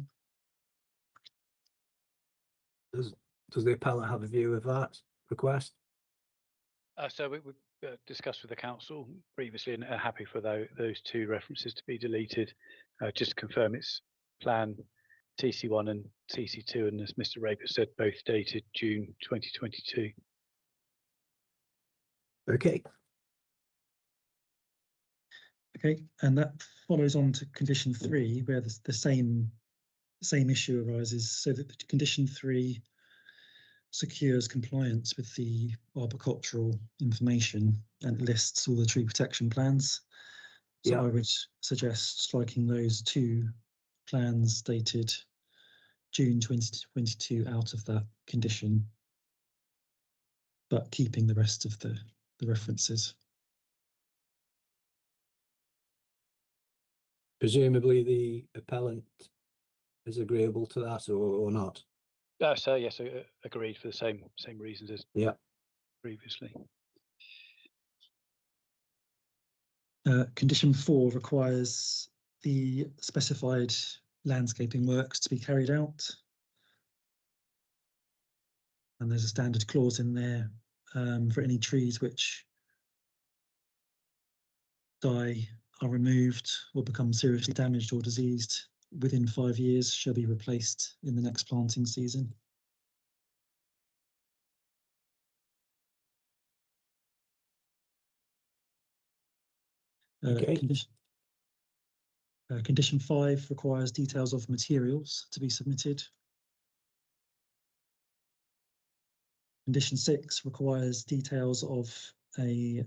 S3: Does the appellant have a view of that request?
S7: So we discussed with the council previously and are happy for those 2 references to be deleted. Just to confirm, it's plan TC1 and TC2, and as Mr. Raper said, both dated June 2022.
S3: Okay.
S2: Okay, and that follows on to condition 3, where the same issue arises. So that the condition 3 secures compliance with the arboricultural information and lists all the tree protection plans. So
S3: Yeah.
S2: I would suggest striking those 2 plans dated June 2022 out of that condition, but keeping the rest of the references.
S3: Presumably the appellant is agreeable to that or not?
S7: So yes, agreed for the same reasons as previously.
S2: Condition 4 requires the specified landscaping works to be carried out. And there's a standard clause in there for any trees which die, are removed, or become seriously damaged or diseased within 5 years shall be replaced in the next planting season.
S3: Okay.
S2: Condition 5 requires details of materials to be submitted. Condition 6 requires details of a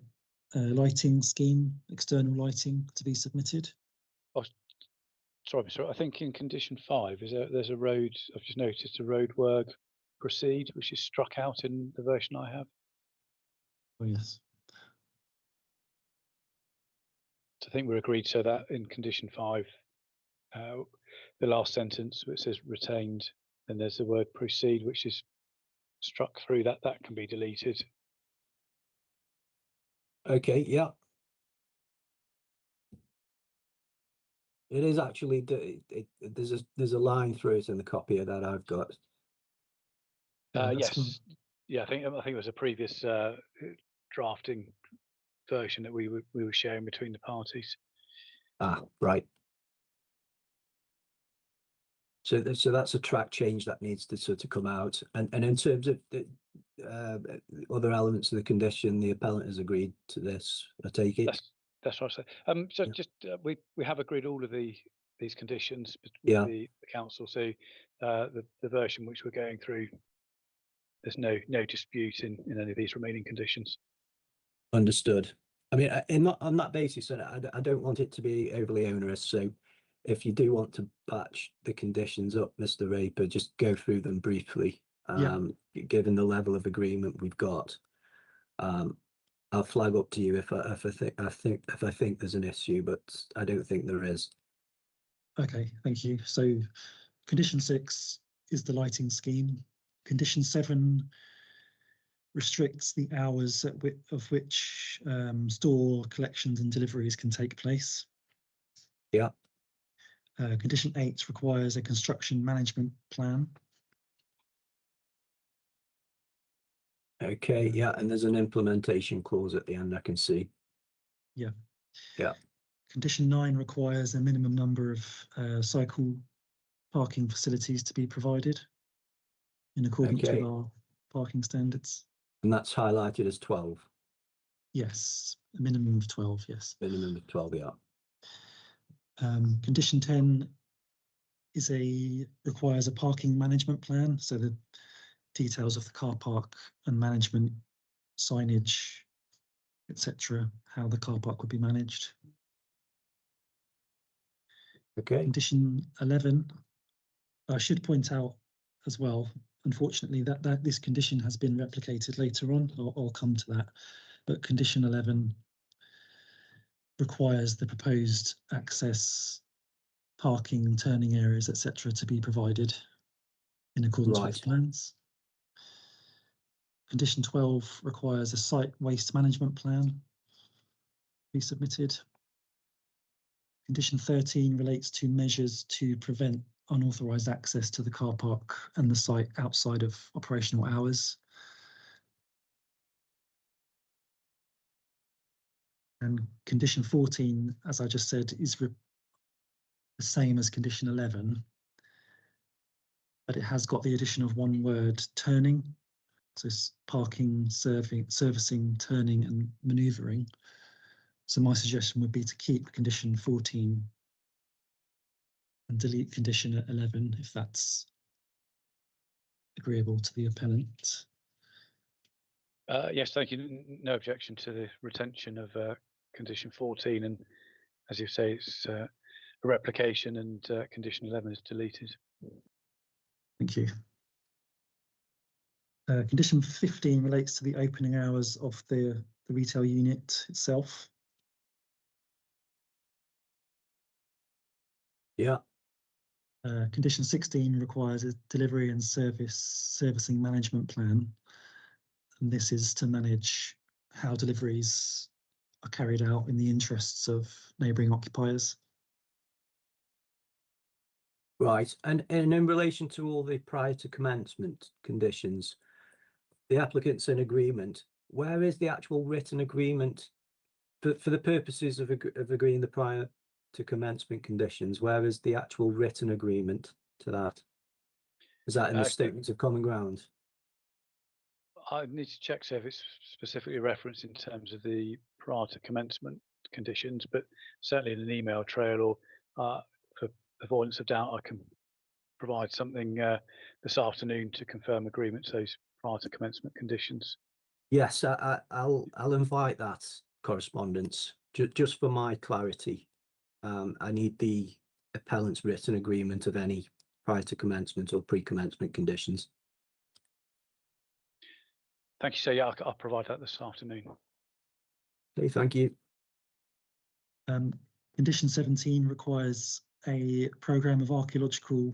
S2: lighting scheme, external lighting, to be submitted.
S7: Oh, sorry, Mr. I think in condition 5 there's a road. I've just noticed a road work proceed, which is struck out in the version I have.
S2: Oh yes.
S7: So I think we're agreed so that in condition 5, the last sentence where it says retained, and there's the word proceed, which is struck through, that can be deleted.
S3: Okay, yeah. It is actually, there's a line through it in the copy that I've got.
S7: Yes,
S2: fine.
S7: yeah, I think it was a previous drafting version that we were sharing between the parties.
S3: Ah, right. So that's a track change that needs to sort of come out. And in terms of the other elements of the condition, the appellant has agreed to this, I take it?
S7: That's right. So
S3: Yeah.
S7: just we have agreed all of these conditions with
S3: Yeah.
S7: the council. So the version which we're going through, there's no dispute in any of these remaining conditions.
S3: Understood. I mean, on that basis, I don't want it to be overly onerous. So if you do want to patch the conditions up, Mr. Raper, just go through them briefly. Given the level of agreement we've got, I'll flag up to you if I think there's an issue, but I don't think there is.
S2: Okay, thank you. So condition 6 is the lighting scheme. Condition 7 restricts the hours of which store collections and deliveries can take place.
S3: Yeah.
S2: Condition 8 requires a construction management plan.
S3: Okay, yeah, and there's an implementation clause at the end I can see.
S2: Yeah.
S3: Yeah.
S2: Condition 9 requires a minimum number of cycle parking facilities to be provided in accordance with our parking standards.
S3: And that's highlighted as 12.
S2: Yes, a minimum of 12, yes.
S3: Minimum of 12, yeah.
S2: Condition 10 requires a parking management plan, so the details of the car park and management signage, etc., how the car park would be managed.
S3: Okay.
S2: Condition 11, I should point out as well, unfortunately, that this condition has been replicated later on. I'll come to that, but condition 11 requires the proposed access, parking, turning areas, etc., to be provided in accordance with plans.
S3: Right.
S2: Condition 12 requires a site waste management plan be submitted. Condition 13 relates to measures to prevent unauthorised access to the car park and the site outside of operational hours. And condition 14, as I just said, is the same as condition 11, but it has got the addition of one word, turning. So it's parking, servicing, turning and manoeuvring. So my suggestion would be to keep condition 14 and delete condition 11 if that's agreeable to the appellant.
S7: Yes, thank you. No objection to the retention of condition 14, and as you say, it's a replication, and condition 11 is deleted.
S2: Thank you. Condition 15 relates to the opening hours of the retail unit itself.
S3: Yeah.
S2: Condition 16 requires a delivery and servicing management plan. And this is to manage how deliveries are carried out in the interests of neighbouring occupiers.
S3: Right, and in relation to all the prior to commencement conditions, the applicant's in agreement. Where is the actual written agreement for the purposes of agreeing the prior to commencement conditions? Where is the actual written agreement to that? Is that in the statements of common ground?
S7: I need to check so if it's specifically referenced in terms of the prior to commencement conditions, but certainly in an email trail or for avoidance of doubt, I can provide something this afternoon to confirm agreement to those prior to commencement conditions.
S3: Yes, I'll invite that correspondence just for my clarity. I need the appellant's written agreement of any prior to commencement or pre-commencement conditions.
S7: Thank you, sir. Yeah, I'll provide that this afternoon.
S3: Okay, thank you.
S2: Condition 17 requires a programme of archaeological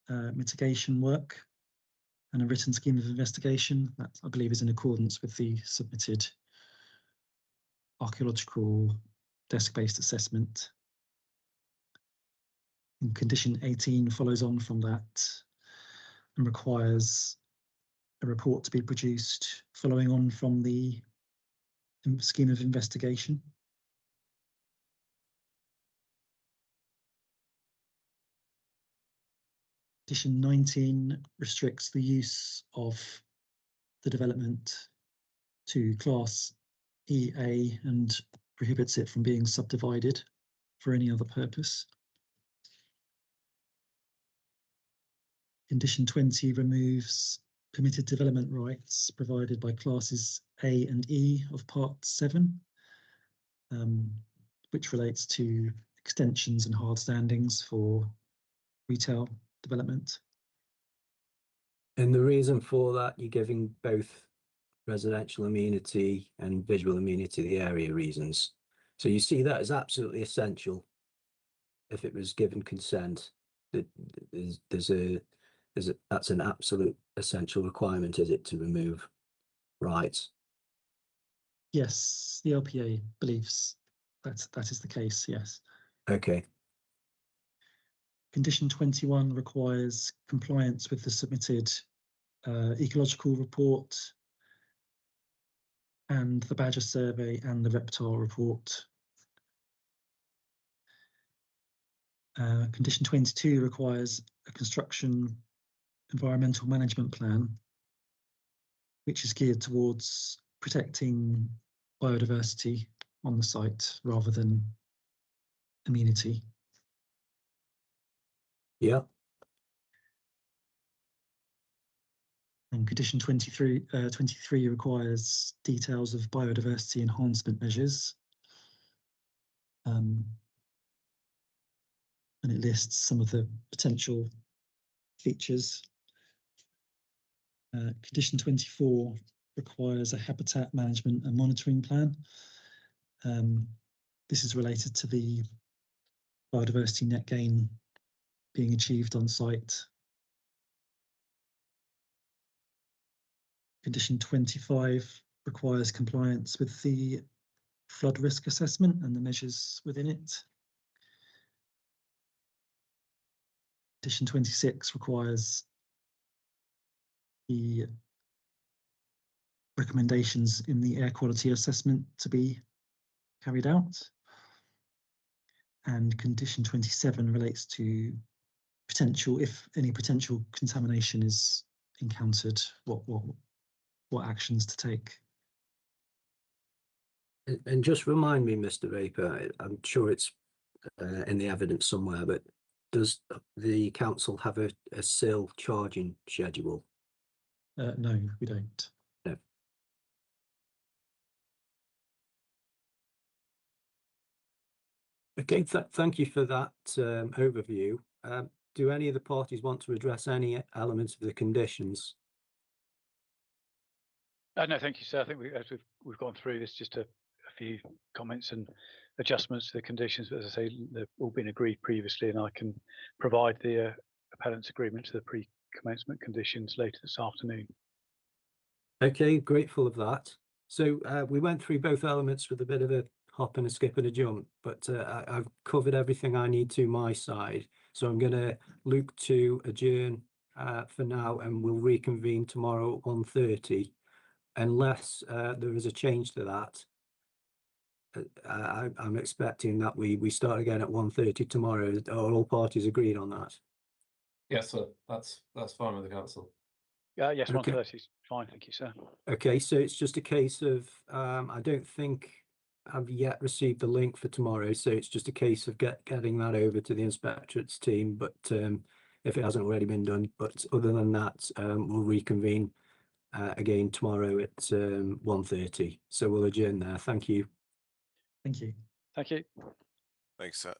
S2: mitigation work and a written scheme of investigation that I believe is in accordance with the submitted archaeological desk-based assessment. And condition 18 follows on from that and requires a report to be produced following on from the scheme of investigation. Condition 19 restricts the use of the development to Class EA and prohibits it from being subdivided for any other purpose. Condition 20 removes permitted development rights provided by classes A and E of Part 7, which relates to extensions and hard standings for retail development.
S3: And the reason for that, you're giving both residential amenity and visual amenity the area reasons. So you see that as absolutely essential. If it was given consent, that that's an absolute essential requirement, is it, to remove rights?
S2: Yes, the LPA believes that is the case, yes.
S3: Okay.
S2: Condition 21 requires compliance with the submitted ecological report and the Badger survey and the reptile report. Condition 22 requires a construction environmental management plan, which is geared towards protecting biodiversity on the site rather than amenity.
S3: Yeah.
S2: And condition 23 requires details of biodiversity enhancement measures. And it lists some of the potential features. Condition 24 requires a habitat management and monitoring plan. This is related to the biodiversity net gain being achieved on site. Condition 25 requires compliance with the flood risk assessment and the measures within it. Condition 26 requires the recommendations in the air quality assessment to be carried out. And condition 27 relates to potential, if any potential contamination is encountered, what actions to take.
S3: And just remind me, Mr. Vapor, I'm sure it's in the evidence somewhere, but does the council have a SIL charging schedule?
S2: No, we don't.
S3: No. Okay, thank you for that overview. Do any of the parties want to address any elements of the conditions?
S7: No, thank you, sir. I think as we've gone through this, just a few comments and adjustments to the conditions, but as I say, they've all been agreed previously, and I can provide the appellant's agreement to the pre-commencement conditions later this afternoon.
S3: Okay, grateful of that. So we went through both elements with a bit of a hop and a skip and a jump, but I've covered everything I need to my side. So I'm going to look to adjourn for now, and we'll reconvene tomorrow at 1:30. Unless there is a change to that, I'm expecting that we start again at 1:30 tomorrow. Are all parties agreed on that?
S1: Yes, sir. That's fine with the council.
S7: Yes,
S3: Okay.
S7: 1:30 is fine. Thank you, sir.
S3: Okay, so it's just a case of I don't think I've yet received the link for tomorrow, so it's just a case of getting that over to the inspectorate's team. But if it hasn't already been done, but other than that, we'll reconvene again tomorrow at 1:30. So we'll adjourn there. Thank you.
S2: Thank you.
S7: Thank you.
S8: Thanks, sir.